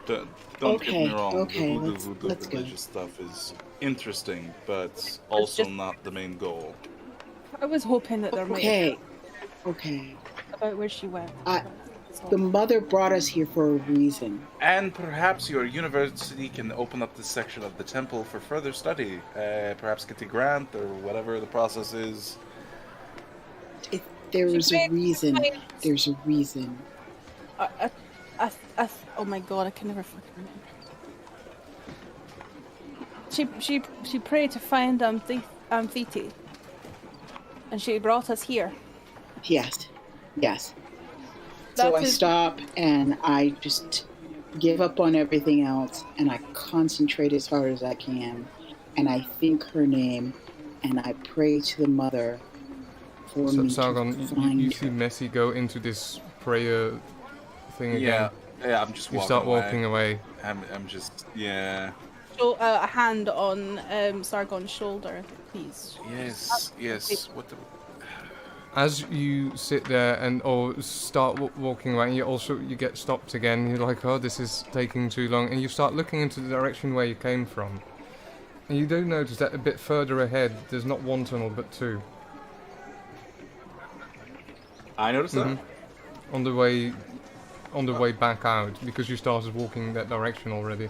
S6: Don't get
S2: Okay,
S6: me wrong,
S2: okay,
S6: the
S2: let's
S6: voodoo, the
S2: go.
S6: religious stuff is interesting, but also not the main goal.
S5: I was hoping that there might
S2: Okay.
S5: be
S2: Okay.
S5: about where she went.
S2: The mother brought us here for a reason.
S6: And perhaps your university can open up this section of the temple for further study. Perhaps get a grant or whatever the process is.
S2: There's a reason. There's a reason.
S5: Oh my god, I can never fucking remember. She prayed to find Amphiti, and she brought us here.
S2: Yes. Yes. So I stop and I just give up on everything else and I concentrate as hard as I can and I think her name and I pray to the mother for me
S1: Sargon,
S2: to find
S1: you
S2: her.
S1: see Messi go into this prayer thing again.
S6: Yeah, I'm just walking away.
S1: You start walking away.
S6: I'm just, yeah.
S5: So, a hand on Sargon's shoulder, please.
S6: Yes. What the...
S1: As you sit there and or start walking away, you get stopped again. You're like, oh, this is taking too long, and you start looking into the direction where you came from. And you do notice that a bit further ahead, there's not 1 tunnel but 2.
S6: I noticed that.
S1: On the way back out, because you started walking that direction already.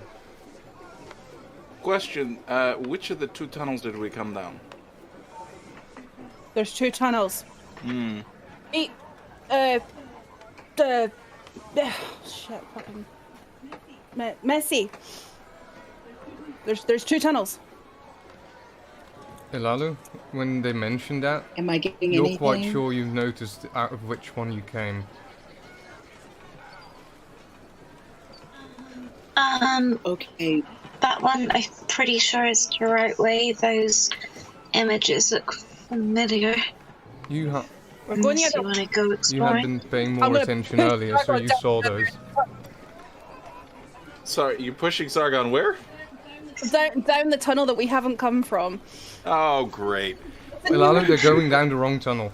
S6: Question: which of the 2 tunnels did we come down?
S5: There's 2 tunnels. Shit, fucking Messi. There's 2 tunnels.
S1: Elalu, when they mentioned that,
S2: Am I getting
S1: you're
S2: anything?
S1: quite sure you've noticed out of which one you came.
S2: Okay.
S4: That one, I'm pretty sure is the right way. Those images look familiar.
S1: You have.
S5: We're going
S4: Unless
S5: the
S4: you want to go
S1: You had
S4: exploring.
S1: been paying more attention earlier, so you saw those.
S6: Sorry, you pushing Sargon where?
S5: down the tunnel that we haven't come from.
S6: Oh, great.
S1: Elalu, they're going down the wrong tunnel.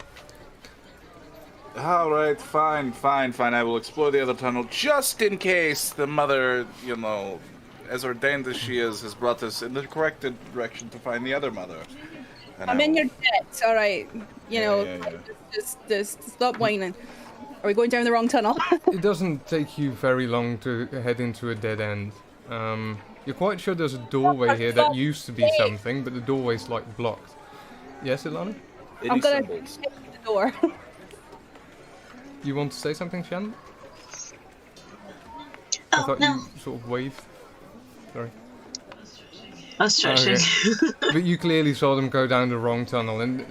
S6: Alright, fine. I will explore the other tunnel just in case the mother, as ordained as she is, has brought us in the correct direction to find the other mother. And
S5: I'm in your debt, alright. Just stop whining. Are we going down the wrong tunnel?
S1: It doesn't take you very long to head into a dead end. You're quite sure there's a doorway here that used to be something, but the doorway's like blocked. Yes, Ilana?
S5: I'm gonna
S6: symbols?
S5: hit the door.
S1: You want to say something, Shannon? I
S4: Oh,
S1: thought
S4: no.
S1: you sort of waved. Sorry.
S4: I was stretching.
S1: Okay. But you clearly saw them go down the wrong tunnel, and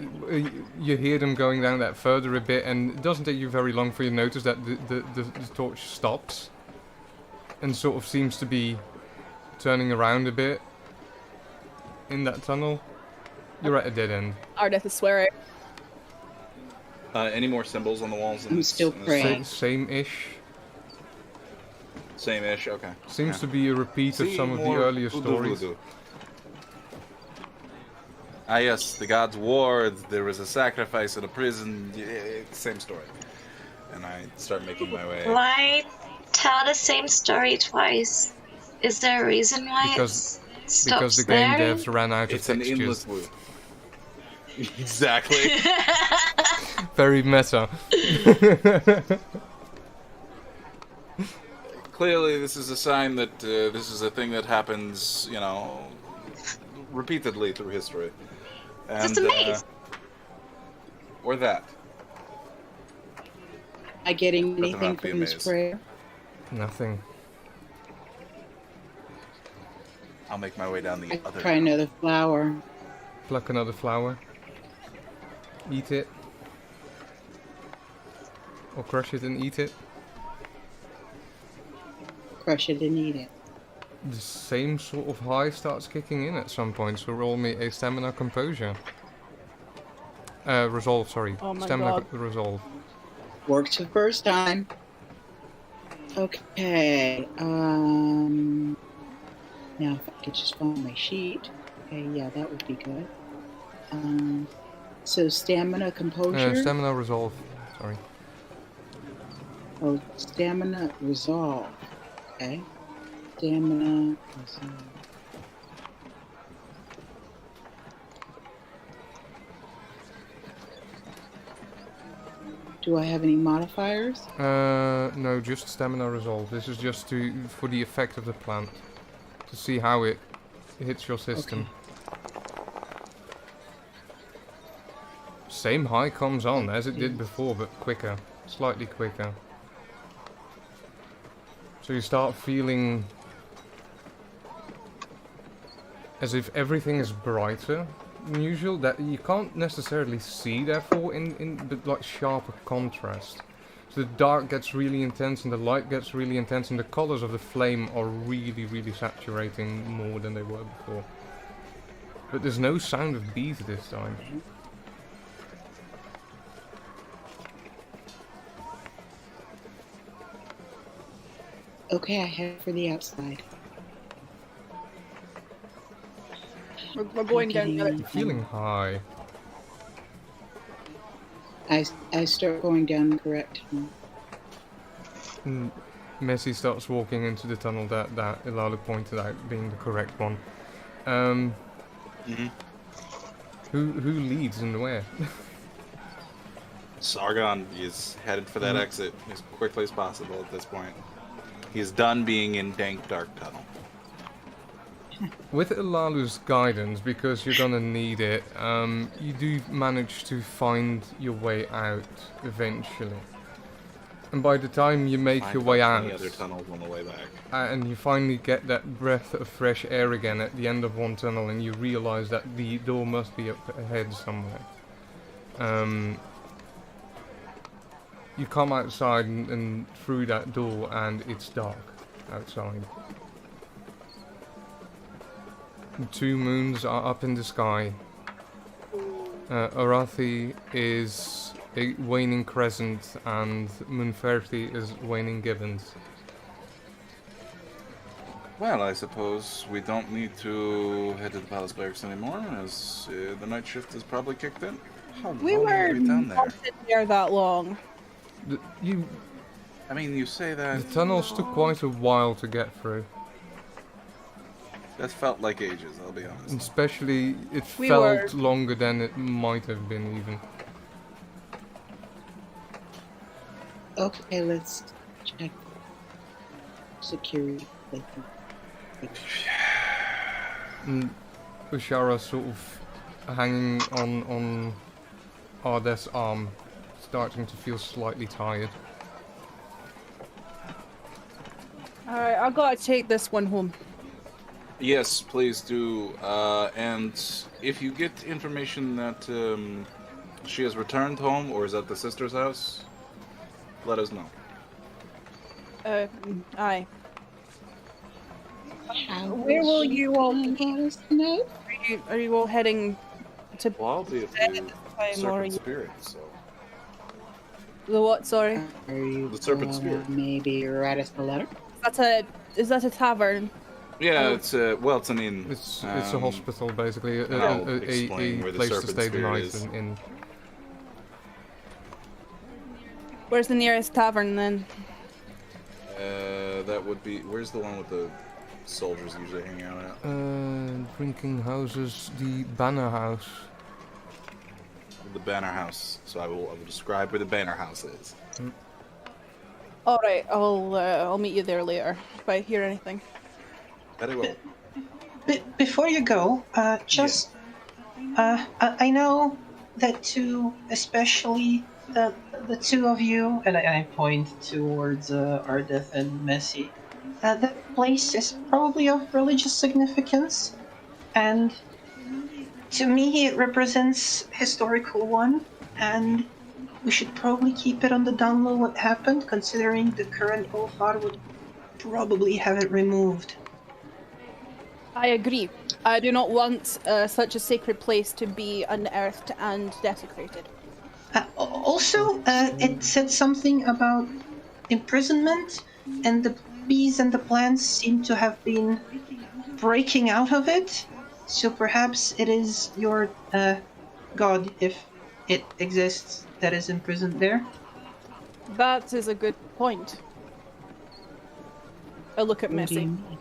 S1: you hear them going down that further a bit, and it doesn't take you very long for you to notice that the torch stops and sort of seems to be turning around a bit in that tunnel. You're at a dead end.
S5: Ardeth is swearing.
S6: Any more symbols on the walls?
S2: I'm still praying.
S1: Same-ish.
S6: Same-ish, okay.
S1: Seems to be a repeat of some of the earlier stories.
S6: Ah yes, the gods warred, there was a sacrifice in a prison, same story. And I start making my way.
S4: Why tell the same story twice? Is there a reason why
S1: Because
S4: stops
S1: the game
S4: there?
S1: devs ran out
S6: It's
S1: of
S6: an
S1: textures.
S6: endless loop. Exactly.
S1: Very meta.
S6: Clearly this is a sign that this is a thing that happens, you know, repeatedly through history. And,
S4: Just a maze.
S6: or that.
S2: Am I getting
S6: Doesn't
S2: anything
S6: have to be
S2: from this
S6: amazed.
S2: prayer?
S1: Nothing.
S6: I'll make my way down the
S2: I
S6: other.
S2: try another flower.
S1: Pluck another flower. Eat it. Or crush it and eat it.
S2: Crush it and eat it.
S1: The same sort of high starts kicking in at some point, so roll me a stamina composure. Resolve, sorry.
S5: Oh my
S1: Stamina
S5: God.
S1: resolve.
S2: Worked the first time. Okay. Now if I could just find my sheet. Okay, yeah, that would be good. So stamina composure.
S1: Stamina resolve, sorry.
S2: Oh, stamina resolve. Okay. Stamina resolve. Do I have any modifiers?
S1: No, just stamina resolve. This is just for the effect of the plant. To see how it hits your system. Same high comes on as it did before, but quicker. Slightly quicker. So you start feeling as if everything is brighter than usual, that you can't necessarily see therefore but like sharper contrast. So the dark gets really intense and the light gets really intense and the colors of the flame are really, really saturating more than they were before. But there's no sound of bees this time.
S2: Okay, I head for the outside.
S5: We're going down the other
S1: I'm feeling high.
S2: I start going down the correct tunnel.
S1: Messi starts walking into the tunnel that Ilala pointed out being the correct one. Who leads and where?
S6: Sargon is headed for that exit as quickly as possible at this point. He's done being in dank, dark tunnel.
S1: With Ilalu's guidance, because you're gonna need it, you do manage to find your way out eventually. And by the time you make your way out,
S6: Other tunnels on the way back.
S1: and you finally get that breath of fresh air again at the end of one tunnel, and you realize that the door must be up ahead somewhere. You come outside and through that door, and it's dark outside. The 2 moons are up in the sky. Arathi is a waning crescent, and Munferthi is waning gibbons.
S6: Well, I suppose we don't need to head to the palace barracks anymore, as the night shift is probably kicked in. How
S5: We
S6: long
S5: were
S6: are we down there?
S5: not in there that long.
S6: I mean, you say that.
S1: The tunnels took quite a while to get through.
S6: That felt like ages, I'll be honest.
S1: Especially, it
S5: We
S1: felt
S5: were-
S1: longer than it might have been even.
S2: Okay, let's check security.
S1: Ushara sort of hanging on Ardeth's arm, starting to feel slightly tired.
S5: Alright, I've got to take this one home.
S6: Yes, please do. And if you get information that she has returned home or is at the sister's house, let us know.
S5: Aye.
S2: Where
S5: will you all
S2: be?
S5: Are you all heading to
S6: Well, I'll be
S5: bed at this time, or are
S6: serpent
S5: you...
S6: spirit, so...
S5: The what, sorry?
S2: Are you
S6: The serpent spirit.
S2: maybe write us a letter?
S5: Is that a tavern?
S6: Yeah, it's it's an inn.
S1: It's a hospital, basically.
S6: I'll
S1: A
S6: explain where the
S1: place to
S6: serpent
S1: stay the
S6: spirit
S1: night
S6: is.
S1: in.
S5: Where's the nearest tavern, then?
S6: That would be... Where's the one with the soldiers usually hang out at?
S1: Drinking houses, the Banner House.
S6: The Banner House. So I will describe where the Banner House is.
S5: Alright, I'll meet you there later, if I hear anything.
S6: Very well.
S7: Before you go, I know that especially the two of you, and I point towards Ardeth and Messi, that place is probably of religious significance, and to me it represents historical one, and we should probably keep it on the down low what happened, considering the current Ulfar would probably have it removed.
S5: I agree. I do not want such a sacred place to be unearthed and desecrated.
S7: Also, it said something about imprisonment, and the bees and the plants seem to have been breaking out of it, so perhaps it is your god, if it exists, that is imprisoned there.
S5: That is a good point. I look at
S2: What do you
S5: Missy.
S2: mean?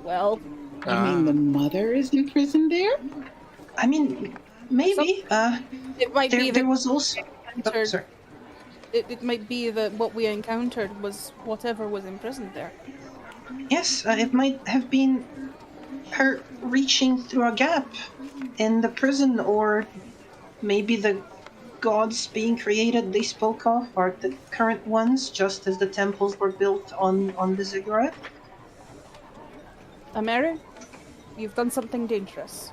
S5: Well,
S2: You mean the mother is in prison there?
S7: I mean, maybe.
S5: it might be
S7: There
S5: that
S7: was also...
S5: encountered-
S7: sorry.
S5: it might be that what we encountered was whatever was imprisoned there.
S7: Yes, it might have been her reaching through a gap in the prison, or maybe the gods being created they spoke of are the current ones, just as the temples were built on the ziggurat.
S5: Ameri, you've done something dangerous.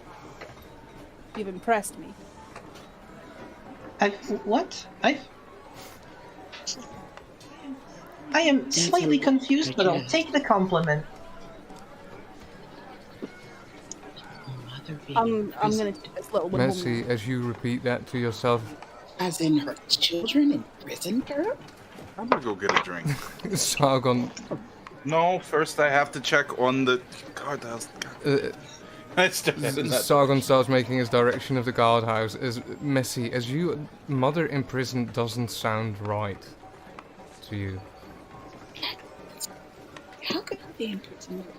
S5: You've impressed me.
S7: What? I am slightly confused, but I'll take the compliment.
S2: Mother being
S5: I'm
S2: in
S5: gonna
S2: prison.
S5: take this little one home.
S1: Messi, as you repeat that to yourself,
S2: As in her children imprisoned her?
S6: I'm gonna go get a drink.
S1: Sargon,
S6: No, first I have to check on the guardhouse. I still haven't that.
S1: Sargon starts making his direction of the guardhouse. As Messi, as you, mother in prison doesn't sound right to you.
S2: How could they imprison her?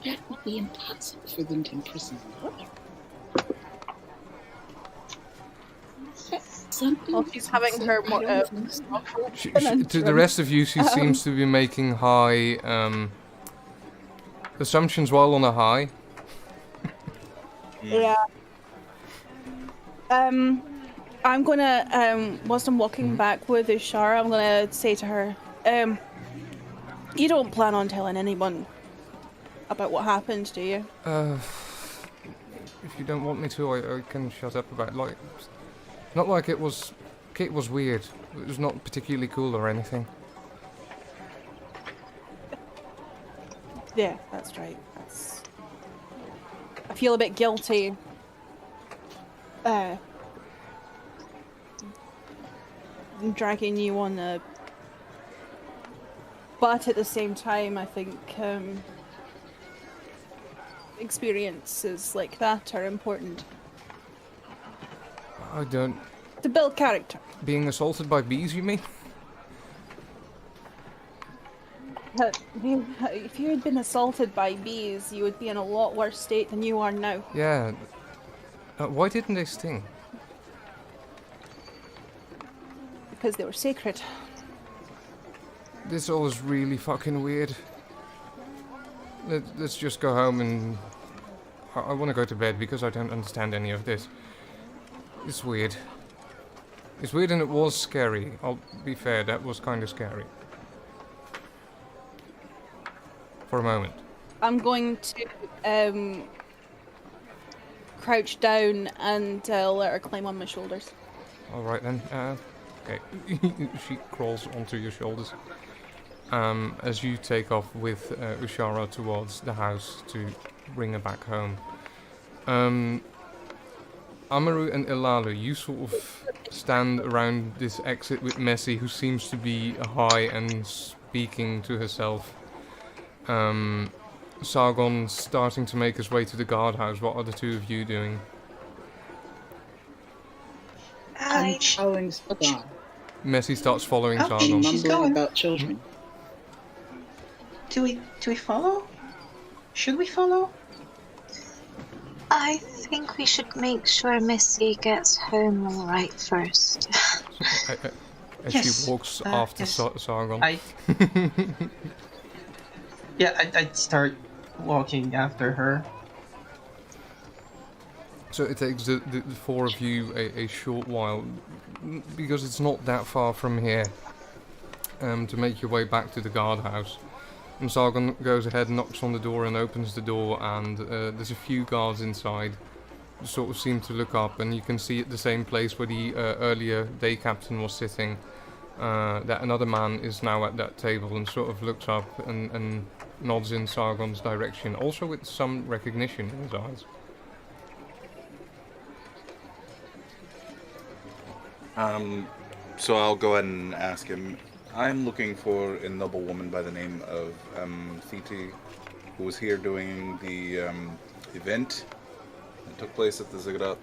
S2: That would be impossible for them to imprison the mother. Something.
S5: Well, she's having her
S1: To the rest of you, she seems to be making high assumptions while on a high.
S5: Yeah. I'm gonna whilst I'm walking back with Ishara, I'm gonna say to her, you don't plan on telling anyone about what happened, do you?
S1: If you don't want me to, I can shut up about it. Like, not like it was weird. It was not particularly cool or anything.
S5: Yeah, that's right. I feel a bit guilty. Dragging you on a... But at the same time, I think experiences like that are important
S1: I don't...
S5: to build character.
S1: Being assaulted by bees, you mean?
S5: If you had been assaulted by bees, you would be in a lot worse state than you are now.
S1: Yeah. Why didn't they sting?
S5: Because they were sacred.
S1: This all is really fucking weird. Let's just go home and I want to go to bed because I don't understand any of this. It's weird. It's weird and it was scary. I'll be fair, that was kind of scary. For a moment.
S5: I'm going to crouch down and let her climb on my shoulders.
S1: Alright then, okay. She crawls onto your shoulders. As you take off with Ushara towards the house to bring her back home. Amaru and Ilalu, you sort of stand around this exit with Messi, who seems to be high and speaking to herself. Sargon starting to make his way to the guardhouse. What are the two of you doing?
S2: I'm following Sargon.
S1: Messi starts following
S3: Oh,
S1: Sargon.
S3: she's
S2: Mumbling
S3: going.
S2: about children.
S3: Do we follow? Should we follow?
S4: I think we should make sure Missy gets home all right first.
S1: As
S3: Yes,
S1: she walks after
S3: yes.
S1: Sargon.
S7: I'd start walking after her.
S1: So it takes the four of you a short while, because it's not that far from here, to make your way back to the guardhouse. And Sargon goes ahead, knocks on the door and opens the door, and there's a few guards inside who sort of seem to look up, and you can see at the same place where the earlier day captain was sitting, that another man is now at that table and sort of looks up and nods in Sargon's direction, also with some recognition in his eyes.
S6: So I'll go ahead and ask him. I'm looking for a noble woman by the name of Thiti, who was here doing the event that took place at the Ziggurat.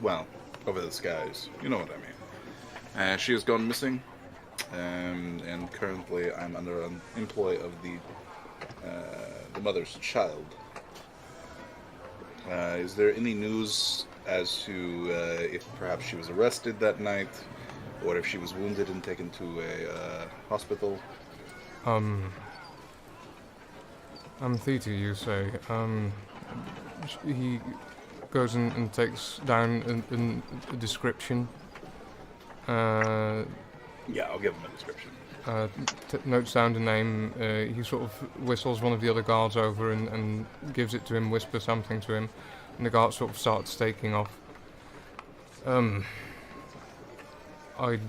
S6: Well, over the skies. You know what I mean. She has gone missing, and currently I'm under an employ of the mother's child. Is there any news as to if perhaps she was arrested that night, or if she was wounded and taken to a hospital?
S1: I'm Theta, you say. He goes and takes down a description.
S6: Yeah, I'll give him a description.
S1: Notes down the name. He sort of whistles one of the other guards over and gives it to him, whispers something to him, and the guard sort of starts taking off. I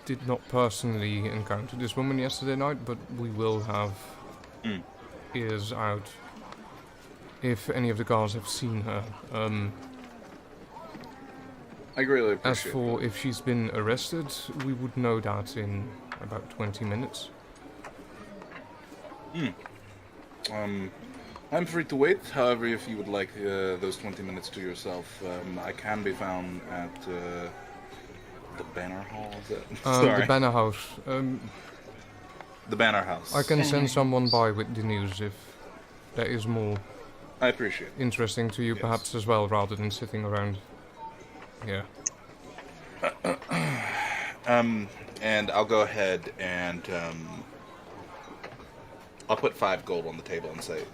S1: did not personally encounter this woman yesterday night, but we will have ears out if any of the guards have seen her.
S6: I greatly appreciate
S1: As for if she's been arrested, we would know that in about 20 minutes.
S6: I'm free to wait. However, if you would like those 20 minutes to yourself, I can be found at the Banner Hall. Is that? Sorry.
S1: The Banner House.
S6: The Banner House.
S1: I can send someone by with the news if that is more
S6: I appreciate it.
S1: interesting to you,
S6: Yes.
S1: perhaps as well, rather than sitting around here.
S6: And I'll go ahead and I'll put 5 gold on the table and say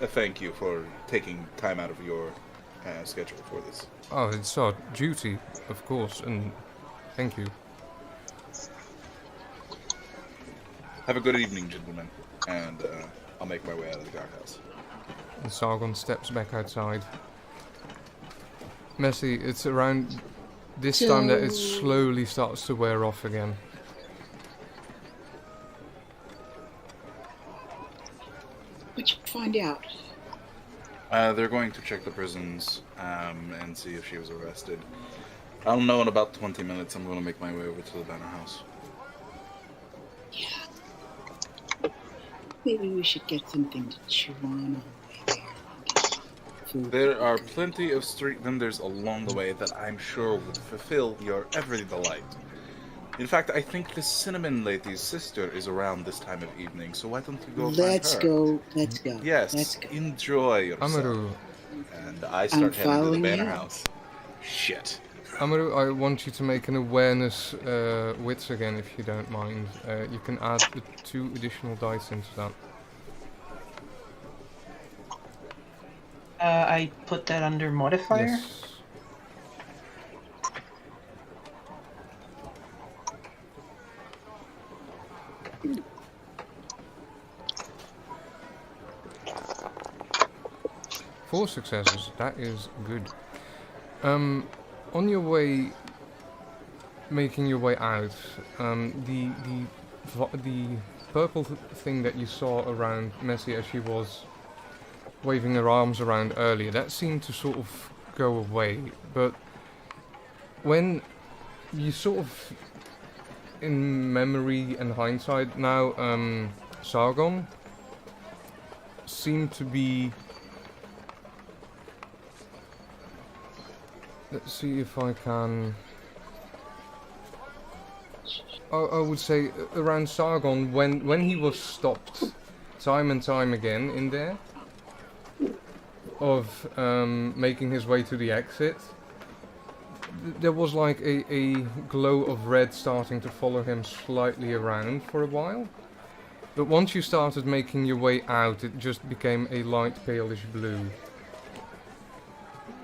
S6: thank you for taking time out of your schedule for this.
S1: Oh, it's our duty, of course, and thank you.
S6: Have a good evening, gentlemen, and I'll make my way out of the guardhouse.
S1: And Sargon steps back outside. Messi, it's around this time that it slowly starts to wear off again.
S2: What'd you find out?
S6: They're going to check the prisons and see if she was arrested. I'll know in about 20 minutes. I'm going to make my way over to the Banner House.
S2: Yeah. Maybe we should get something to chew on the way there.
S6: There are plenty of street vendors along the way that I'm sure would fulfill your every delight. In fact, I think the Cinnamon Lady's sister is around this time of evening, so why don't you go
S2: Let's
S6: find her?
S2: go. Let's go.
S6: Yes,
S2: Let's go.
S6: enjoy yourself.
S1: Amaru,
S6: And I start heading to the
S2: following
S6: Banner
S2: you.
S6: House. Shit.
S1: Amaru, I want you to make an awareness wits again, if you don't mind. You can add the 2 additional dice into that.
S7: I put that under modifier.
S1: Yes. Four successes. That is good. On your way, making your way out, the purple thing that you saw around Messi as she was waving her arms around earlier, that seemed to sort of go away. But when you sort of, in memory and hindsight now, Sargon seemed to be. Let's see if I can. I would say around Sargon, when he was stopped time and time again in there, of making his way to the exit, there was like a glow of red starting to follow him slightly around for a while. But once you started making your way out, it just became a light palish blue.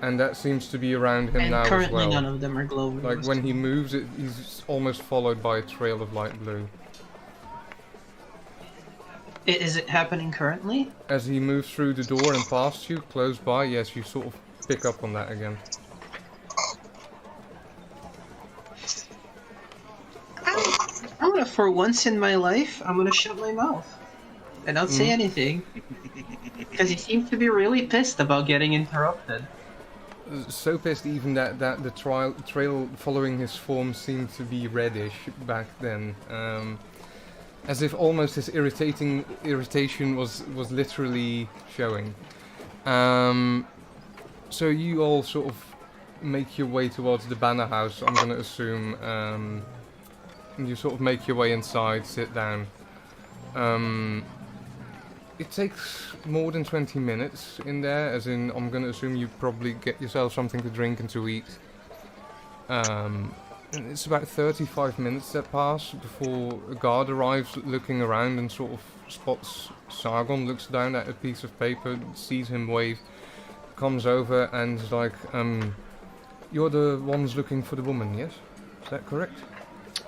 S1: And that seems to be around him now as well.
S7: And currently none of them are glowing.
S1: Like when he moves, he's almost followed by a trail of light blue.
S7: Is it happening currently?
S1: As he moves through the door and past you, close by, yes, you sort of pick up on that again.
S7: I'm gonna, for once in my life, I'm gonna shut my mouth. And not say anything. Because he seems to be really pissed about getting interrupted.
S1: So pissed even that the trail following his form seemed to be reddish back then. As if almost his irritation was literally showing. So you all sort of make your way towards the banner house, I'm gonna assume. And you sort of make your way inside, sit down. It takes more than 20 minutes in there, as in, I'm gonna assume you probably get yourself something to drink and to eat. And it's about 35 minutes that pass before a guard arrives looking around and sort of spots Sargon, looks down at a piece of paper, sees him wave, comes over and is like, you're the ones looking for the woman, yes? Is that correct?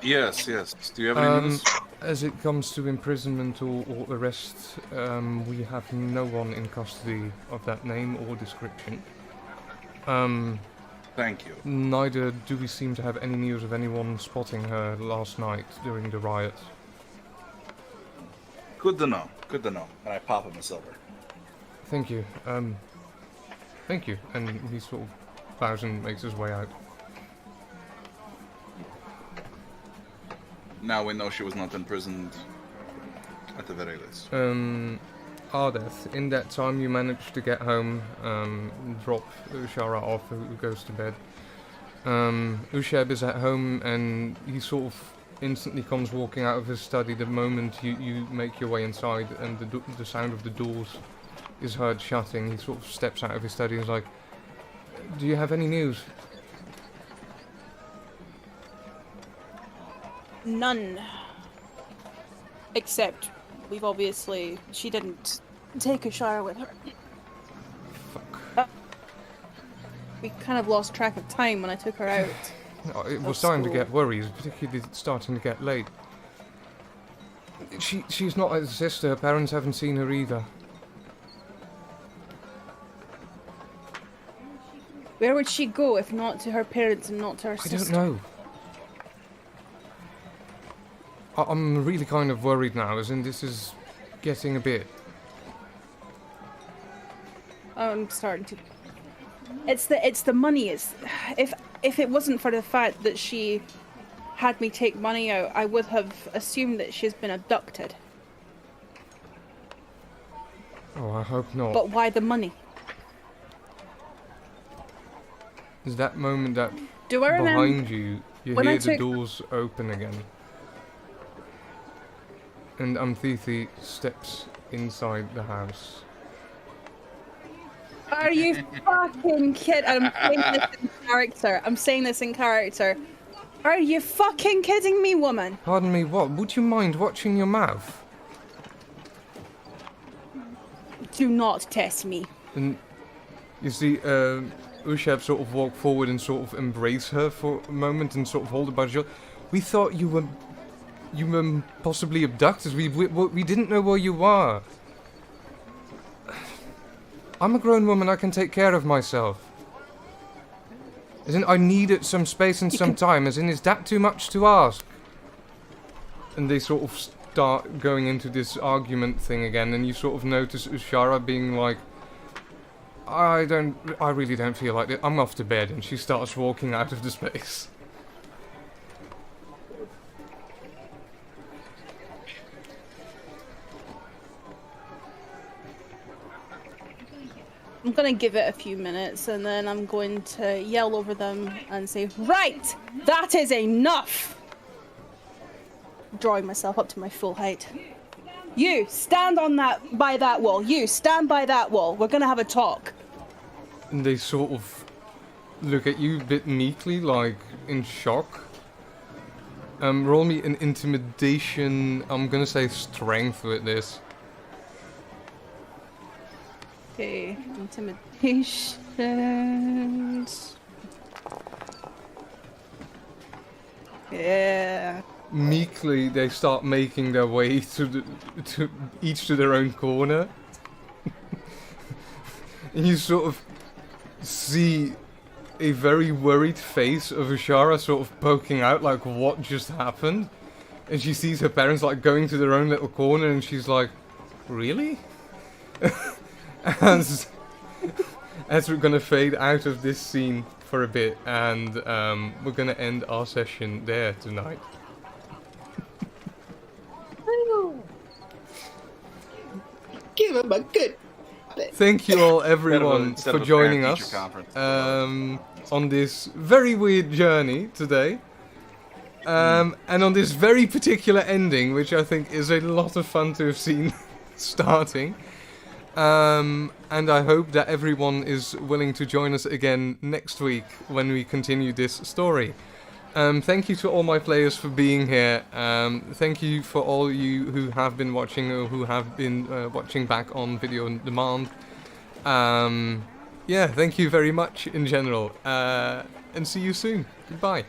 S6: Yes, yes. Do you have any news?
S1: As it comes to imprisonment or arrest, we have no one in custody of that name or description.
S6: Thank you.
S1: Neither do we seem to have any news of anyone spotting her last night during the riot.
S6: Good to know. Good to know. And I pop him a silver.
S1: Thank you. Thank you. And he sort of bows and makes his way out.
S6: Now we know she was not imprisoned at the very least.
S1: Ardeth, in that time you managed to get home, drop Ushara off, who goes to bed. Usheb is at home and he sort of instantly comes walking out of his study the moment you make your way inside and the sound of the doors is heard shutting. He sort of steps out of his study and is like, do you have any news?
S5: None. Except, she didn't take a shower with her.
S1: Fuck.
S5: We kind of lost track of time when I took her out.
S1: It was starting to get worried, particularly starting to get late. She's not a sister, her parents haven't seen her either.
S5: Where would she go if not to her parents and not to her sister?
S1: I don't know. I'm really kind of worried now, as in this is getting a bit...
S5: I'm starting to... It's the money. If it wasn't for the fact that she had me take money out, I would have assumed that she's been abducted.
S1: Oh, I hope not.
S5: But why the money?
S1: Is that moment that
S5: Do I remember
S1: behind you hear the doors open again? And Umthithi steps inside the house.
S5: Are you fucking kidding? I'm saying this in character. Are you fucking kidding me, woman?
S1: Pardon me, what? Would you mind watching your mouth?
S5: Do not test me.
S1: And You see, Ushab sort of walk forward and sort of embrace her for a moment and sort of hold her by the shoulder. We thought you were possibly abducted. We didn't know where you were. I'm a grown woman. I can take care of myself. As in, I needed some space and some time. As in, is that too much to ask? And they sort of start going into this argument thing again, and you sort of notice Ushara being like, I really don't feel like it. I'm off to bed, and she starts walking out of the space.
S5: I'm gonna give it a few minutes, and then I'm going to yell over them and say, right, that is enough! Drawing myself up to my full height. You, stand by that wall. You, stand by that wall. We're gonna have a talk.
S1: And they sort of look at you a bit meekly, like, in shock. Roll me an intimidation, I'm gonna say strength with this.
S5: Okay, intimidation. Yeah.
S1: Meekly, they start making their way to each to their own corner. And you sort of see a very worried face of Ushara sort of poking out, like, what just happened? And she sees her parents, like, going to their own little corner, and she's like, really? As we're gonna fade out of this scene for a bit, and we're gonna end our session there tonight.
S2: Give him a good.
S1: Thank you all, everyone, for joining us on this very weird journey today. And on this very particular ending, which I think is a lot of fun to have seen starting. And I hope that everyone is willing to join us again next week when we continue this story. Thank you to all my players for being here. Thank you for all you who have been watching or who have been watching back on video on demand. Yeah, thank you very much in general. And see you soon. Goodbye.